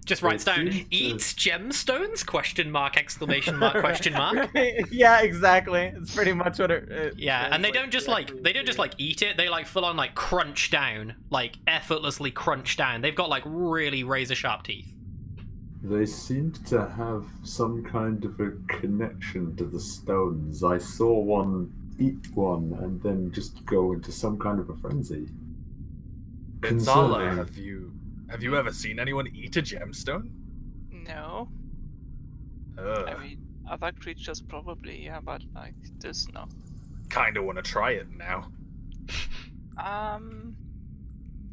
Just writes down seems to- eats gemstones? Question mark, exclamation mark, question mark. Yeah, exactly. It's pretty much what it. Yeah, and they it's don't just like eat it, they like full on like crunch down, like effortlessly crunch down. They've got like really razor sharp teeth. They seemed to have some kind of a connection to the stones. I saw one eat one and then just go into some kind of a frenzy. Gonzala, Concerning- have you ever seen anyone eat a gemstone? No. I mean, other creatures probably, yeah, but like this, no. Kinda wanna try it now. I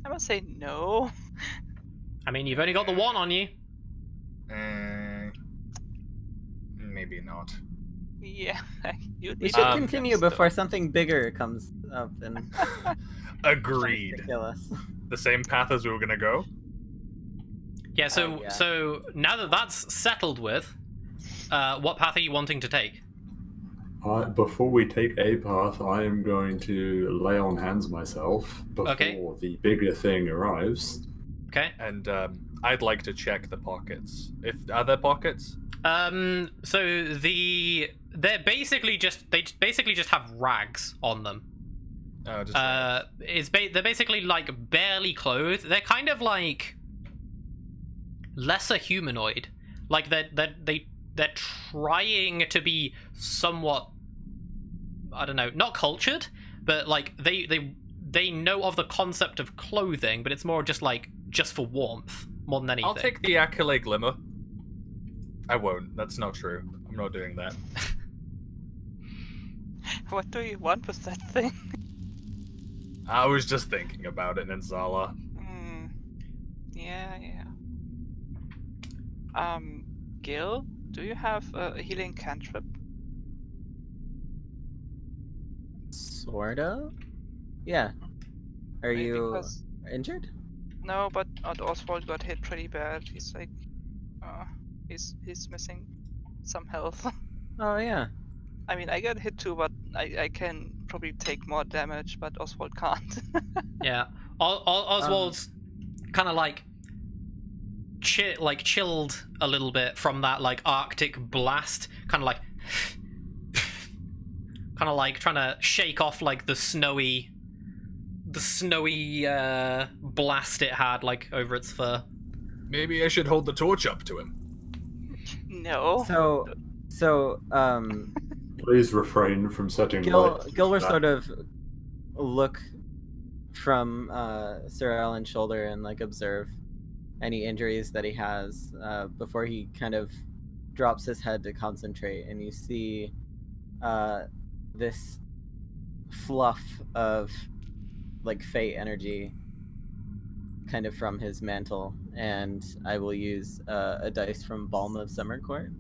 must say no. I mean, you've only got the one on you. Maybe not. Yeah, you We need should a continue gemstone. before something bigger comes up and Agreed. tries to kill us. The same path as we were gonna go? Yeah, so yeah. so now that that's settled with, what path are you wanting to take? Before we take a path, I am going to lay on hands myself before Okay. the bigger thing arrives. Okay. And I'd like to check the pockets. Are there pockets? So they're basically just have rags on them. Oh, just They're basically like barely clothed. They're kind of like lesser humanoid. Like they're trying to be somewhat, I don't know, not cultured, but like they know of the concept of clothing, but it's more just for warmth more than anything. I'll take the Achille Glimmer. I won't. That's not true. I'm not doing that. What do you want with that thing? I was just thinking about it, Nzala. Yeah. Gil, do you have a healing cantrip? Sorta. Yeah. Are Maybe you because- injured? No, but Oswald got hit pretty bad. He's like, he's missing some health. Oh yeah. I mean, I got hit too, but I can probably take more damage, but Oswald can't. Yeah, Oswald's kind of like chilled a little bit from that like Arctic blast, kind of like trying to shake off like the snowy blast it had like over its fur. Maybe I should hold the torch up to him. No. So Please refrain from setting Gil light. will that- sort of look from Sir Alan's shoulder and like observe any injuries that he has before he kind of drops his head to concentrate, and you see this fluff of like fate energy kind of from his mantle, and I will use a dice from Balm of Summercourt.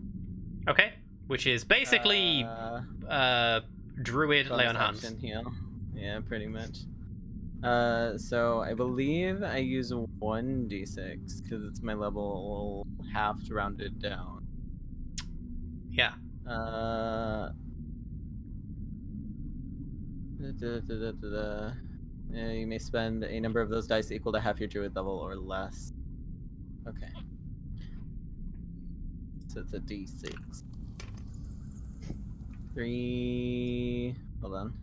Okay, which is basically Druid lay on bonus hands. action heal. Yeah, pretty much. So I believe I use 1d6 because it's my level half rounded down. Yeah. You may spend a number of those dice equal to half your druid level or less. Okay. So it's a d6. 3. Hold on.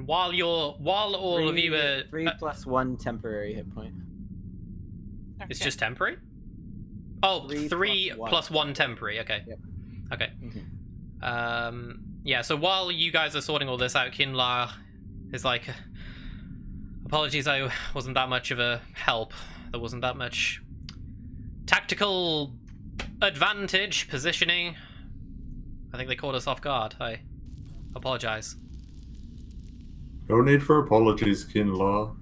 While all of you are 3 plus 1 temporary hit point. it's Okay. just temporary? Oh, 3 3 plus 1. plus 1 temporary, okay. Yep. Okay. Mm-hmm. Yeah, so while you guys are sorting all this out, Kinla is like, apologies, I wasn't that much of a help. There wasn't that much tactical advantage, positioning. I think they caught us off guard. I apologize. No need for apologies, Kinlaw.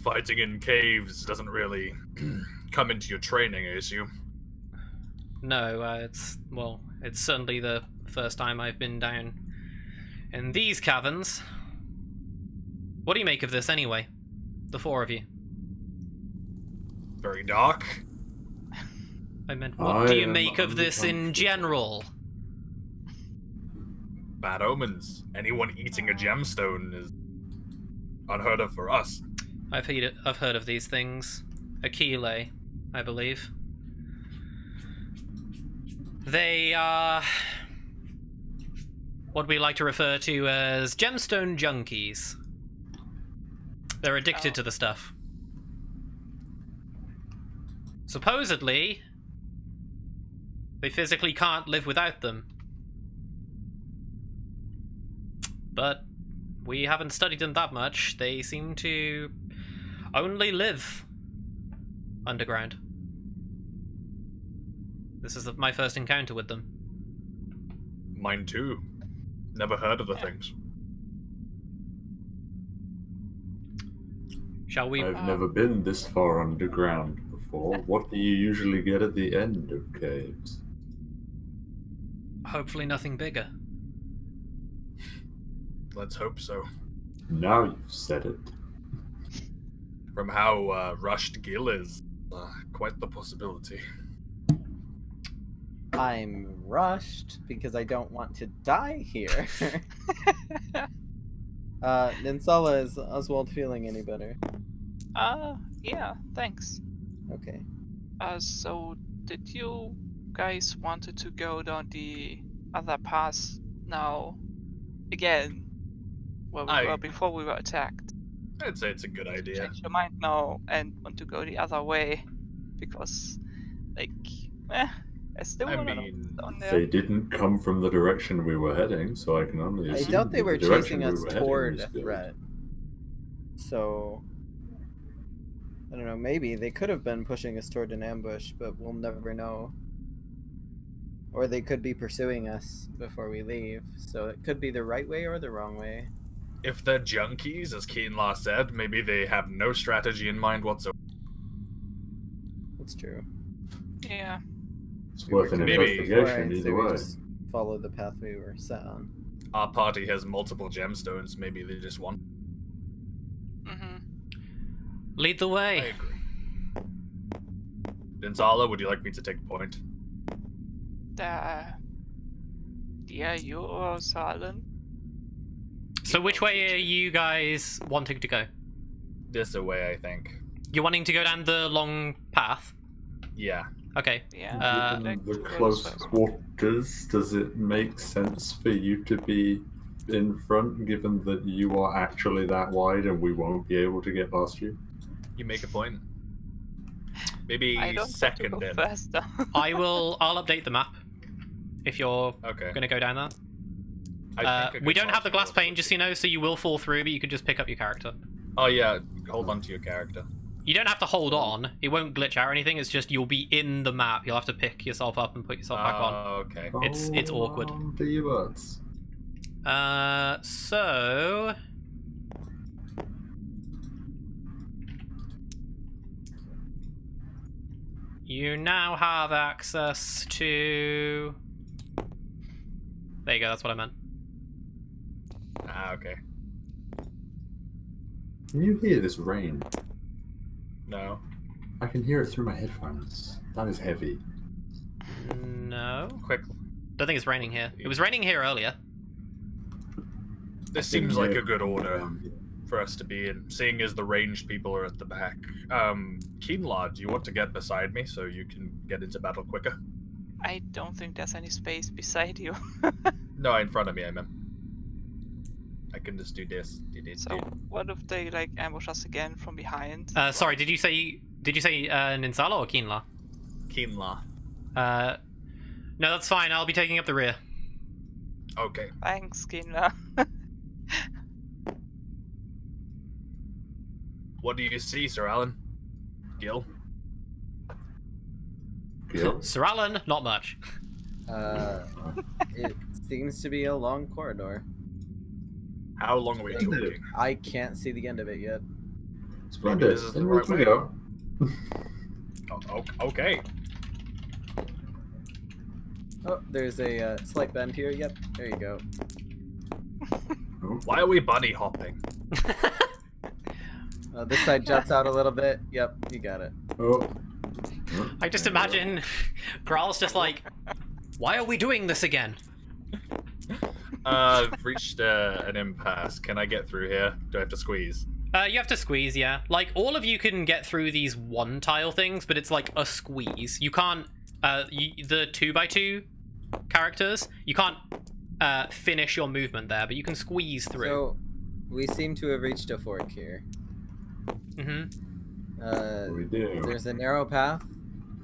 Fighting in caves doesn't really come into your training, I assume. No, it's certainly the first time I've been down in these caverns. What do you make of this, anyway? The four of you. Very dark. I meant, what do you make of this in uncomfortable. general? Bad omens. Anyone eating a gemstone is unheard of for us. I've heard of these things. Aquile, I believe. They are what we like to refer to as gemstone junkies. They're addicted to the stuff. Supposedly, they physically can't live without them. But we haven't studied them that much. They seem to only live underground. This is my first encounter with them. Mine too. Never heard of the things. Shall we? I've never been this far underground before. What do you usually get at the end of caves? Hopefully nothing bigger. Let's hope so. Now you've said it. From how rushed Gil is, quite the possibility. I'm rushed because I don't want to die here. Ninsala, is Oswald feeling any better? Yeah, thanks. Okay. So did you guys wanted to go down the other path now again? Where we were before we were attacked? I'd say it's a good idea. Change your mind now and want to go the other way because, like, I still I want to mean, down They there. didn't come from the direction we were heading, so I can only I assume doubt they that were the direction chasing we us were heading toward was a good. threat. So, I don't know, maybe they could have been pushing us toward an ambush, but we'll never know. Or they could be pursuing us before we leave, so it could be the right way or the wrong way. If they're junkies, as Keenlaw said, maybe they have no strategy in mind whatsoever. That's true. Yeah. It's We were worth an Maybe- confused before, investigation and so either we way. just followed the path we were set on. Our party has multiple gemstones. Maybe they just want. Mm-hmm. Lead the I way. agree. Denzala, would you like me to take point? Yeah, you or Silent. So which way are you guys wanting to go? This away, I think. You're wanting to go down the long path? Yeah. Okay. Yeah. Given the let's close go. quarters, does it make sense for you to be in front, given that you are actually that wide and we won't be able to get past you? You make a point. Maybe I don't want to second go in. faster. I'll update the map if you're Okay. gonna go down there. I think a We good don't have the glass marching pane, just so you know, so you will fall through, but you can just pick up your character. order. Oh yeah, hold on to your character. You don't have to hold on. It won't glitch out or anything. It's just you'll be in the map. You'll have to pick yourself up and put yourself back on. Oh, okay. It's awkward. Do your words. So... You now have access to... There you go, that's what I meant. Ah, okay. Can you hear this rain? No. I can hear it through my headphones. That is heavy. No. Quick. Don't think it's raining here. It was raining here earlier. This seems like a good order for us to be in, seeing as the ranged people are at the back. Keenlaw, do you want to get beside me so you can get into battle quicker? I don't think there's any space beside you. No, in front of me, I meant. I can just do this. So what if they like ambush us again from behind? Sorry, did you say Ninsala or Keenla? Keenlaw. No, that's fine. I'll be taking up the rear. Okay. Thanks, Kinla. What do you see, Sir Alan? Gil? Gil? Sir Alan, not much. It seems to be a long corridor. How long are we talking? I can't see the end of it yet. Splendid. this is the Then right we way. go. Okay. Oh, there's a slight bend here. Yep, there you go. Why are we bunny hopping? This side juts out a little bit. Yep, you got it. Oh. I just imagine Graal's just like, why are we doing this again? I've reached an impasse. Can I get through here? Do I have to squeeze? You have to squeeze, yeah. Like, all of you can get through these one tile things, but it's like a squeeze. You can't, the 2x2 characters, you can't finish your movement there, but you can squeeze through. So, we seem to have reached a fork here. We do. There's a narrow path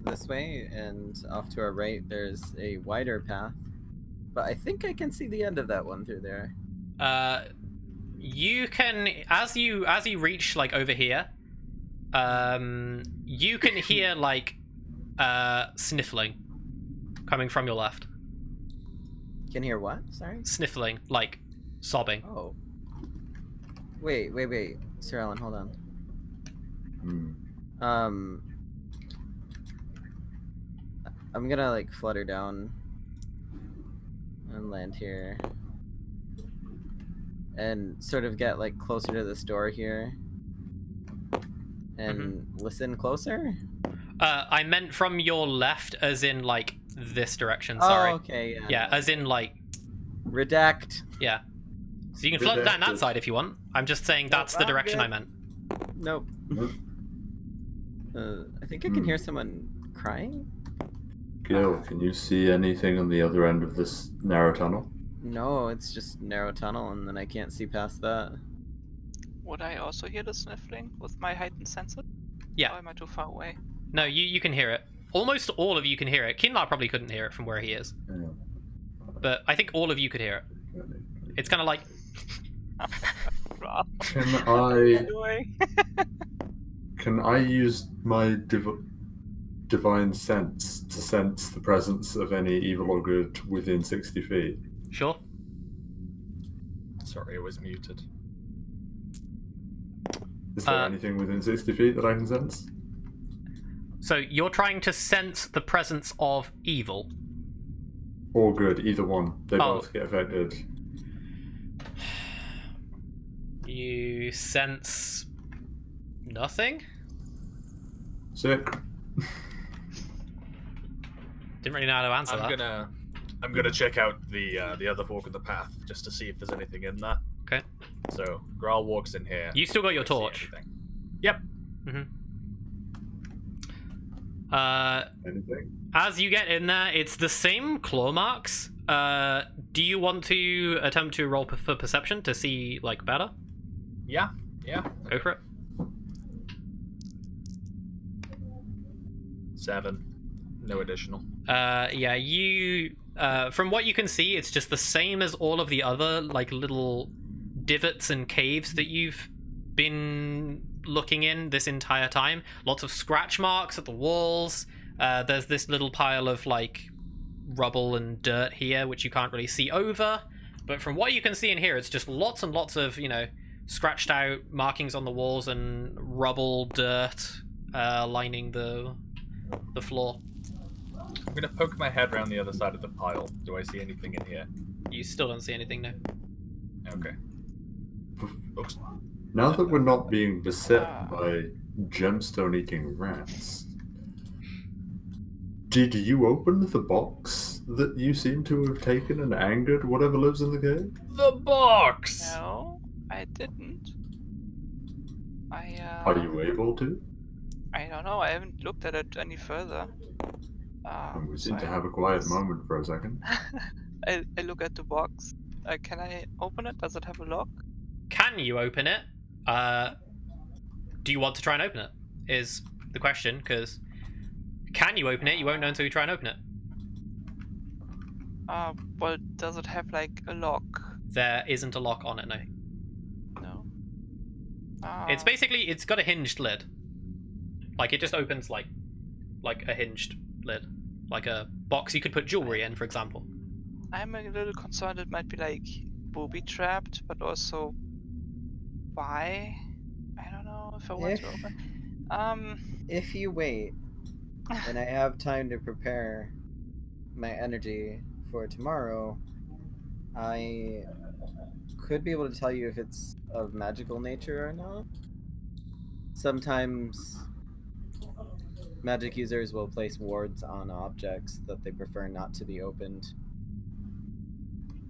this way, and off to our right there's a wider path. But I think I can see the end of that one through there. You can, as you reach like over here, you can hear like sniffling coming from your left. Can hear what? Sorry? Sniffling, like sobbing. Oh. Wait. Sir Alan, hold on. I'm gonna like flutter down and land here. And sort of get like closer to this door here. And listen closer? I meant from your left, as in like this direction, sorry. Oh, okay, yeah. Yeah, as in like... Redact. Yeah. So you can flutter down that side if you want. I'm just saying that's the I'm direction good. I meant. Nope. I think I can hear someone crying? Gil, can you see anything on the other end of this narrow tunnel? No, it's just narrow tunnel, and then I can't see past that. Would I also hear the sniffling with my heightened sense? Yeah. Or am I too far away? No, you can hear it. Almost all of you can hear it. Kinlar probably couldn't hear it from where he is. Yeah. But I think all of you could hear it. It's kind of like... Can I use my divine sense to sense the presence of any evil or good within 60 feet? Sure. Sorry, it was muted. Is there anything within 60 feet that I can sense? So you're trying to sense the presence of evil. Or good, either one. They both get affected. You sense nothing? Sick. Didn't really know how to answer that. I'm gonna check out the other fork of the path just to see if there's anything in there. Okay. So Graal walks in here. You still got your Don't see torch. anything. Yep. Anything? As you get in there, it's the same claw marks. Do you want to attempt to roll for perception to see like better? Yeah. Go for it. 7. No additional. Yeah, you from what you can see, it's just the same as all of the other like little divots and caves that you've been looking in this entire time. Lots of scratch marks at the walls. There's this little pile of like rubble and dirt here which you can't really see over, but from what you can see in here, it's just lots and lots of, you know, scratched out markings on the walls and rubble, dirt lining the floor. I'm gonna poke my head around the other side of the pile. Do I see anything in here? You still don't see anything, no. Okay. Oops. Now that we're not being beset by gemstone-eating rats, did you open the box that you seem to have taken and angered whatever lives in the cave? The box! No, I didn't. Are you able to? I don't know. I haven't looked at it any further. We so seem to I- have a quiet moment for a second. I look at the box. Can I open it? Does it have a lock? Can you open it? Do you want to try and open it? Is the question, because can you open it? You won't know until you try and open it. Well, does it have like a lock? There isn't a lock on it, no. No. It's basically, it's got a hinged lid. Like, it just opens like a hinged lid. Like a box you could put jewelry in, for example. I'm a little concerned it might be like booby-trapped, but also why? I don't know if I want to open. If you wait, and I have time to prepare my energy for tomorrow, I could be able to tell you if it's of magical nature or not. Sometimes magic users will place wards on objects that they prefer not to be opened.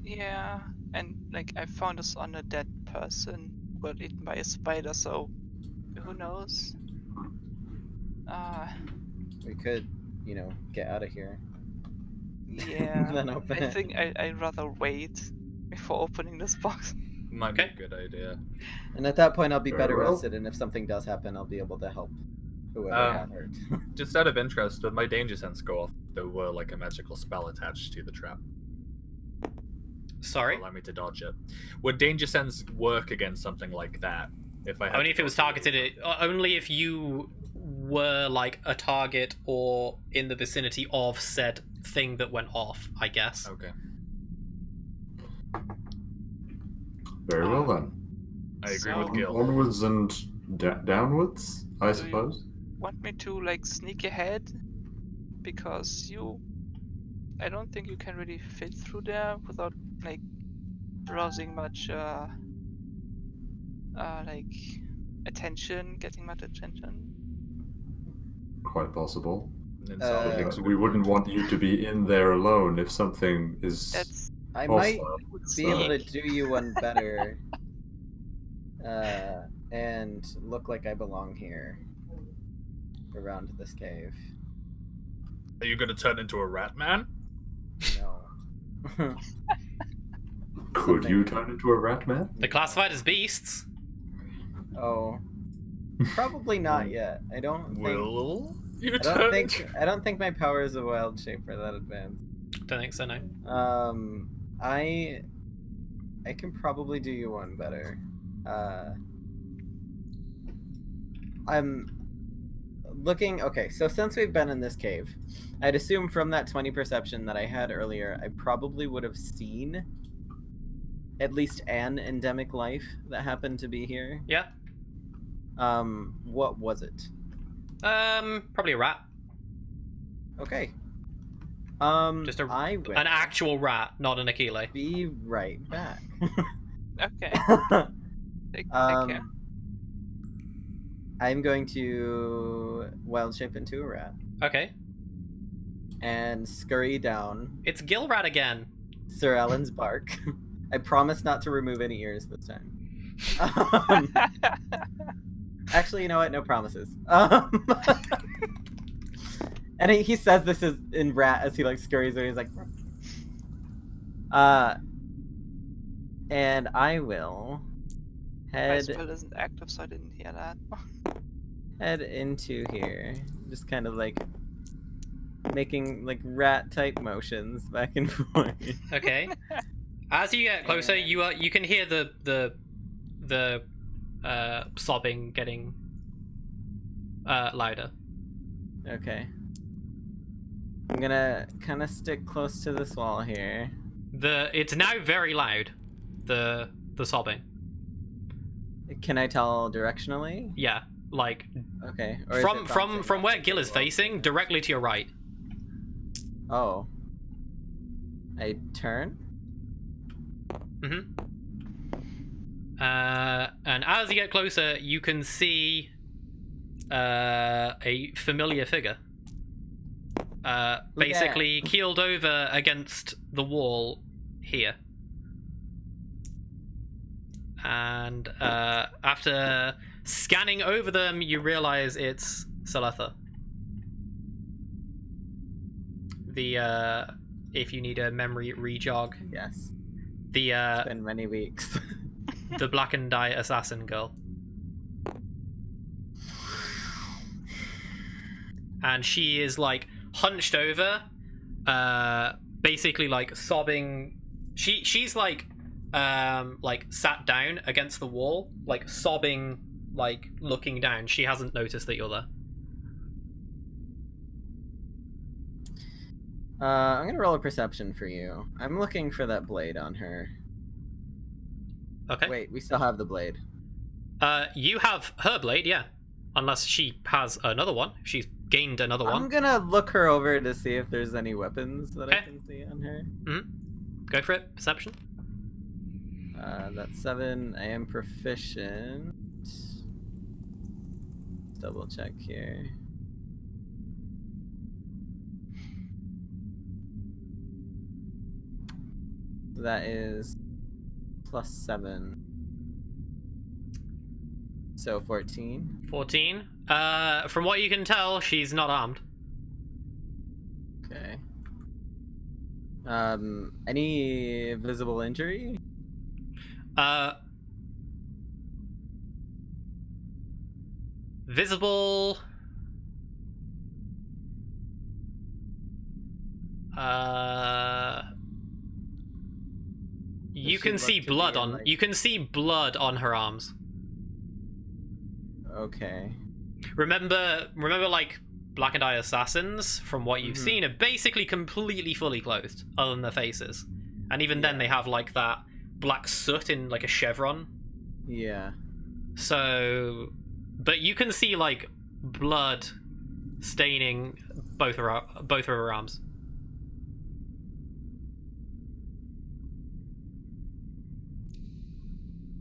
Yeah, and like I found this on a dead person who got eaten by a spider, so who knows? We could, you know, get out of here. Yeah. Then open I it. think I'd rather wait before opening this box. Might be Okay. a good idea. And at that point, I'll be Very better well. rested, and if something does happen, I'll be able to help whoever got hurt. Just out of interest, did my danger sense go off? There were like a magical spell attached to the trap. Sorry? Allow me to dodge it. Would danger sense work against something like that? If I had Only to if it was dodge targeted, only if you were like a target or in the vicinity of said thing that went off, I guess. Okay. Very well then. I agree So- with Gil. Onwards and downwards, I Do you- suppose. Want me to like sneak ahead? Because I don't think you can really fit through there without like rousing much like attention, getting much attention. Quite possible. And Uh, Solid makes a We good wouldn't point. want you to be in there alone if something is That's I hostile. might be able to do you one better, and look like I belong here, around this cave. Are you gonna turn into a rat man? No. Could you something- turn into a rat man? They're classified as beasts. Oh, probably not yet. I don't think. Will you I turn don't into... think. I don't think my powers of wild shape are that advanced. Don't think so, no. I can probably do you one better. I'm looking. Okay, so since we've been in this cave, I'd assume from that 20 perception that I had earlier, I probably would have seen at least an endemic life that happened to be here. Yeah. What was it? Probably a rat. Okay. Just a- I will An actual rat, not an Achille. be right back. okay. Take Um, care. I'm going to wild shape into a rat Okay. and scurry down It's Gilrat again. Sir Alan's bark. I promise not to remove any ears this time. Um, actually, you know what? No promises. And he says this is in rat as he like scurries away. He's like, and I will My head spell isn't active, so I didn't hear that. head into here. Just kind of like making like rat type motions back and forth. Okay. As you get closer, you can hear the sobbing getting louder. Okay. I'm gonna kind of stick close to this wall here. It's now very loud. The sobbing. Can I tell directionally? Yeah, like Okay. Or is from it from bouncing from off where the Gil is wall? facing, directly to your right. Oh. I turn. Mm-hmm. And as you get closer, you can see a familiar figure. Basically keeled over against the wall here. And after scanning over them, you realize it's Saletha. If you need a memory rejog, Yes. the It's been many weeks. the black and eye assassin girl. And she is like hunched over, basically like sobbing. She's like sat down against the wall, like sobbing, like looking down. She hasn't noticed that you're there. I'm gonna roll a perception for you. I'm looking for that blade on her. Okay. Wait, we still have the blade. You have her blade, yeah. Unless she has another one. If she's gained another I'm one. gonna look her over to see if there's any weapons that I Okay. can see on her. Go for it. Perception. That's 7. I am proficient. Double check here. That is +7. So 14. 14. From what you can tell, she's not armed. Okay. Any visible injury? Visible. You Does can she see look to be blood in, on. like- You can see blood on her arms. Okay. Remember, like Black and Eye assassins. From what you've Mhm. seen, are basically completely fully clothed, other than their faces, and even then Yeah. they have like that black soot in like a chevron. Yeah. So, but you can see like blood staining both of her arms.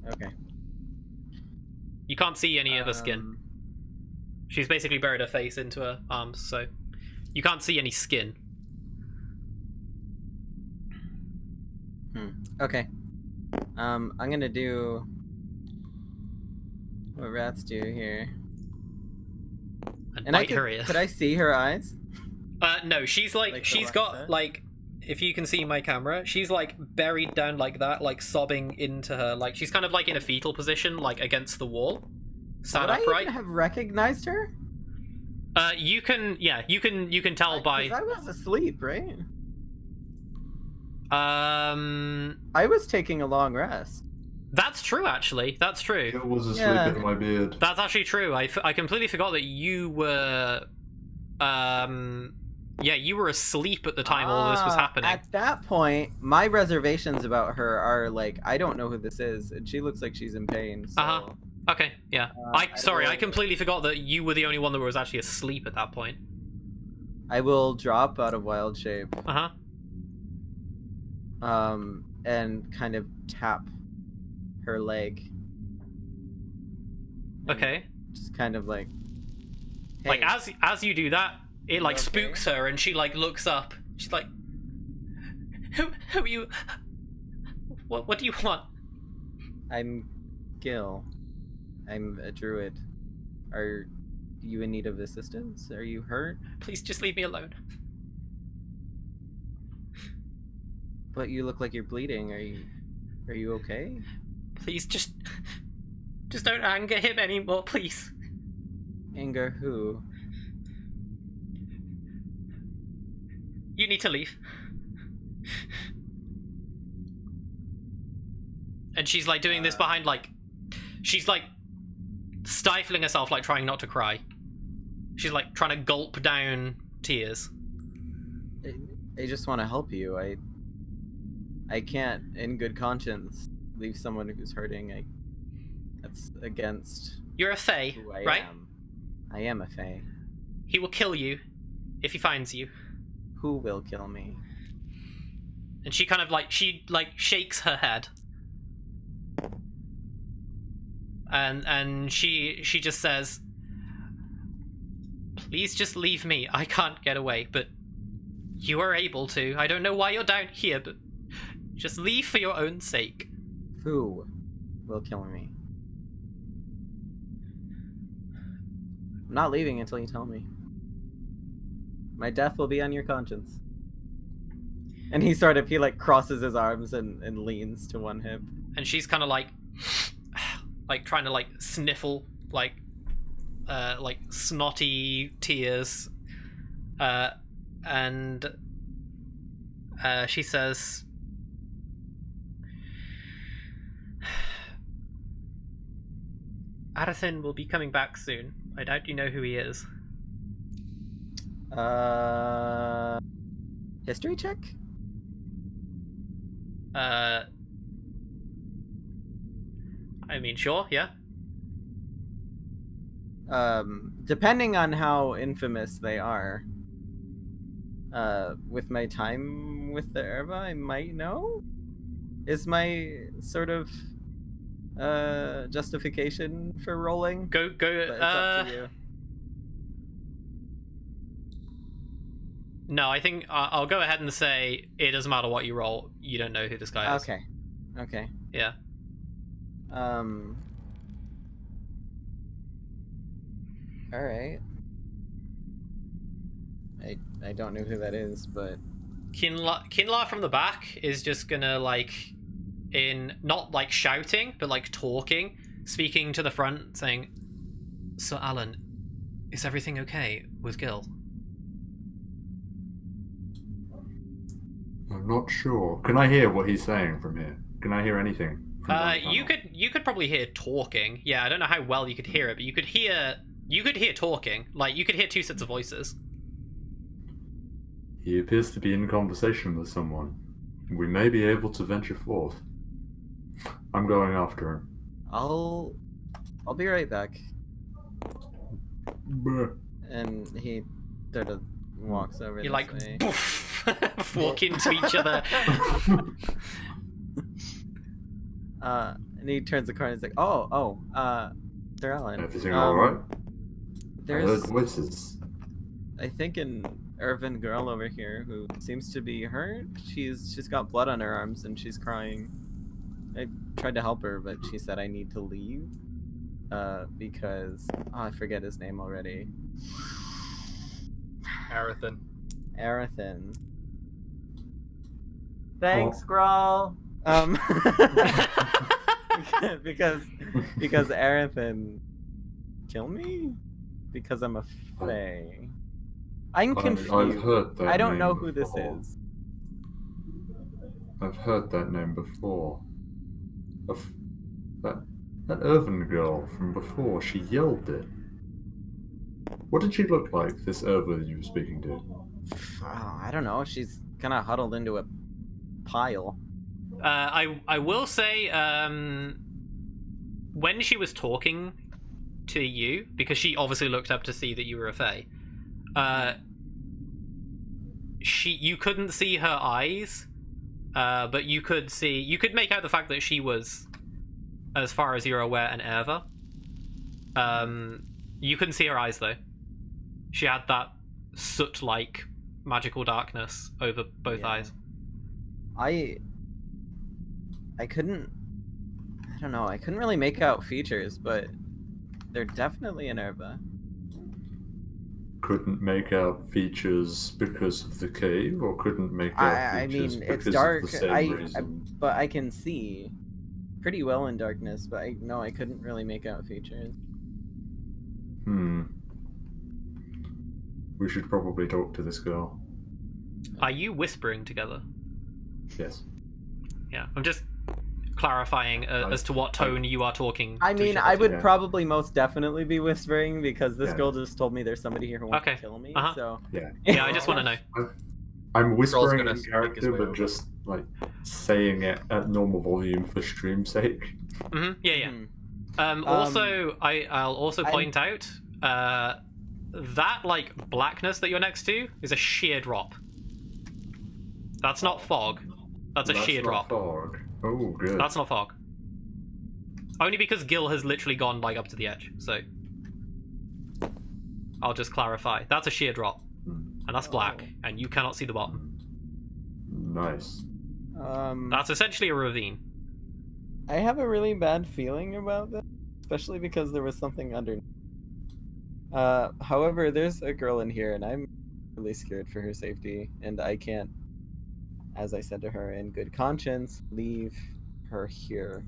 Okay. You can't see any of her skin. Um, She's basically buried her face into her arms, so you can't see any skin. Okay. I'm gonna do what rats do here. And And I bite her ear. could I see her eyes? No, she's like Like the she's rat got said? like, if you can see my camera, she's like buried down like that, like sobbing into her, like she's kind of like in a fetal position, like against the wall, sat Would I upright. even have recognized her? You can tell by 'Cause I was asleep, right? I I was taking a long rest. That's true, actually. That's true. It was asleep Yeah. in my beard. That's actually true. I completely forgot that you were yeah, you were asleep at the time all this was happening. At that point, my reservations about her are like, I don't know who this is, and she looks like she's in pain. So, Uh-huh. Okay, yeah. I will- completely forgot that you were the only one that was actually asleep at that point. I will drop out of wild shape, Uh-huh. and kind of tap her leg. And Okay. Just kind of like, Like "Hey, as you do that, it like okay? spooks her and she like looks up. She's like, Who are you? What do you want? I'm Gil. I'm a druid. Are you in need of assistance? Are you hurt? Please just leave me alone. But you look like you're bleeding. Are you okay? Please just don't anger him anymore, please. Anger who? You need to leave. And she's like doing this behind like, she's like stifling herself, like trying not to cry. She's like trying to gulp down tears. I just want to help you. I can't, in good conscience, leave someone who's hurting. That's against You're a fae, who I right? am. I am a fae. He will kill you if he finds you. Who will kill me? And she kind of like, she like shakes her head. And she just says, please just leave me. I can't get away, but you are able to. I don't know why you're down here, but just leave for your own sake. Who will kill me? I'm not leaving until you tell me. My death will be on your conscience. And he like crosses his arms and leans to one hip. And she's kind of like trying to like sniffle like snotty tears, and she says, Arathan will be coming back soon. I doubt you know who he is. History check? I mean, sure, yeah. Depending on how infamous they are, with my time with the Erva, I might know? Is my sort of justification for rolling? Go. But it's up to you. No, I think I'll go ahead and say it doesn't matter what you roll. You don't know who this guy is. Okay. Yeah. All right. I don't know who that is, but Kinla from the back is just gonna like, in not like shouting, but like talking, speaking to the front, saying, "Sir Alan, is everything okay with Gil?" I'm not sure. Can I hear what he's saying from here? Can I hear anything? You could probably hear talking. Yeah, I don't know how well you could hear it, but you could hear talking. Like you could hear two sets of voices. He appears to be in conversation with someone. We may be able to venture forth. I'm going after him. I'll be right back. Bruh. And he sort of walks over You this like way. poof, walk into each other. And he turns the corner and he's like, Sir Alan. Everything alright? I There's, heard voices. I think, an Irvin girl over here who seems to be hurt. She's got blood on her arms and she's crying. I tried to help her, but she said I need to leave. Because I forget his name already. Arathan. Thanks, Grawl. because Arathan kill me? Because I'm a fae. I'm confused. I've heard that I don't name know who before. this is. I've heard that name before. That Irvin girl from before, she yelled it. What did she look like, this Irva you were speaking to? Oh, I don't know. She's kind of huddled into a pile. I will say, when she was talking to you, because she obviously looked up to see that you were a fae, you couldn't see her eyes, but you could make out the fact that she was, as far as you're aware, an Erva. You couldn't see her eyes though. She had that soot-like magical darkness over both eyes. I couldn't really make out features, but they're definitely an Erva. Couldn't make out features because of the cave, or couldn't make out features it's because dark. of the same reason? But I can see pretty well in darkness, but I couldn't really make out features. We should probably talk to this girl. Are you whispering together? Yes. Yeah, I'm just clarifying as to what tone you are talking. I to mean, each other I to. would Yeah. probably most definitely be whispering because this Yeah. girl just told me there's somebody here who wants Okay. to kill me. Uh-huh. So Yeah, I just want to know. I'm whispering gonna in speak his character, way but over. just like saying it at normal volume for stream's sake. Yeah. Mhm. Also, I'll also I'm- point out that like blackness that you're next to is a sheer drop. That's not fog. That's a sheer not drop. Fog. Oh, good. That's not fog. Only because Gil has literally gone like up to the edge. So I'll just clarify. That's a sheer drop, and that's black, and you cannot see the bottom. Nice. That's essentially a ravine. I have a really bad feeling about this, especially because there was something underneath. However, there's a girl in here, and I'm really scared for her safety, and I can't, as I said to her, in good conscience, leave her here.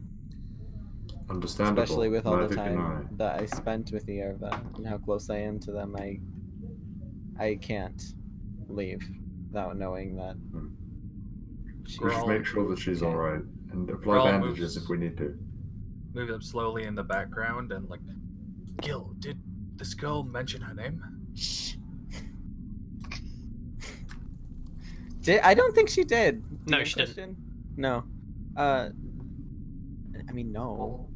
Understandable. Especially with all the Neither can time that I spent with the Erva and how close I am to them, I can't leave without knowing that. We should make sure that she's Okay. alright and apply Grawl bandages moves- if we need to. Move up slowly in the background and like, Gil, did this girl mention her name? I don't think she did. No, You have she a didn't. question? No. I mean, no.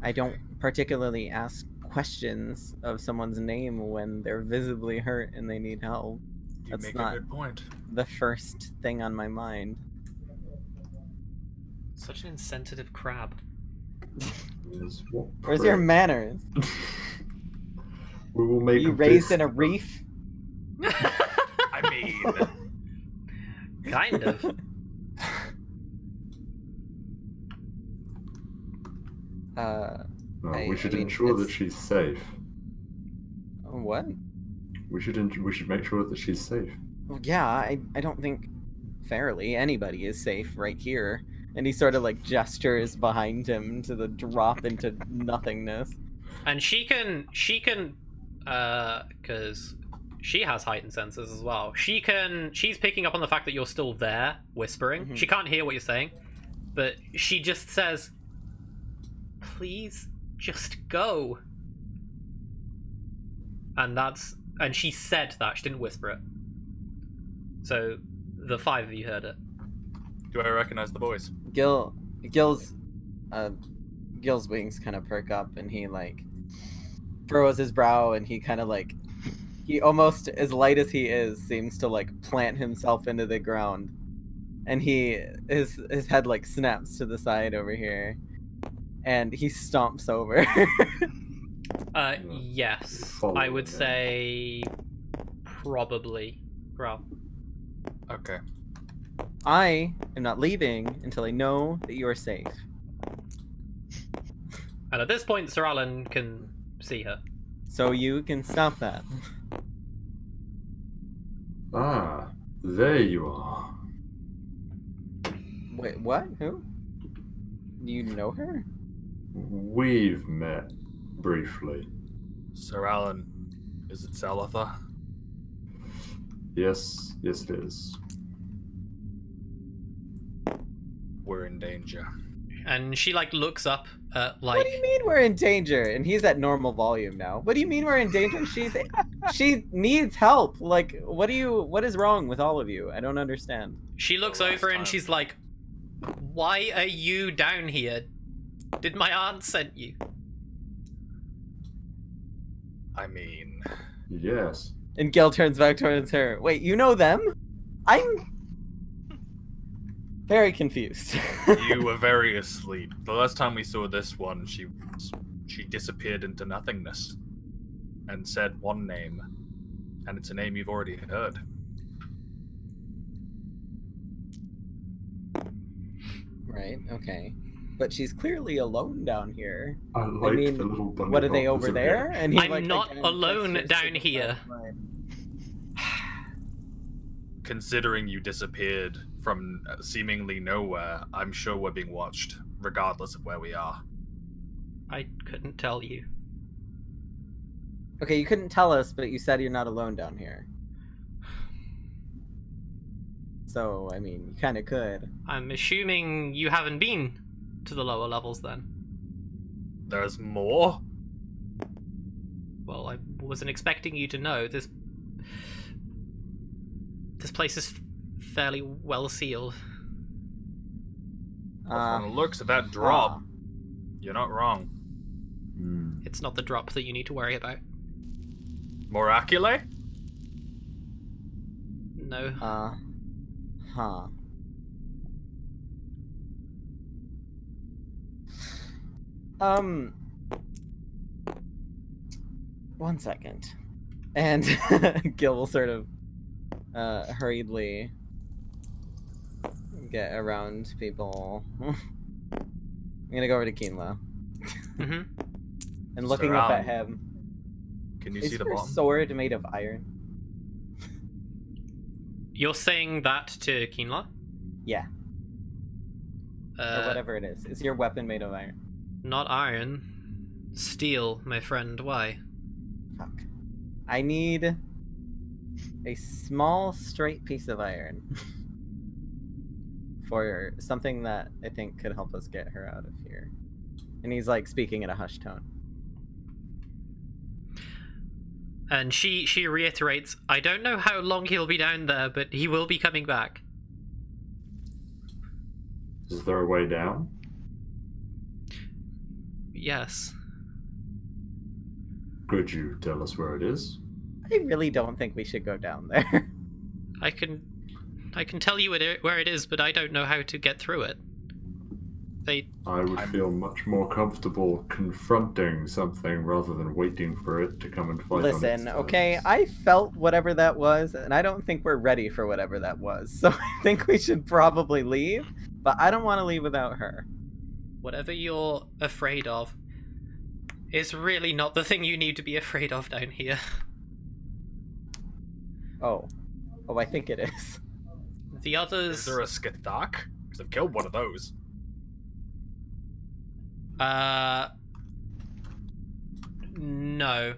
I don't particularly ask questions of someone's name when they're visibly hurt and they need help. You That's make not- a good point. The first thing on my mind. Such an insensitive crab. Is what Where's your prick. manners? We will Are make you raised this- in a reef? I mean, Kind of. No, I we should mean, ensure that it's- she's safe. What? We should make sure that she's safe. Well, yeah, I don't think fairly anybody is safe right here. And he sort of like gestures behind him to the drop into nothingness. And she can, because she has heightened senses as well. She's picking up on the fact that you're still there, whispering. Mhm. She can't hear what you're saying, but she just says, "Please, just go." And she said that. She didn't whisper it. So the five of you heard it. do I recognize the voice? Gil's wings kind of perk up and he like furrows his brow and he kind of like he almost as light as he is seems to like plant himself into the ground and his head like snaps to the side over here and he stomps over. Yes, Follow I would him. say probably. Growl. Okay. I am not leaving until I know that you are safe. And at this point, Sir Alan can see her. So you can stop that. Ah, there you are. Wait, what? Who? You know her? We've met briefly. Sir Alan, is it Salatha? Yes, it is. We're in danger. And she like looks up at like What do you mean we're in danger? And he's at normal volume now. What do you mean we're in danger? She needs help. Like, what is wrong with all of you? I don't understand. she looks The last over and time. she's like, "Why are you down here? Did my aunt send you?" I mean, Yes. And Gil turns back towards her. Wait, you know them? I'm very confused. you were very asleep. The last time we saw this one, she disappeared into nothingness and said one name, and it's a name you've already heard. Right, okay. But she's clearly alone down here. I like mean, the little bunny What are they hoppers over of there? it. And he, I'm like, not again alone gestures down to the here. side. Considering you disappeared from seemingly nowhere, I'm sure we're being watched, regardless of where we are. I couldn't tell you. Okay, you couldn't tell us, but you said you're not alone down here. So, I mean, you kind of could. I'm assuming you haven't been to the lower levels then. There's more? Well, I wasn't expecting you to know. This place is fairly well sealed. From the looks of that drop, you're not wrong. It's not the drop that you need to worry about. Moracule? No. Huh. One second. And Gil will sort of hurriedly get around people. I'm gonna go over to Keenla. Mm-hmm. And looking up at Surround. him. Can you Is see the your bottom? sword made of iron? You're saying that to Keenla? Yeah, or whatever it is. Is your weapon made of iron? Not iron. Steel, my friend. Why? Fuck. I need a small, straight piece of iron for something that I think could help us get her out of here. And he's like speaking in a hushed tone. And she reiterates, I don't know how long he'll be down there, but he will be coming back. Is there a way down? Yes. Could you tell us where it is? I really don't think we should go down there. I can tell you where it is, but I don't know how to get through it. I would feel much more comfortable confronting something rather than waiting for it to come and fight on its Listen, terms. okay, I felt whatever that was, and I don't think we're ready for whatever that was. So I think we should probably leave, but I don't want to leave without her. Whatever you're afraid of is really not the thing you need to be afraid of down here. Oh, I think it is. The others... Is there a Skithak? Because I've killed one of those. No.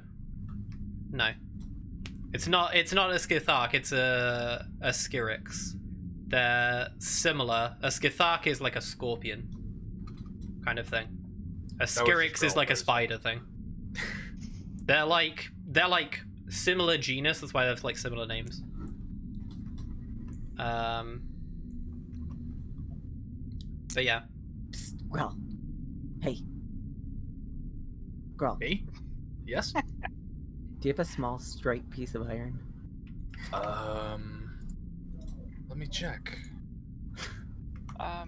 It's not a Skithak, it's a Skyrix. They're similar. A Skithak is like a scorpion kind of thing. A Skyrix is like a spider thing. They're like similar genus, that's why they have like similar names. But yeah. Psst, Grell. Hey. Grell, Me? Yes? do you have a small, straight piece of iron? Let me check. Are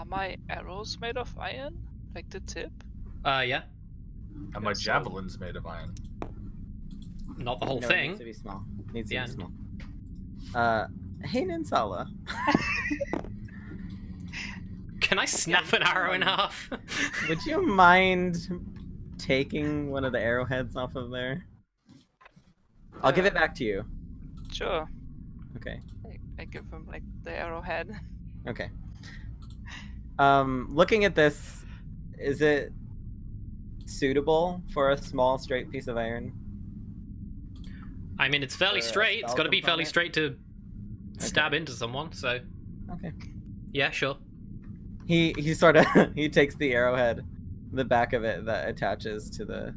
my arrows made of iron? Like the tip? Yeah. And my Yeah, so- javelin's made of iron. Not the whole No, it thing. needs to be small. Needs to The be end. small. Hey, Ninsala. Can I snap an arrow in half? Would you mind taking one of the arrowheads off of there? I'll give it back to you. Sure. Okay. I give him like the arrowhead. Okay. Looking at this, is it suitable for a small, straight piece of iron? I mean, it's fairly For a straight. It's spell got to be fairly component? straight to stab into someone. So Okay. yeah, sure. He sort of he takes the arrowhead, the back of it that attaches to the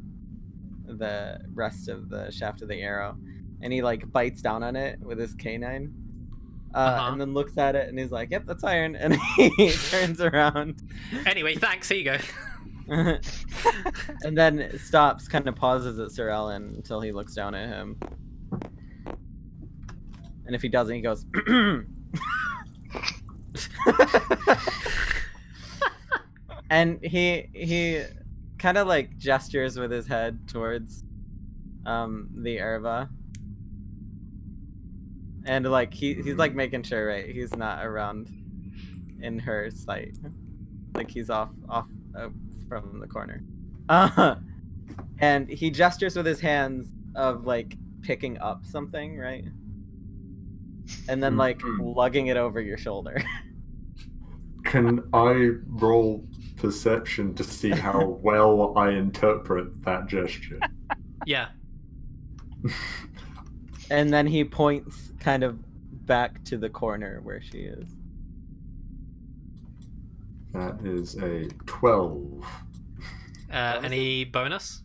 rest of the shaft of the arrow, and he like bites down on it with his canine, and then looks at it and he's like, "Yep, that's iron," and he turns around. Anyway, thanks. Here you go. And then stops, kind of pauses at Sir Ellen until he looks down at him. And if he doesn't, he goes, and he kind of like gestures with his head towards the Erva. And like he's like making sure, right, he's not around in her sight. Like he's off from the corner. And he gestures with his hands of like picking up something, right? And then like lugging it over your shoulder. Can I roll perception to see how well I interpret that gesture? Yeah. And then he points kind of back to the corner where she is. That is a 12. Any bonus?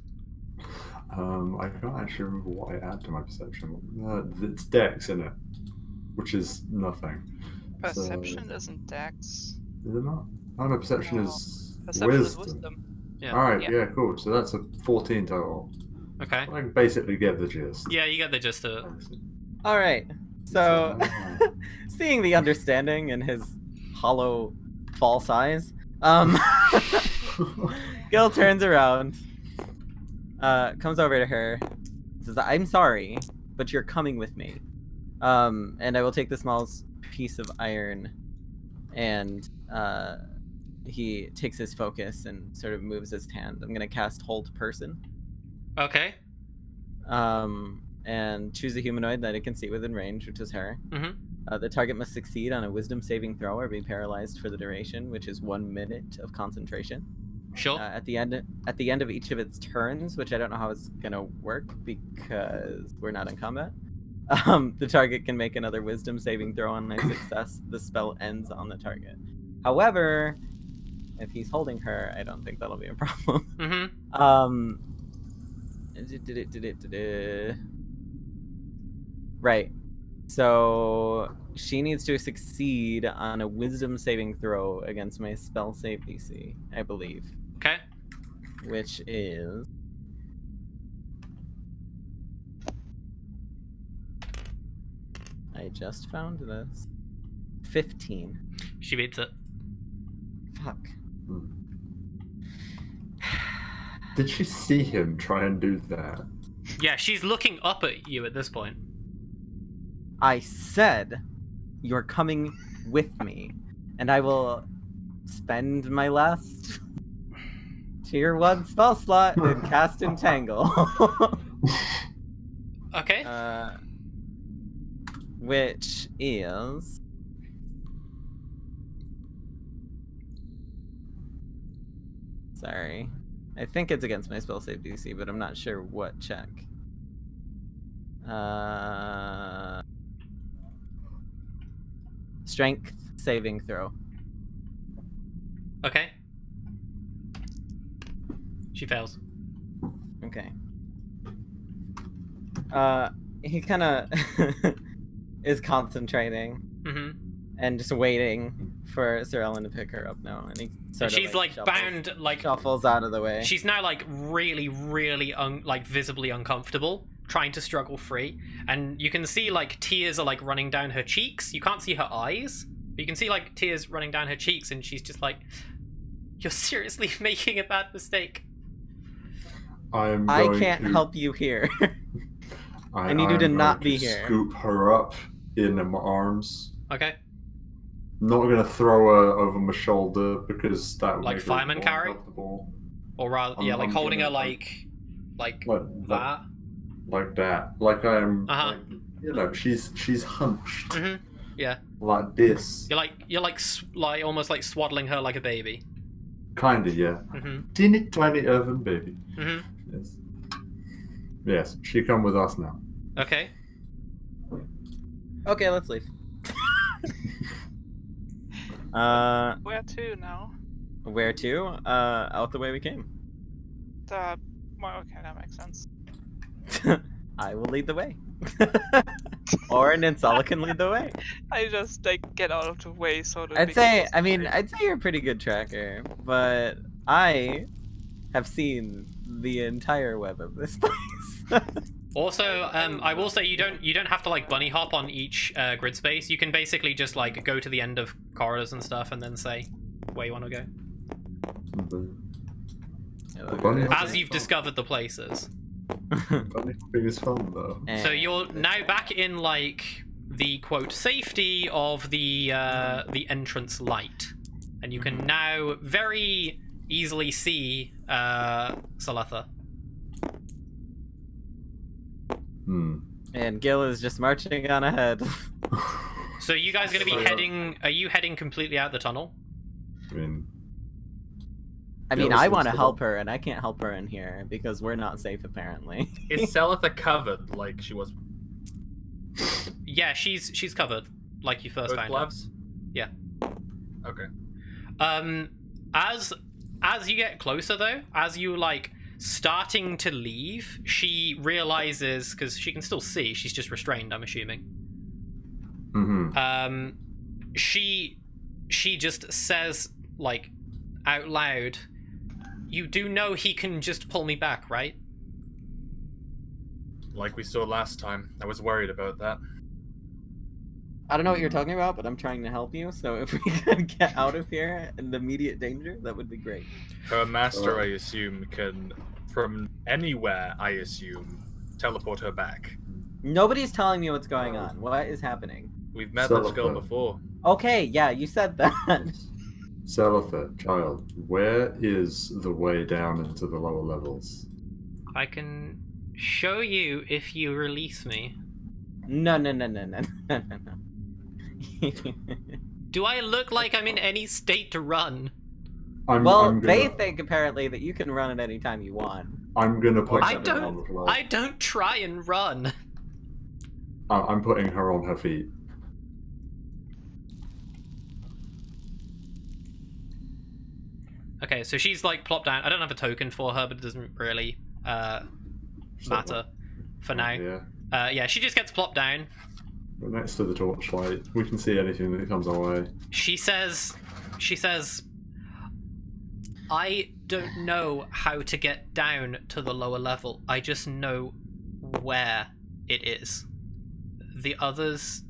I can't actually remember what I add to my perception. It's Dex, isn't it? Which is nothing. Perception isn't Dex. Is it not? Oh no, perception No. is Perception wisdom. is wisdom. Yeah. Alright, Yeah. yeah, cool. So that's a 14 total. Okay. I can basically get the gist. Yeah, you get the gist of it. All right. So, So- seeing the understanding in his hollow false eyes, Gil turns around, comes over to her, says, "I'm sorry, but you're coming with me. And I will take the smallest piece of iron." And he takes his focus and sort of moves his hand. I'm gonna cast Hold Person. Okay. And choose a humanoid that it can see within range, which is her. Mm-hmm. The target must succeed on a Wisdom saving throw or be paralyzed for the duration, which is 1 minute of concentration. Sure. At the end of each of its turns, which I don't know how it's gonna work because we're not in combat. The target can make another Wisdom saving throw on a success. The spell ends on the target. However, if he's holding her, I don't think that'll be a problem. Mm-hmm. Right. So she needs to succeed on a Wisdom saving throw against my spell save DC, I believe, Okay. which is I just found this 15. She beats it. Fuck. Did she see him try and do that? Yeah, she's looking up at you at this point. I said you're coming with me, and I will spend my last tier 1 spell slot and cast Entangle. Okay. Which is sorry. I think it's against my spell save DC, but I'm not sure what check. Strength saving throw. Okay. She fails. Okay. He kind of is concentrating Mm-hmm. and just waiting for Sir Ellen to pick her up now, and he sort of She's like shuffles, bound, like shuffles out of the way. she's now like really, really like visibly uncomfortable, trying to struggle free, and you can see like tears are like running down her cheeks. You can't see her eyes, but you can see like tears running down her cheeks, and she's just like, "You're seriously making a bad mistake." I can't help you here. I need you to I'm not going be here. Scoop her up in my arms. Okay. Not gonna throw her over my shoulder because that would Like make her fireman more carry? uncomfortable. Or rather, I'm- yeah, like I'm holding her gonna, like Like that. like that. Like I'm. Uh-huh. Like, you know, she's hunched Mm-hmm. Yeah. like this. You're almost like swaddling her like a baby. Kinda, yeah. Mm-hmm. Teeny tiny oven baby. Mm-hmm. Yes. Yes, she come with us now. Okay. Okay, let's leave. Where to now? Where to? Out the way we came. Well, okay, that makes sense. I will lead the way. Or Ninsala can lead the way. I just like get out of the way so that I'd we say, can just I'd say you're a pretty good tracker, but I have seen the entire web of this place. Also, I will say you don't have to like bunny hop on each grid space. You can basically just like go to the end of corridors and stuff, and then say where you want to go. bunny hop- As you've discovered the places. Bunny hopping is fun though. So you're now back in like the quote safety of the entrance light, and you can now very easily see Saletha. And Gil is just marching on ahead. So you guys going to be heading? Are you heading completely out the tunnel? I mean, I mean, Gil I seems want to to help know. her, and I can't help her in here because we're not safe, apparently. Is Saletha covered like she was? Yeah, she's covered like you first Both found gloves? Yeah. Okay. her. As you get closer though, as you like starting to leave, she realizes, because she can still see, she's just restrained, I'm assuming. Mm-hmm. She just says, like, out loud, "You do know he can just pull me back, right?" Like we saw last time. I was worried about that. I don't know what you're talking about, but I'm trying to help you. So if we could get out of here in immediate danger, that would be great. Her master, I assume, can, from anywhere, I assume, teleport her back. Nobody's telling me what's going on. What is happening? We've met this girl Celipha. before. Okay, yeah, you said that. Celipha, child, where is the way down into the lower levels? I can show you if you release me. No. Do I look like I'm in any state to run? I'm They gonna, think apparently that you can run at any time you want. I'm gonna put I her don't- on the floor. I don't try and run. I'm putting her on her feet. Okay, so she's like plopped down. I don't have a token for her, but it doesn't really matter for now. Yeah. Yeah, she just gets plopped down. We're next to the torchlight. We can see anything that comes our way. She says, "I don't know how to get down to the lower level. I just know where it is. The others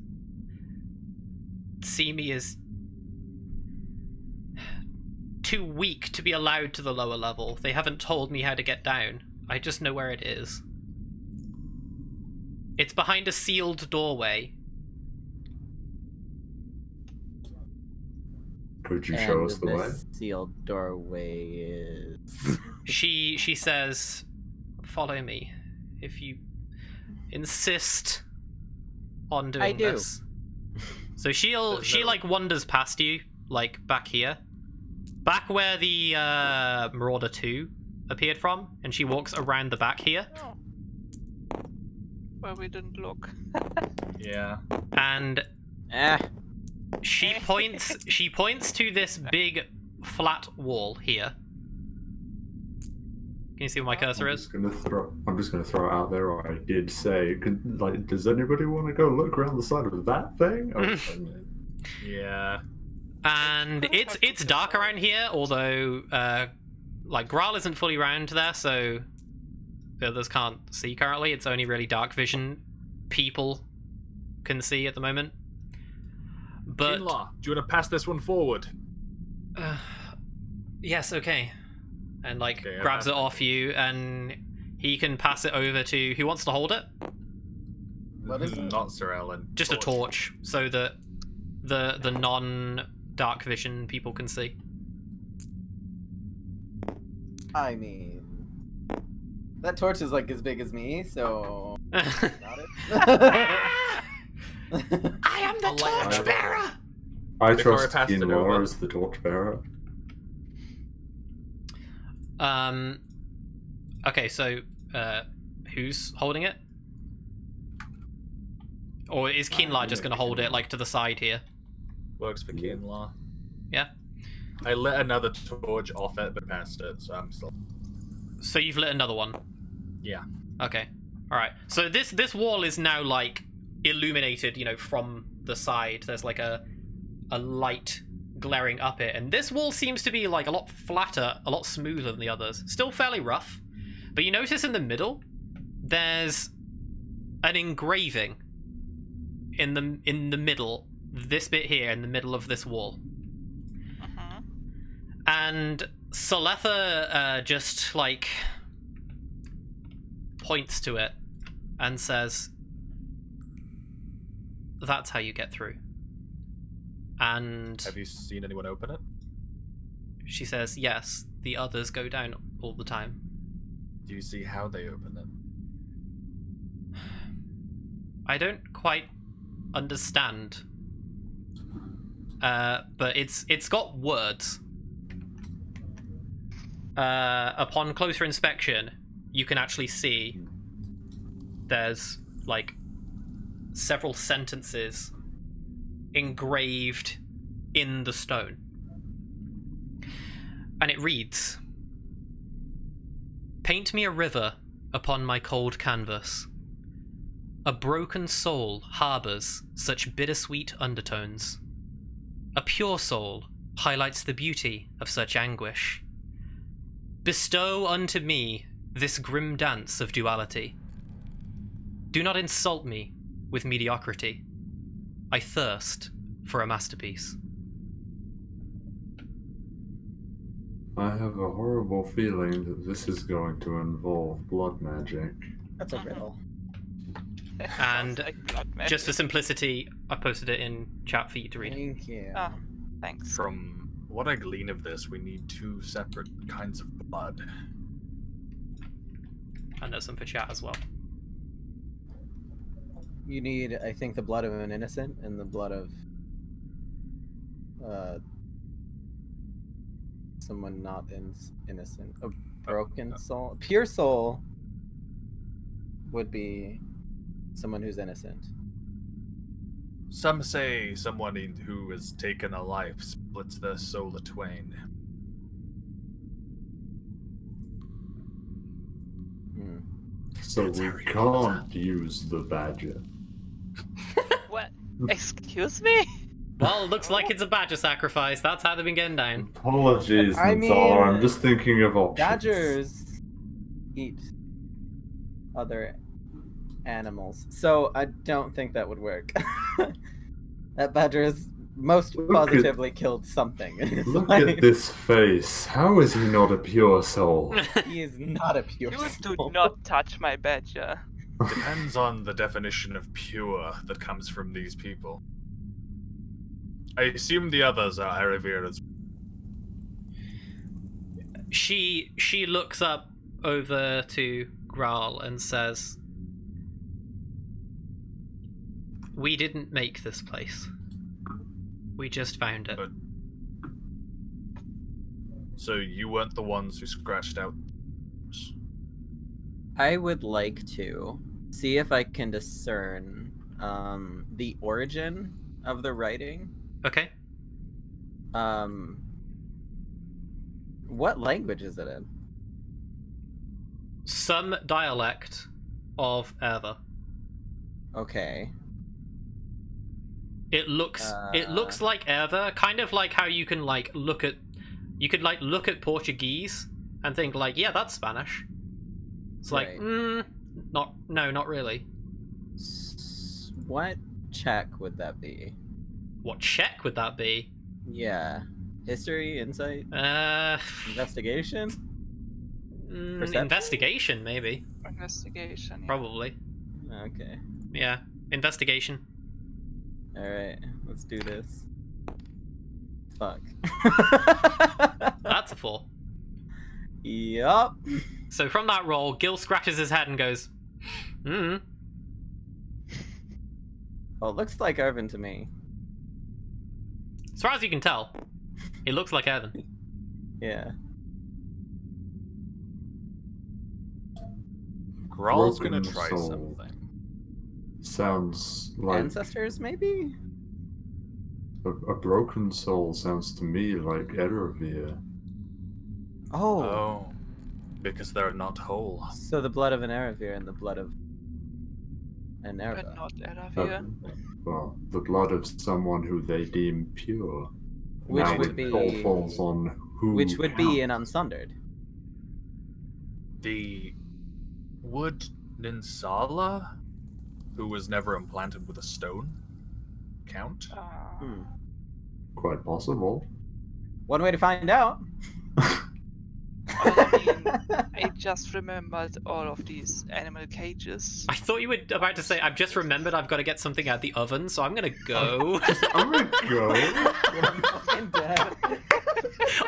see me as too weak to be allowed to the lower level. They haven't told me how to get down. I just know where it is. It's behind a sealed doorway." Could you show us the this way? sealed doorway is. She says, "Follow me if you insist on doing I do. this." So she There's no- like wanders past you, like back here, back where the Marauder 2 appeared from, and she walks around the back here, Oh. Well, we didn't look. Yeah. and she points to this big flat wall here. Can you see where my cursor I'm is? just gonna throw it out there. I did say, does anybody want to go look around the side of that thing? Yeah. And it's dark around here, although like Graal isn't fully around there, so the others can't see currently. It's only really dark vision people can see at the moment. But Kinlaw, do you want to pass this one forward? yes, okay. And like Okay, grabs it I'll pass off you, and he can pass it over to who wants to hold it. What is it? Not Sir Ellen. Just a torch, so that the non-dark vision people can see. I mean, that torch is like as big as me, so. Got it. I am the torchbearer. I Before I trust pass it Kinlaw over. as the torchbearer. Okay, so who's holding it? Or is Kinlaw just gonna hold it like to the side here? Works for Yeah. Kinlaw. Yeah. I lit another torch off it, but passed it, so I'm still. So you've lit another one. Yeah. Okay. All right. So this wall is now like illuminated, you know, from the side. There's like a light glaring up it, and this wall seems to be like a lot flatter, a lot smoother than the others. Still fairly rough, but you notice in the middle there's an engraving in the middle, this bit here in the middle of this wall. Uh-huh. And Saletha just like points to it and says, "That's how you get through." And Have you seen anyone open it? she says, "Yes, the others go down all the time." Do you see how they open it? I don't quite understand. But it's got words. Upon closer inspection, you can actually see there's like several sentences engraved in the stone. And it reads, "Paint me a river upon my cold canvas. A broken soul harbours such bittersweet undertones. A pure soul highlights the beauty of such anguish. Bestow unto me this grim dance of duality. Do not insult me with mediocrity. I thirst for a masterpiece." I have a horrible feeling that this is going to involve blood magic. That's a riddle. And Sounds like blood magic. just for simplicity, I posted it in chat for you to read. Thank you. Ah, thanks. From what I glean of this, we need 2 separate kinds of blood. And there's some for chat as well. You need, I think, the blood of an innocent and the blood of someone not innocent. A broken soul. A pure soul would be someone who's innocent. Some say someone who has taken a life splits their soul atwain. Hmm. So It's we Harry can't Potter. use the badger. What? Excuse me? Well, it looks like it's a badger sacrifice. That's how they've been getting down. Apologies, I Natsala. mean, I'm just thinking of options. Badgers eat other animals, so I don't think that would work. That badger has most Look at- positively killed something in his Look life. at this face. How is he not a pure soul? He is not a pure You soul. do not touch my badger. Depends on the definition of pure that comes from these people. I assume the others are Araviras. She looks up over to Graal and says, "We didn't make this place. We just found it." But- So you weren't the ones who scratched out. I would like to see if I can discern the origin of the writing. Okay. What language is it in? Some dialect of Erva. Okay. It looks like Erva, kind of like how you can look at Portuguese and think yeah, that's Spanish. It's Right. not really. What check would that be? What check would that be? Yeah. History, insight, investigation? Perception? Investigation, maybe. Investigation. Yeah. Probably. Okay. Yeah, investigation. Alright, let's do this. Fuck. That's a 4. Yup. So from that roll, Gil scratches his head and goes, Well, it looks like Irvin to me. As far as you can tell, he looks like Evan. Yeah. Graal's gonna Broken try soul. something. Sounds like Ancestors, maybe? a broken soul. Sounds to me like Eravir. Oh. Oh. Because they're not whole. So the blood of an Eravir and the blood of an But Erva. not Aravir. Well, the blood of someone who they deem pure. Which Now would it all be- falls on who. Which would be an counts. Unsundered. Would Ninsala, who was never implanted with a stone, count? Hmm. Quite possible. One way to find out. I mean, I just remembered all of these animal cages. I thought you were about to say, I've just remembered I've got to get something out the oven, so I'm gonna go. I'm gonna go. I'm dead.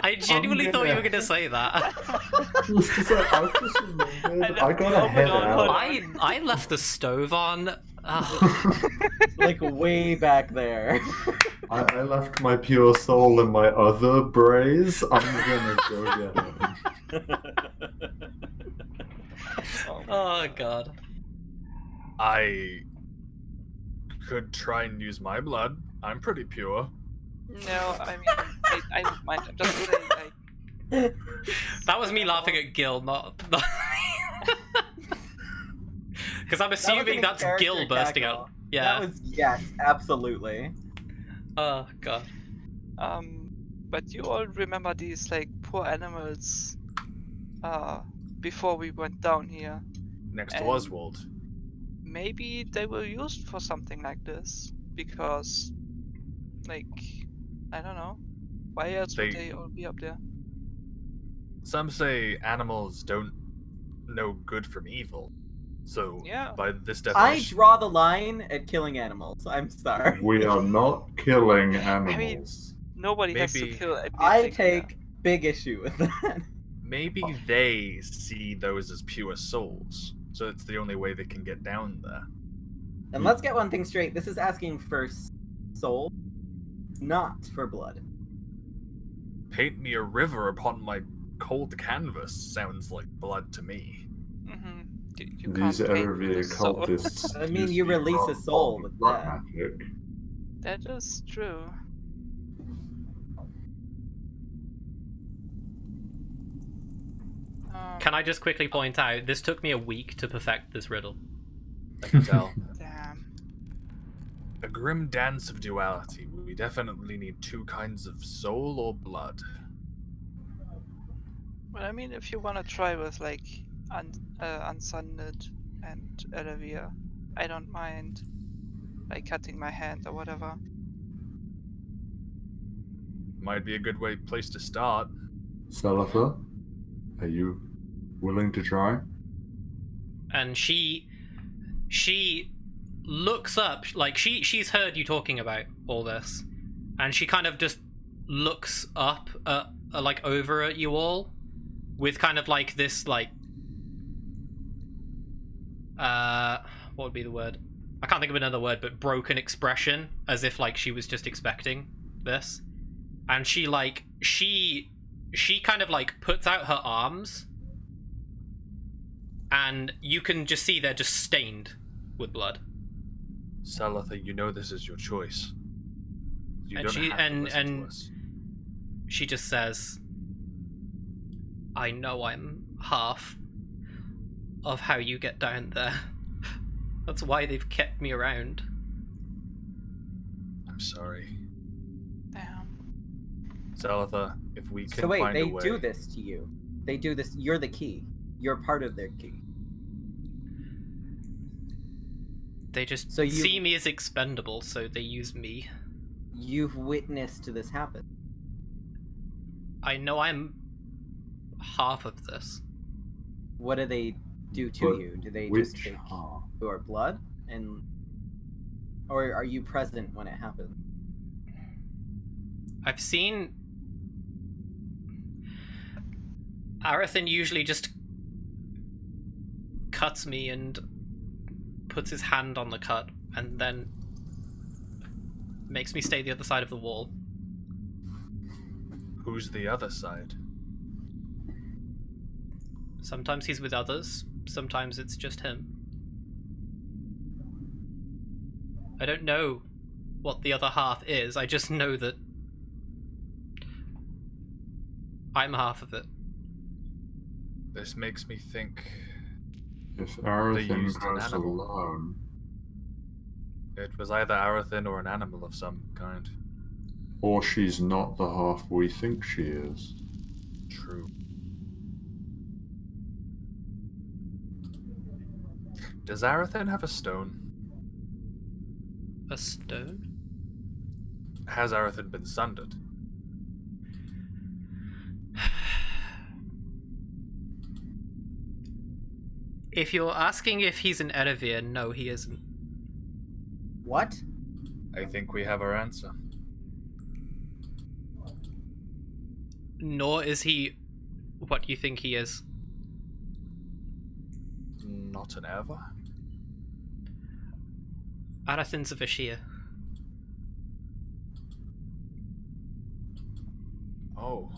I genuinely I'm thought you gonna- were gonna say that. I just remembered. I gotta Hold head on, hold out. on. I left the stove on. Ugh. Like way back there. I left my pure soul in my other braise. I'm gonna go get it. Oh god. I could try and use my blood. I'm pretty pure. No, I mean, I don't mind. I'm just saying, like, That was me laughing at Gil, not. Because I'm assuming that's Gil bursting out. Yeah. That was, yes, absolutely. Oh god. but you all remember these like poor animals before we went down here. Next to And- Oswald. Maybe they were used for something like this because, like, I don't know. Why else would They- they all be up there? Some say animals don't know good from evil. So, Yeah. by this I definition, draw the line at killing animals. I'm sorry. We are not killing animals. Nobody has to Maybe- kill everything. I here. take big issue with that. maybe they see those as pure souls. So it's the only way they can get down there. And let's get one thing straight. This is asking for soul, not for blood. Paint me a river upon my cold canvas sounds like blood to me. Mhm. You These can't paint Erevi the soul. occultists. I mean, use you the release a soul black with black that. magic. That is true. Can I just quickly point out, this took me a week to perfect this riddle. I can tell. Damn. A grim dance of duality. We definitely need two kinds of soul or blood. Well, I mean, if you want to try with like Unsunned and Elevia, I don't mind like cutting my hand or whatever. Might be a good place to start. Salatha, are you willing to try? And she looks up, like she's heard you talking about all this, and she kind of just looks up like over at you all with kind of like this like what would be the word? I can't think of another word, but broken expression, as if like she was just expecting this. And she kind of like puts out her arms, and you can just see they're just stained with blood. Salatha, you know this is your choice. You And don't she- have to and- listen and- to us. She just says, I know I'm half of how you get down there. That's why they've kept me around. I'm sorry. Damn. Salatha, if we can So wait, find they a way... do this to you. They do this. You're the key. You're part of their key. They just So you- see me as expendable, so they use me. You've witnessed this happen. I know I'm half of this. What do they do to But you? Do they Which just take half? your blood, and or are you present when it happens? I've seen Arathan usually just cuts me and puts his hand on the cut and then makes me stay the other side of the wall. Who's the other side? Sometimes he's with others, sometimes it's just him. I don't know what the other half is, I just know that I'm half of it. This makes me think If Arathan used an goes animal. alone, it was either Arathan or an animal of some kind. or she's not the half we think she is. True. Does Arathan have a stone? A stone? Has Arathan been sundered? If you're asking if he's an Erevier, no, he isn't. What? I think we have our answer. Nor is he what you think he is. Not an Eva? Arathan's a Vashir. Oh.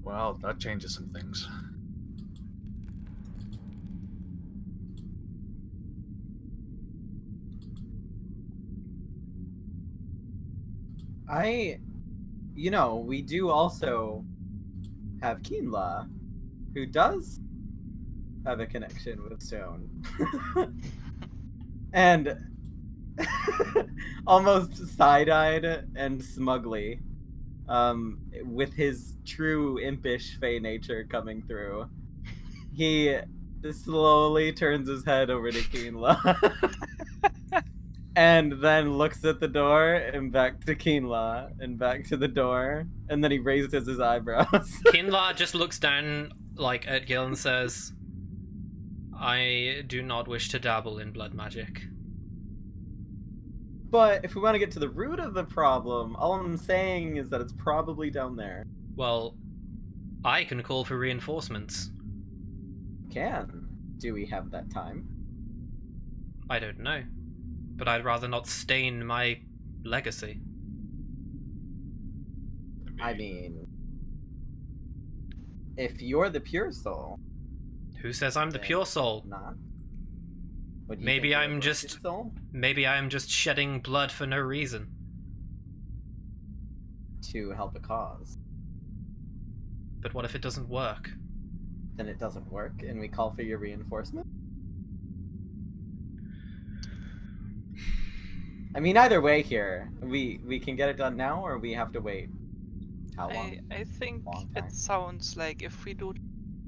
Well, that changes some things. We do also have Keenla, who does have a connection with stone. And almost side-eyed and smugly, with his true impish fey nature coming through, he slowly turns his head over to Keenla. And then looks at the door and back to Keenla and back to the door, and then he raises his eyebrows. Kinla just looks down at Gil and says, I do not wish to dabble in blood magic. But if we want to get to the root of the problem, all I'm saying is that it's probably down there. Well, I can call for reinforcements. Do we have that time? I don't know. But I'd rather not stain my legacy. I mean, if you're the pure soul, Who says I'm the pure soul? not. What do you Maybe think, I'm you're the just- pure soul? Maybe I am just shedding blood for no reason. To help a cause. But what if it doesn't work? Then it doesn't work, and we call for your reinforcement. I mean, either way here, we can get it done now, or we have to wait. How long? I think Long time. it sounds like if we do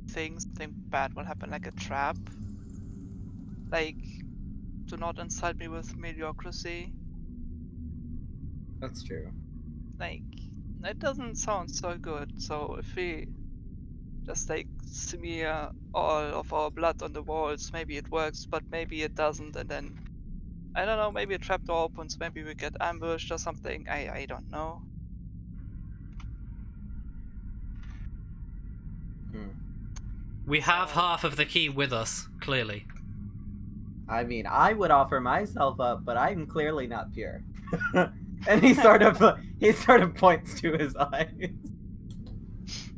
things, something bad will happen, like a trap. Like, do not insult me with mediocrity. That's true. Like, that doesn't sound so good. So if we just smear all of our blood on the walls, maybe it works, but maybe it doesn't, and then I don't know, maybe a trapdoor opens, maybe we get ambushed or something. I don't know. We have half of the key with us, clearly. I mean, I would offer myself up, but I'm clearly not pure. And he sort of points to his eyes.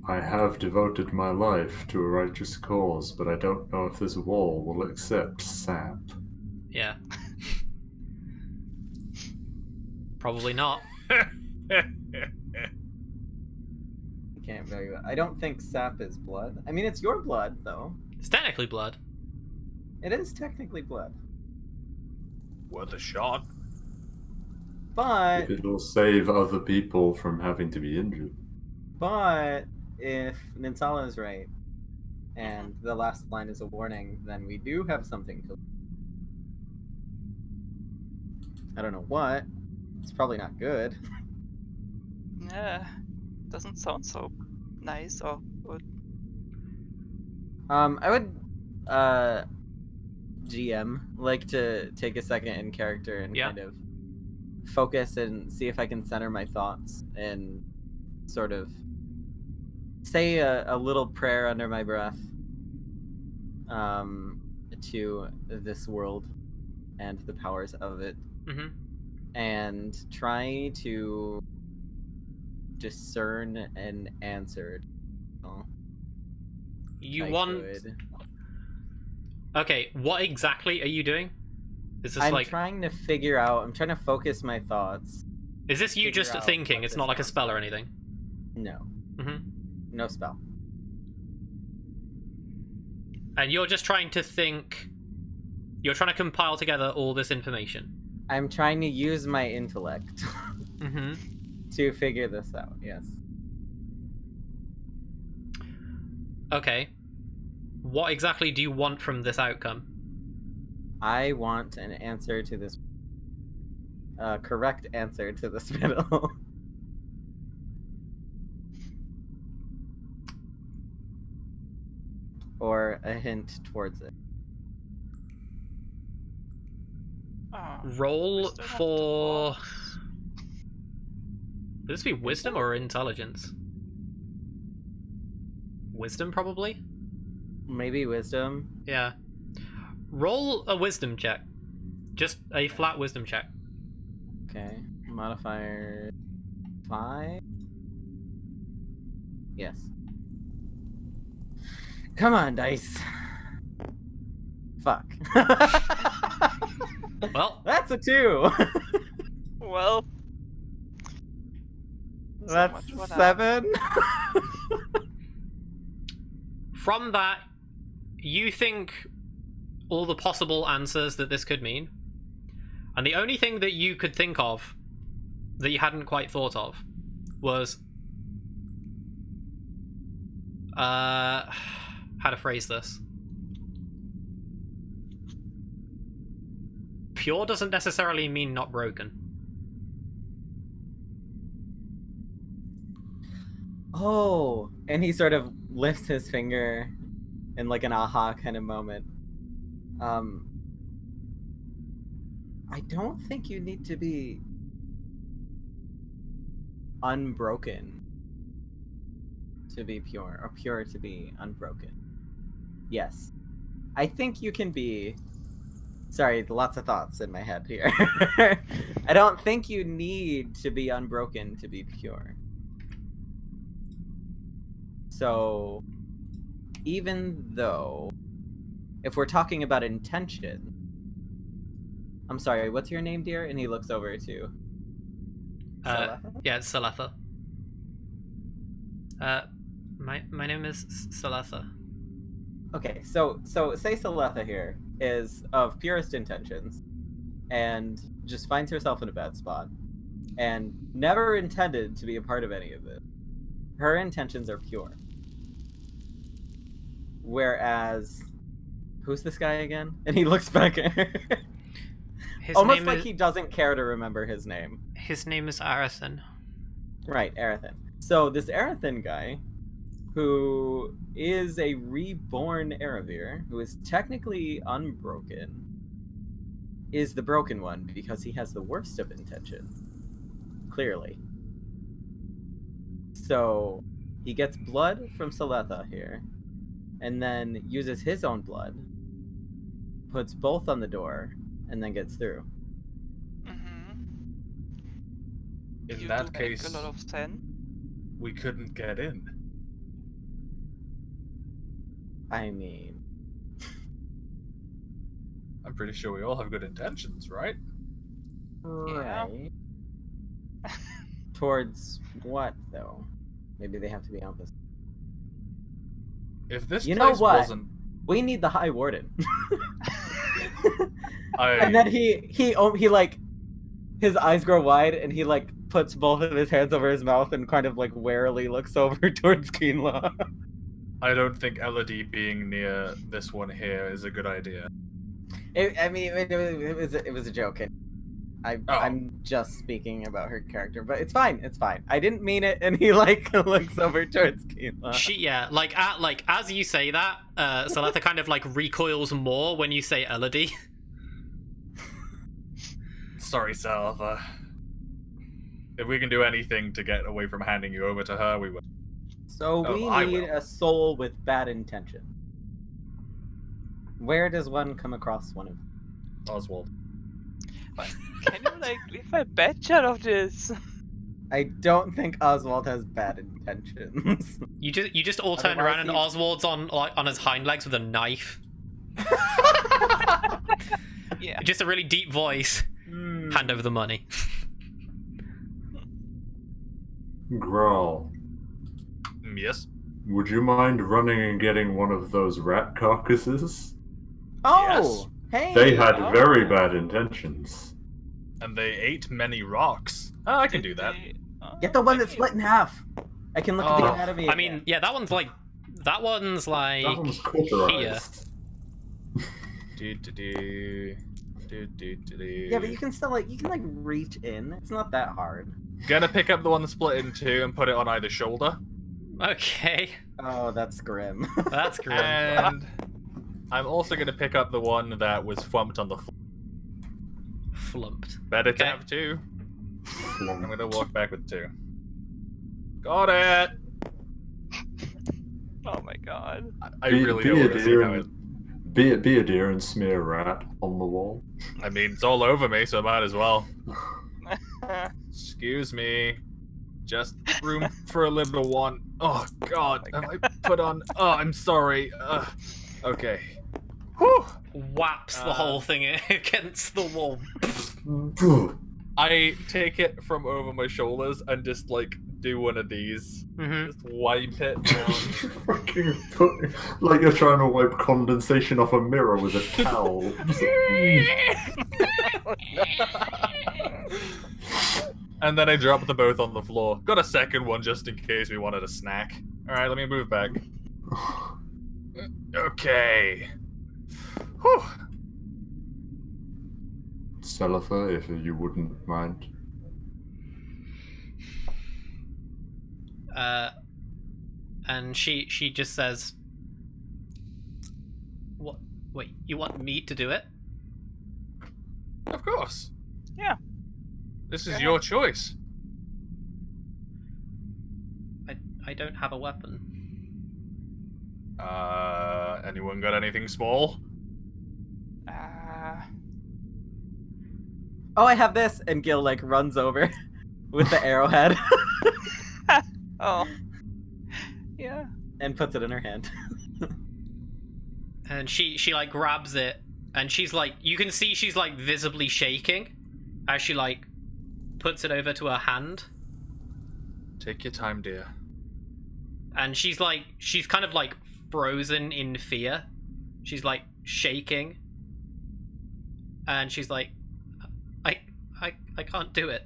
I have devoted my life to a righteous cause, but I don't know if this wall will accept sap. Yeah. Probably not. Can't very well. I don't think sap is blood. I mean, it's your blood, though. It's technically blood. It is technically blood. Worth a shot. But If it'll save other people from having to be injured. if Ninsala is right, and the last line is a warning, then we do have something to. I don't know what. It's probably not good. Yeah, doesn't sound so nice or good. I would, GM, like to take a second in character and Yeah. kind of focus and see if I can center my thoughts and sort of say a little prayer under my breath to this world and the powers of it, Mm-hmm. and try to discern an answer. You I want... could. Okay, what exactly are you doing? Is this I'm trying to figure out. I'm trying to focus my thoughts. Is this you figure just out thinking? what It's this not like a sounds spell or like. anything? No, Mm-hmm. no spell. And you're just trying to think... You're trying to compile together all this information. I'm trying to use my intellect Mm-hmm. to figure this out. Yes. Okay. What exactly do you want from this outcome? I want an answer to this. Correct answer to this riddle. Or a hint towards it. Oh, we Roll still have the for... balls. Would this be wisdom or intelligence? Wisdom, probably? Maybe wisdom. Yeah. Roll a wisdom check. Just a flat wisdom check. Okay. Modifier 5. Yes. Come on, dice. Fuck. Well, That's a 2. Well, So That's much for that. 7. From that, you think all the possible answers that this could mean, and the only thing that you could think of that you hadn't quite thought of was how to phrase this. Pure doesn't necessarily mean not broken. Oh, and he sort of lifts his finger in like an aha kind of moment. I don't think you need to be unbroken to be pure, or pure to be unbroken. Yes. I think you can be... Sorry, lots of thoughts in my head here. I don't think you need to be unbroken to be pure. So, even though, if we're talking about intention... I'm sorry, what's your name, dear? And he looks over to... Saletha? Yeah, it's Saletha. My name is Saletha. Okay, so say Saletha here is of purest intentions and just finds herself in a bad spot and never intended to be a part of any of it. Her intentions are pure. Whereas, who's this guy again? And he looks back at her. His Almost name like is, he doesn't care to remember his name. His name is Arathan. Right, Arathan. So this Arathan guy, who is a reborn Erebir, who is technically unbroken, is the broken one because he has the worst of intention. Clearly. So he gets blood from Saletha here, and then uses his own blood, puts both on the door, and then gets through. In You that do case, make a lot of sense. we couldn't get in. I mean, I'm pretty sure we all have good intentions, right? Yeah. right. Towards what, though? Maybe they have to be opposite. If this You know place what? wasn't, We need the High Warden. I And then he like, his eyes grow wide, and he like puts both of his hands over his mouth and kind of like warily looks over towards Keenlaw. I don't think Elodie being near this one here is a good idea. It was a joke. I'm just speaking about her character, but it's fine. It's fine. I didn't mean it. And he like looks over towards Keenlaw. Like as you say that, Saletha kind of like recoils more when you say Elodie. Sorry, Salva. If we can do anything to get away from handing you over to her, we will. So we I need will. a soul with bad intention. Where does one come across one of them? Oswald. Can you like leave a badge out of this? I don't think Oswald has bad intentions. You just all turn Otherwise around and he's- Oswald's on his hind legs with a knife. Yeah. Just a really deep voice. Hand over the money. Grawl, Yes. would you mind running and getting one of those rat carcasses? Oh, hey! They had Oh. very bad intentions. And they ate many rocks. Oh, I can do that. Get the one that's split in half. I can look at the Oh, anatomy. I mean, yeah, that one's like That one's here. cauterized. Yeah, but you can still like reach in. It's not that hard. Gonna pick up the one that's split in two and put it on either shoulder. Okay, Oh, that's grim. that's grim. And I'm also gonna pick up the one that was flumped on the floor. Flumped. Better to Okay. have two. I'm gonna walk back with two. Got it! Oh my god. I really don't want to see how it... Be a deer and smear rat on the wall. I mean, it's all over me, so I might as well. Excuse me. Just room for a little one. Oh god, have I put on... Oh, I'm sorry. Okay. Whew. Whaps the whole thing against the wall. I take it from over my shoulders and just like do one of these. Mm-hmm. Just wipe it down. Fucking put, like you're trying to wipe condensation off a mirror with a towel. And then I drop them both on the floor. Got a second one just in case we wanted a snack. Alright, let me move back. Okay. Whew. Celitha, if you wouldn't mind. And she just says, "What? Wait, you want me to do it?" Of course. Yeah. This is your choice. I don't have a weapon. Anyone got anything small? Oh, I have this, and Gil like runs over with the arrowhead Oh. Yeah. and puts it in her hand. And she like grabs it, and she's like, you can see she's like visibly shaking as she like puts it over to her hand. Take your time, dear. And she's kind of like frozen in fear. She's like shaking. And she's like, I can't do it.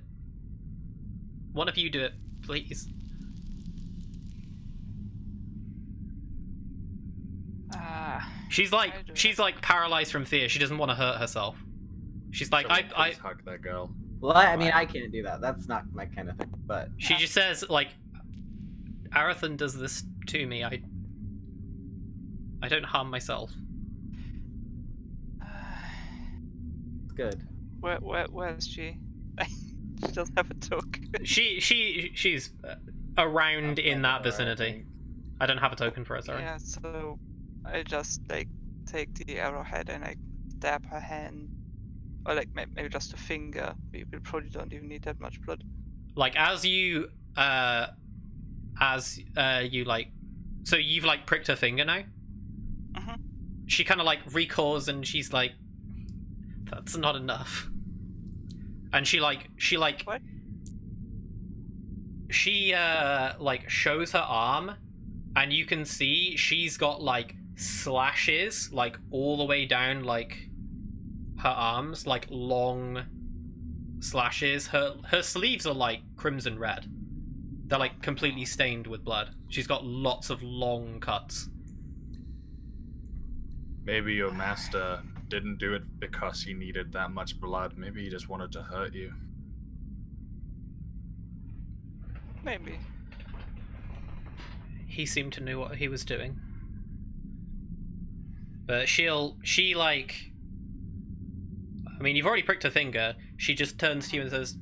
One of you do it, please. She's like paralyzed from fear. She doesn't want to hurt herself. She's like, Someone please hug that girl. Well, I mean, I can't do that. That's not my kind of thing. But she just says like, Arathan does this to me. I don't harm myself. it's good. Where's she? She doesn't have a token. She's around in that vicinity. I don't have a token for her, sorry. Yeah, so I just like take the arrowhead and I stab her hand, or like maybe just a finger. We probably don't even need that much blood. Like as you like, so you've like pricked her finger now. Mhm. She kind of like recalls and she's like, "That's not enough." And she like What? She like shows her arm, and you can see she's got like slashes like all the way down like her arms, like long slashes. Her sleeves are like crimson red. They're like completely stained with blood. She's got lots of long cuts. Maybe your master didn't do it because he needed that much blood. Maybe he just wanted to hurt you. Maybe. He seemed to know what he was doing. But she like, I mean, you've already pricked her finger. She just turns to you and says,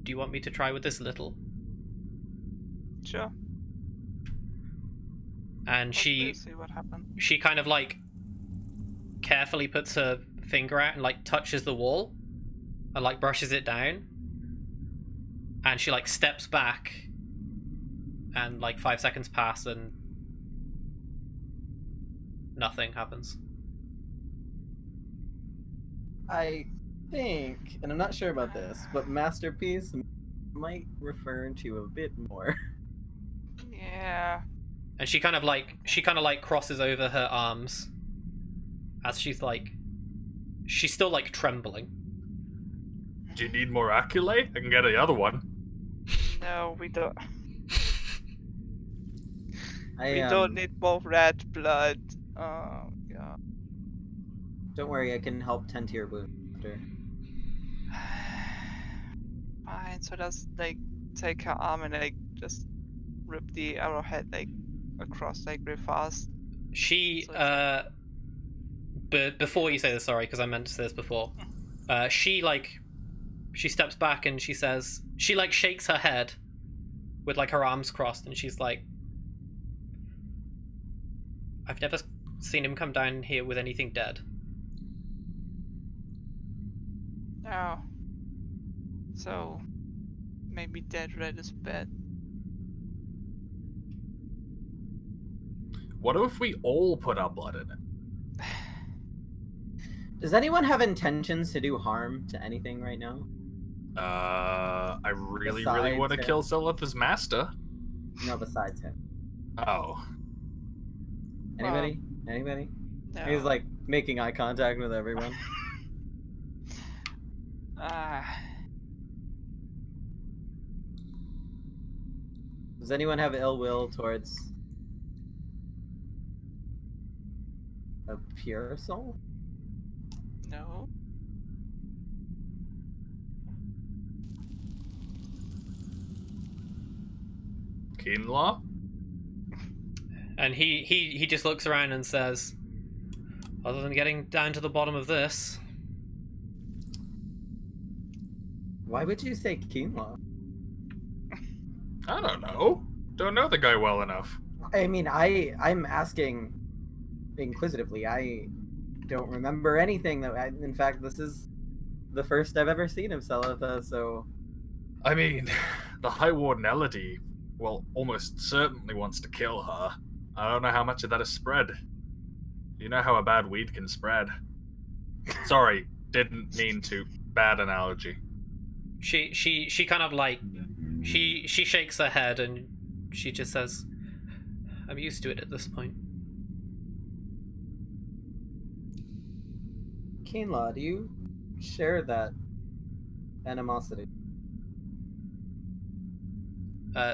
"Do you want me to try with this little?" Sure. And We'll see what happens. she kind of like carefully puts her finger out and like touches the wall and like brushes it down, and she like steps back, and like 5 seconds pass and nothing happens. I think, and I'm not sure about this, but masterpiece might refer to a bit more. Yeah. And she kind of like crosses over her arms as she's still like trembling. Do you need more accolade? I can get the other one. No, we don't. I We don't need more red blood. Oh god. Don't worry, I can help tend to your wound after. Fine. So just like take her arm and like just rip the arrowhead like across like real fast. She but before you say this, sorry, because I meant to say this before. She steps back and she says, she like shakes her head with like her arms crossed, and she's like, "I've never seen him come down here with anything dead." Oh. So maybe dead red is bad. What if we all put our blood in it? Does anyone have intentions to do harm to anything right now? I really Besides want to him. kill Silith's master. No, besides him. Oh. Anybody? Anybody? No. He's like making eye contact with everyone. Does anyone have ill will towards a pure soul? No. Keenlaw? And he just looks around and says, other than getting down to the bottom of this, Why would you say Keenlaw? I don't know. Don't know the guy well enough. I mean, I'm asking inquisitively. I don't remember anything in fact, this is the first I've ever seen of Selitha, so I mean, the High Warden Elodie, well, almost certainly wants to kill her. I don't know how much of that is spread. You know how a bad weed can spread. Sorry, didn't mean to. Bad analogy. she kind of like she shakes her head and she just says, I'm used to it at this point. Keenlaw, do you share that animosity?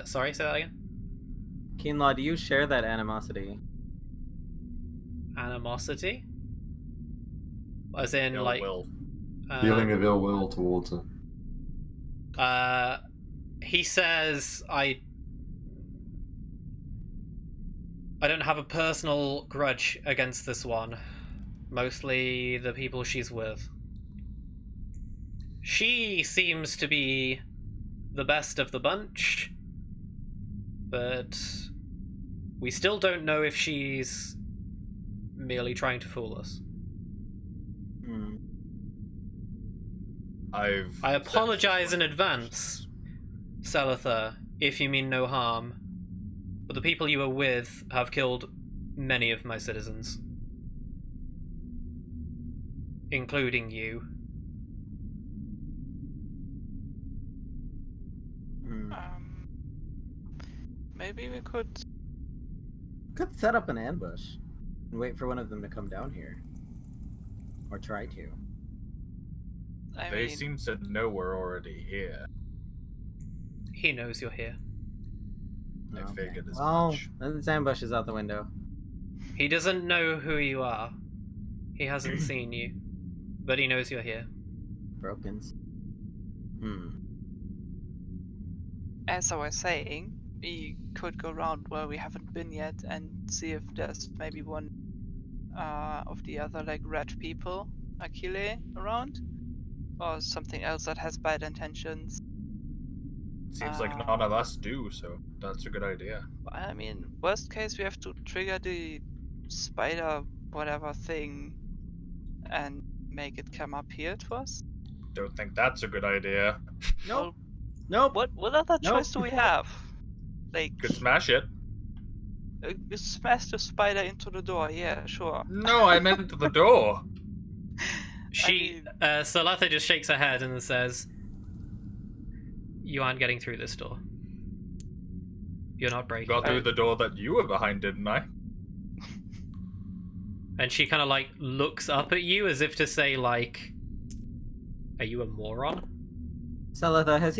Sorry, say that again. Keenlaw, do you share that animosity? Animosity? As in, Ill like... will. Feeling of ill will towards her. He says, I don't have a personal grudge against this one. Mostly the people she's with. She seems to be the best of the bunch, but we still don't know if she's merely trying to fool us. I apologize in advance, Selitha, if you mean no harm, but the people you were with have killed many of my citizens. Including you. Maybe we could set up an ambush and wait for one of them to come down here. Or try to. They seem to know we're already here. He knows you're here. I figured as well, much. Then this ambush is out the window. He doesn't know who you are. He hasn't seen you. But he knows you're here. Brokens. As I was saying, we could go around where we haven't been yet and see if there's maybe one of the other like red people, Achille, around, or something else that has bad intentions. Seems like none of us do, so that's a good idea. I mean, worst case, we have to trigger the spider whatever thing and make it come up here to us. Don't think that's a good idea. Nope. Nope. What other choice do we have? Like, Could smash it. Smash the spider into the door. Yeah, sure. No, I meant the door. Selitha just shakes her head and says, you aren't getting through this door. You're not breaking. Got through the door that you were behind, didn't I? And she kind of like looks up at you as if to say, like, are you a moron? Selitha, has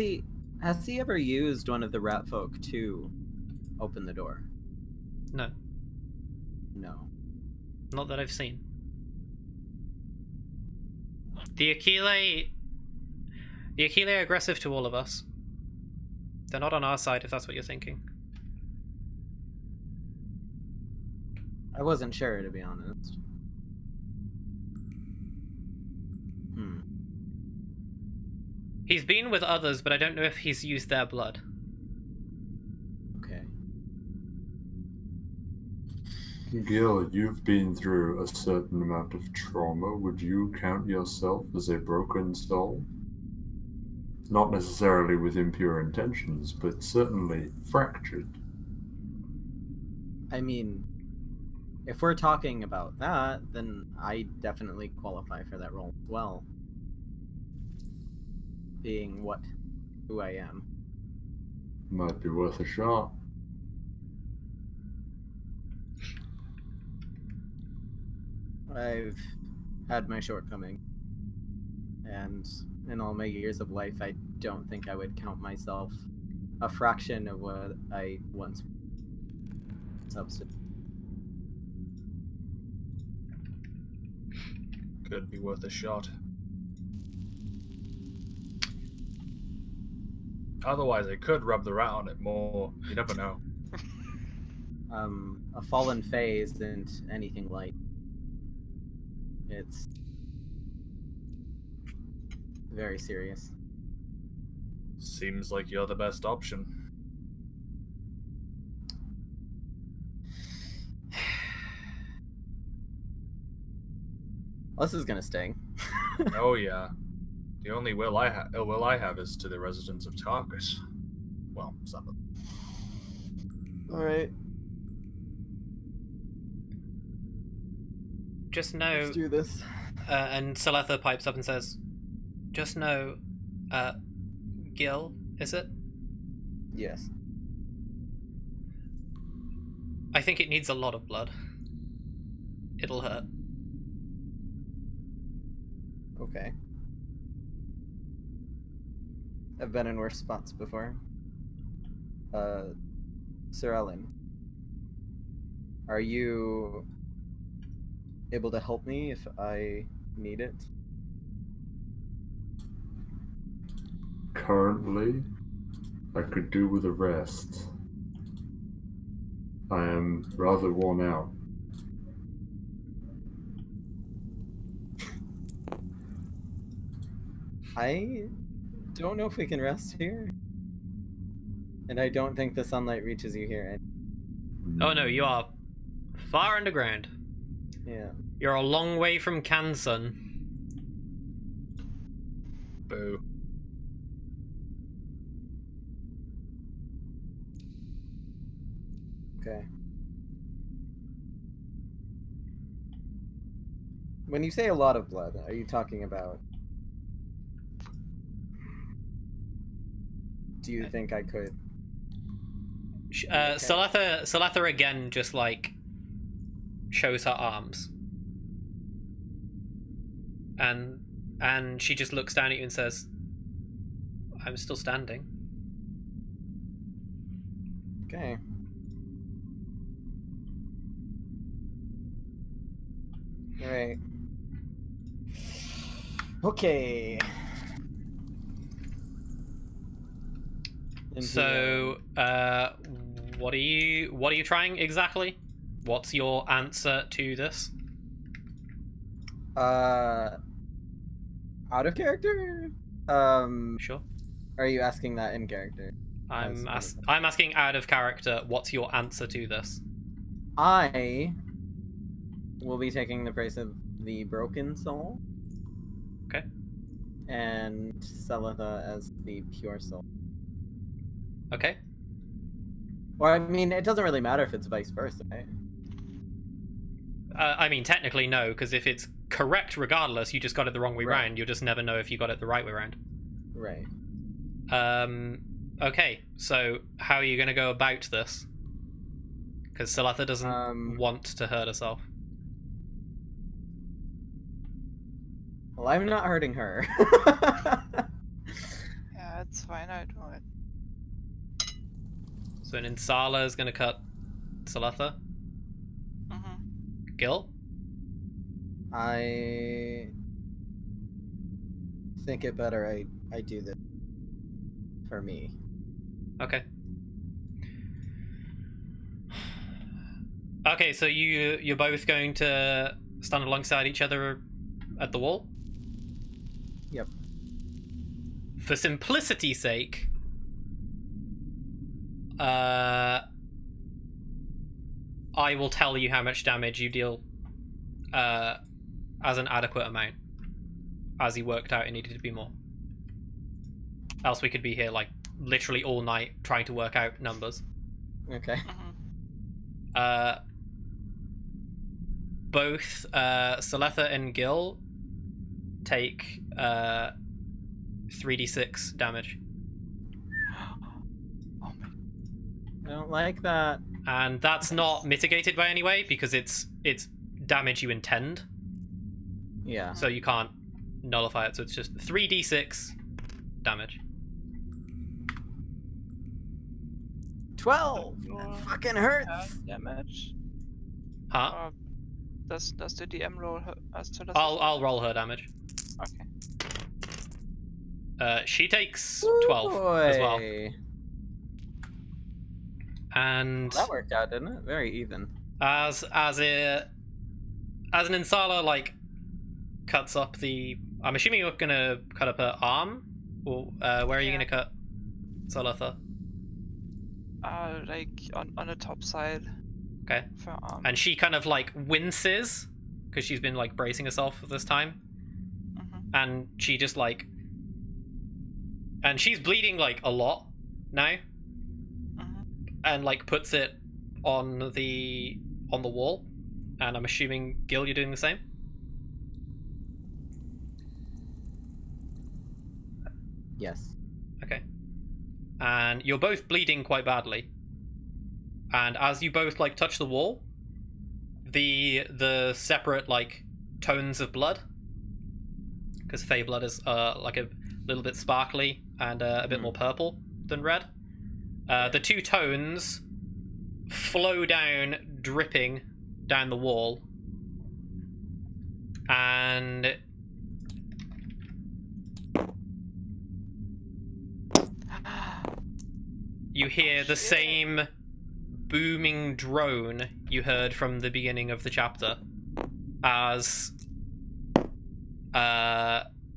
he ever used one of the rat folk to open the door? No. No. Not that I've seen. The Achille are aggressive to all of us. They're not on our side, if that's what you're thinking. I wasn't sure, to be honest. He's been with others, but I don't know if he's used their blood. Okay. Gil, you've been through a certain amount of trauma. Would you count yourself as a broken soul? Not necessarily with impure intentions, but certainly fractured. I mean, if we're talking about that, then I definitely qualify for that role as well. being who I am. Might be worth a shot. I've had my shortcomings, and in all my years of life, I don't think I would count myself a fraction of what I once substance. Could be worth a shot. Otherwise, I could rub the rat on it more. You never know. A fallen fae isn't anything light. It's very serious. Seems like you're the best option. Well, this is gonna sting. Oh yeah. The only ill will I have is to the residents of Tarkus. Well, some of them. Alright, Just know, let's do this. and Saletha pipes up and says, just know, Gil, is it? Yes. I think it needs a lot of blood. It'll hurt. Okay. I've been in worse spots before. Sir Ellen, are you able to help me if I need it? Currently, I could do with a rest. I am rather worn out. I don't know if we can rest here. And I don't think the sunlight reaches you here. Oh no, you are far underground. Yeah. You're a long way from Canson. Boo. Okay. When you say a lot of blood, are you talking about... Do you think I could... Saletha again just like shows her arms, and she just looks down at you and says, "I'm still standing." Okay. Alright. Okay. So, what are you trying exactly? What's your answer to this? Out of character? Sure. Are you asking that in character? I'm asking out of character. What's your answer to this? I will be taking the price of the broken soul. Okay. And Saletha as the pure soul. Okay. Or, I mean, it doesn't really matter if it's vice versa, right? I mean, technically no, because if it's correct regardless, you just got it the wrong way Right. round. You'll just never know if you got it the right way round. Right. Okay, so how are you going to go about this? Because Saletha doesn't want to hurt herself. Well, I'm not hurting her. Yeah, it's fine, I do it. So an Insala is going to cut Saletha. Mm-hmm. Gil? I think it better I do this for me. Okay. Okay, so you're both going to stand alongside each other at the wall? Yep. For simplicity's sake, I will tell you how much damage you deal as an adequate amount. As he worked out, it needed to be more. Else we could be here like literally all night trying to work out numbers. Okay. Mm-hmm. Both Saletha and Gil take 3d6 damage. Oh my. I don't like that. And that's not mitigated by any way because it's damage you intend, Yeah. so you can't nullify it. So it's just 3d6 damage. 12. Your That fucking hurts. damage. Huh? Does the DM roll her as to the I'll roll her damage. Okay. She takes Ooh, 12 as well. boy. And That worked out, didn't it? Very even. as an Insala like cuts up the, I'm assuming you're gonna cut up her arm, or where are you Yeah. gonna cut Salatha? Like on the top side. Okay. For And she kind of like winces because she's been like bracing herself for this time, and she just like, and she's bleeding like a lot now, and like puts it on the wall, and I'm assuming Gil, you're doing the same. Yes. Okay. And you're both bleeding quite badly. And as you both like touch the wall, the separate like tones of blood, because Fey blood is like a little bit sparkly and a bit more purple than red. The two tones flow down, dripping down the wall, and you hear the same booming drone you heard from the beginning of the chapter as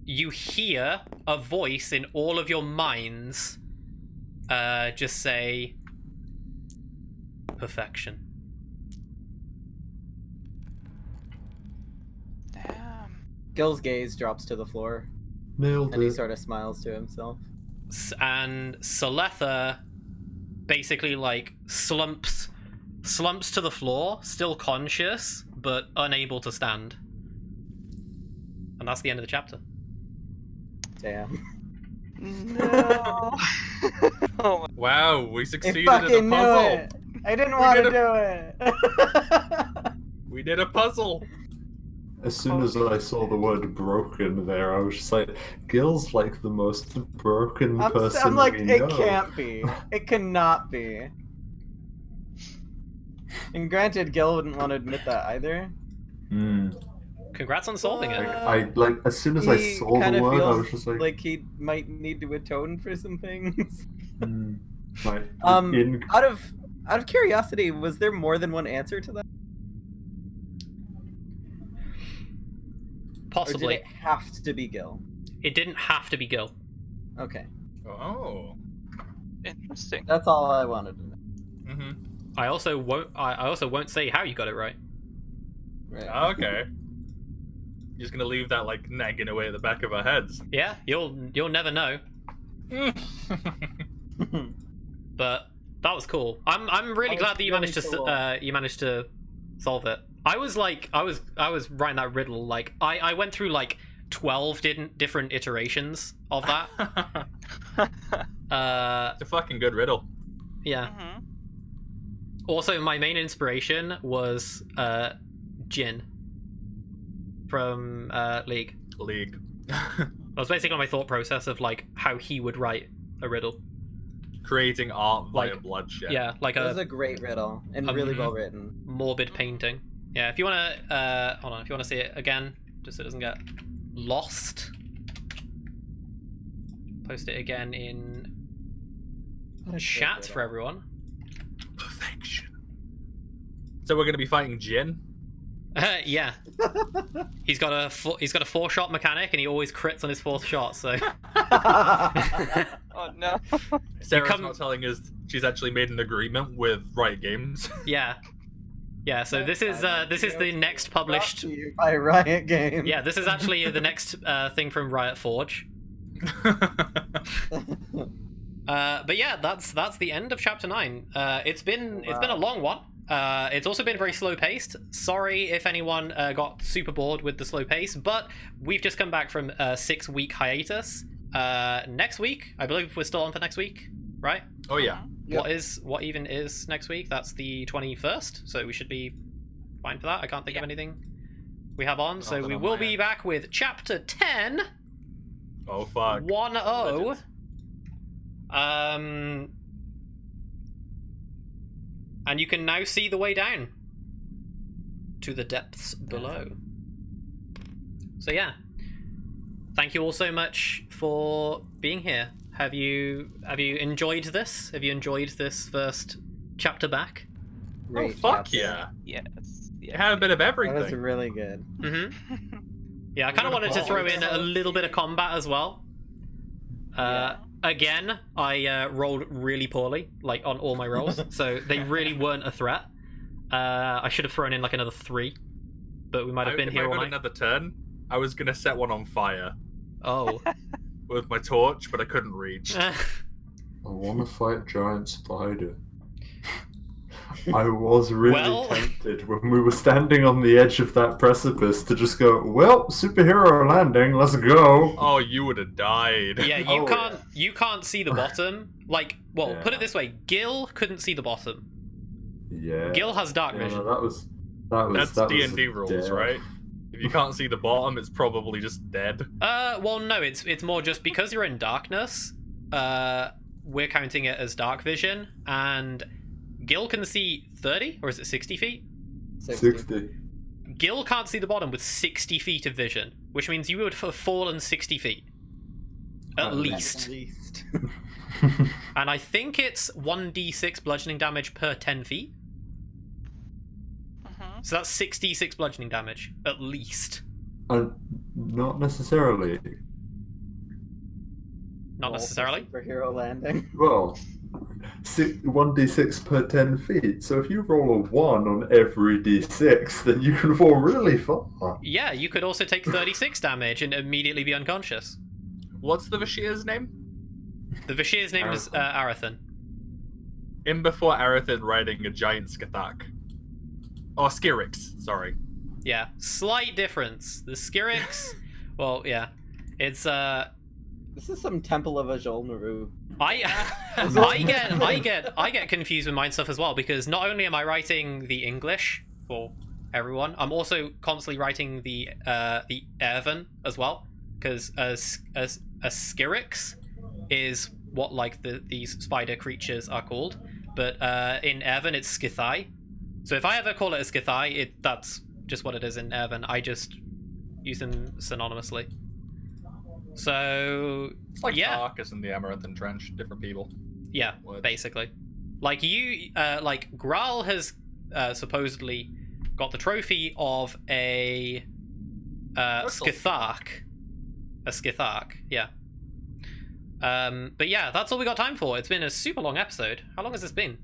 you hear a voice in all of your minds just say perfection. Damn. Gil's gaze drops to the floor, Nailed and he it. sort of smiles to himself. And Saletha basically like slumps to the floor, still conscious but unable to stand. And that's the end of the chapter. Damn. No. Oh my. Wow, we I succeeded fucking in a knew puzzle. it. I didn't want to did do it. We did a puzzle. As soon as I saw the word broken there, I was just like, Gil's like the most broken person I'm like, we it know. can't be. It cannot be. And granted, Gil wouldn't want to admit that either. Hmm. Congrats on solving it. I like as soon as I He saw the kinda word, I feels was just like, he might need to atone for some things. hmm. Like, in Out of curiosity, was there more than one answer to that? Or Possibly. did it have to be Gil? It didn't have to be Gil. Okay. Oh. Interesting. That's all I wanted to know. Mm-hmm. I also won't say how you got it right. Right. Okay. You're just gonna leave that like nagging away at the back of our heads. Yeah, you'll never know. But that was cool. I'm really That was glad that you really managed to cool. you managed to solve it. I was writing that riddle like I went through like 12 different iterations of that. It's a fucking good riddle. Yeah. Also, my main inspiration was Jin from League. League. That was basically my thought process of like how he would write a riddle. Creating art via Like, bloodshed. Yeah, like That was a a great riddle and really well written. morbid painting. Yeah, if you wanna hold on, if you wanna see it again, just so it doesn't get lost, post it again in chat for everyone. Perfection. So we're gonna be fighting Jin. Yeah, he's got a 4-shot mechanic, and he always crits on his 4th shot. So Oh no. Sarah's come- not telling us she's actually made an agreement with Riot Games. yeah. So this is the next published. Brought to you by Riot Games. Yeah, this is actually the next thing from Riot Forge. But yeah, that's the end of chapter 9. It's been a long one. It's also been very slow paced. Sorry if anyone got super bored with the slow pace, but we've just come back from a 6-week hiatus, next week, I believe we're still on for next week, right? Oh yeah. Yep. What even is next week? That's the 21st, so we should be fine for that. I can't think of anything we have on, so Nothing we on will my be end. back with chapter 10. Oh fuck. 1-0. And you can now see the way down to the depths below. So yeah, thank you all so much for being here. Have you enjoyed this? Have you enjoyed this first chapter back? Oh Great fuck chapter. yeah. Yes. It had a bit of That was everything. really good. Mm-hmm. Yeah, I We're kind of gonna wanted to call throw it in a little bit of combat as well. Again, I rolled really poorly, like on all my rolls, so they really weren't a threat. I should have thrown in like another 3, but we might have been if here I all got night. another turn, I was gonna set one on fire Oh. with my torch, but I couldn't reach. I want to fight giant spider. I was really Well- tempted when we were standing on the edge of that precipice to just go, well, superhero landing, let's go. Oh, you would have died. Yeah, Oh, you can't see the bottom. Like, well, put it Yeah. this way: Gil couldn't see the bottom. Yeah. Gil has dark Yeah, vision. no, that was That's that was D&D rules, death. right? If you can't see the bottom, it's probably just dead. Well, no, it's more just because you're in darkness. We're counting it as dark vision, and Gil can see 30, or is it 60 feet? 60. Gil can't see the bottom with 60 feet of vision, which means you would have fallen 60 feet. At At least. At least. And I think it's 1d6 bludgeoning damage per 10 feet. Mhm. So that's 66 bludgeoning damage, at least. Not necessarily. Not Roll for necessarily. Superhero landing. Well, 1d6 per 10 feet. So if you roll a 1 on every d6, then you can fall really far. Yeah, you could also take 36 damage and immediately be unconscious. What's the Vashir's name? The Vashir's name is Arathan. In before Arathan riding a giant Skathak. Oh, Skirix, sorry. Yeah, slight difference. The Skirix, well, yeah, it's This is some Temple of Ajol Naru. I get confused with mine stuff as well, because not only am I writing the English for everyone, I'm also constantly writing the Ervan as well, because a Skirix is what like these spider creatures are called, but in Ervan it's Skithai. So if I ever call it a Skithai, that's just what it is in Ervan. I just use them synonymously. So It's like yeah. Arcus and the Amaranthan Trench, different people. Yeah, Words. basically. Like you, like Graal has supposedly got the trophy of a Skithark. A Skithark, yeah. But yeah, that's all we got time for. It's been a super long episode. How long has this been?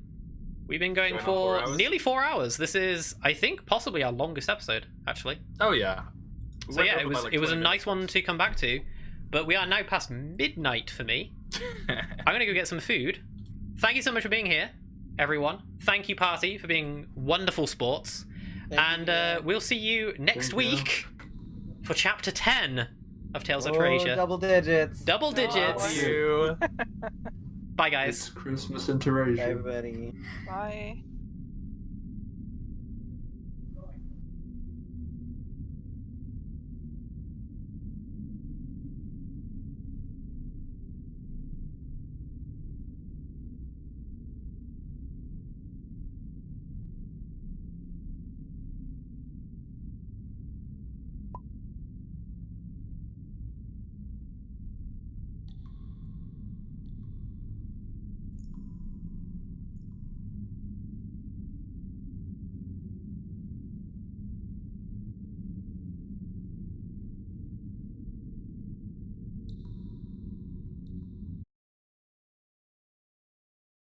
We've been going Going on for 4 hours? nearly 4 hours. This is, I think, possibly our longest episode, actually. Oh yeah. We So went yeah, over by, like, it was a 20 nice one minutes. to come back to. But we are now past midnight for me. I'm gonna go get some food. Thank you so much for being here, everyone. Thank you, party, for being wonderful sports. Thank And we'll see you next Thank you. week for chapter 10 of Tales of Oh, Tyrasia. double digits. Double digits. you. Bye, guys. It's Christmas in Bye, Tyrasia. everybody. Bye.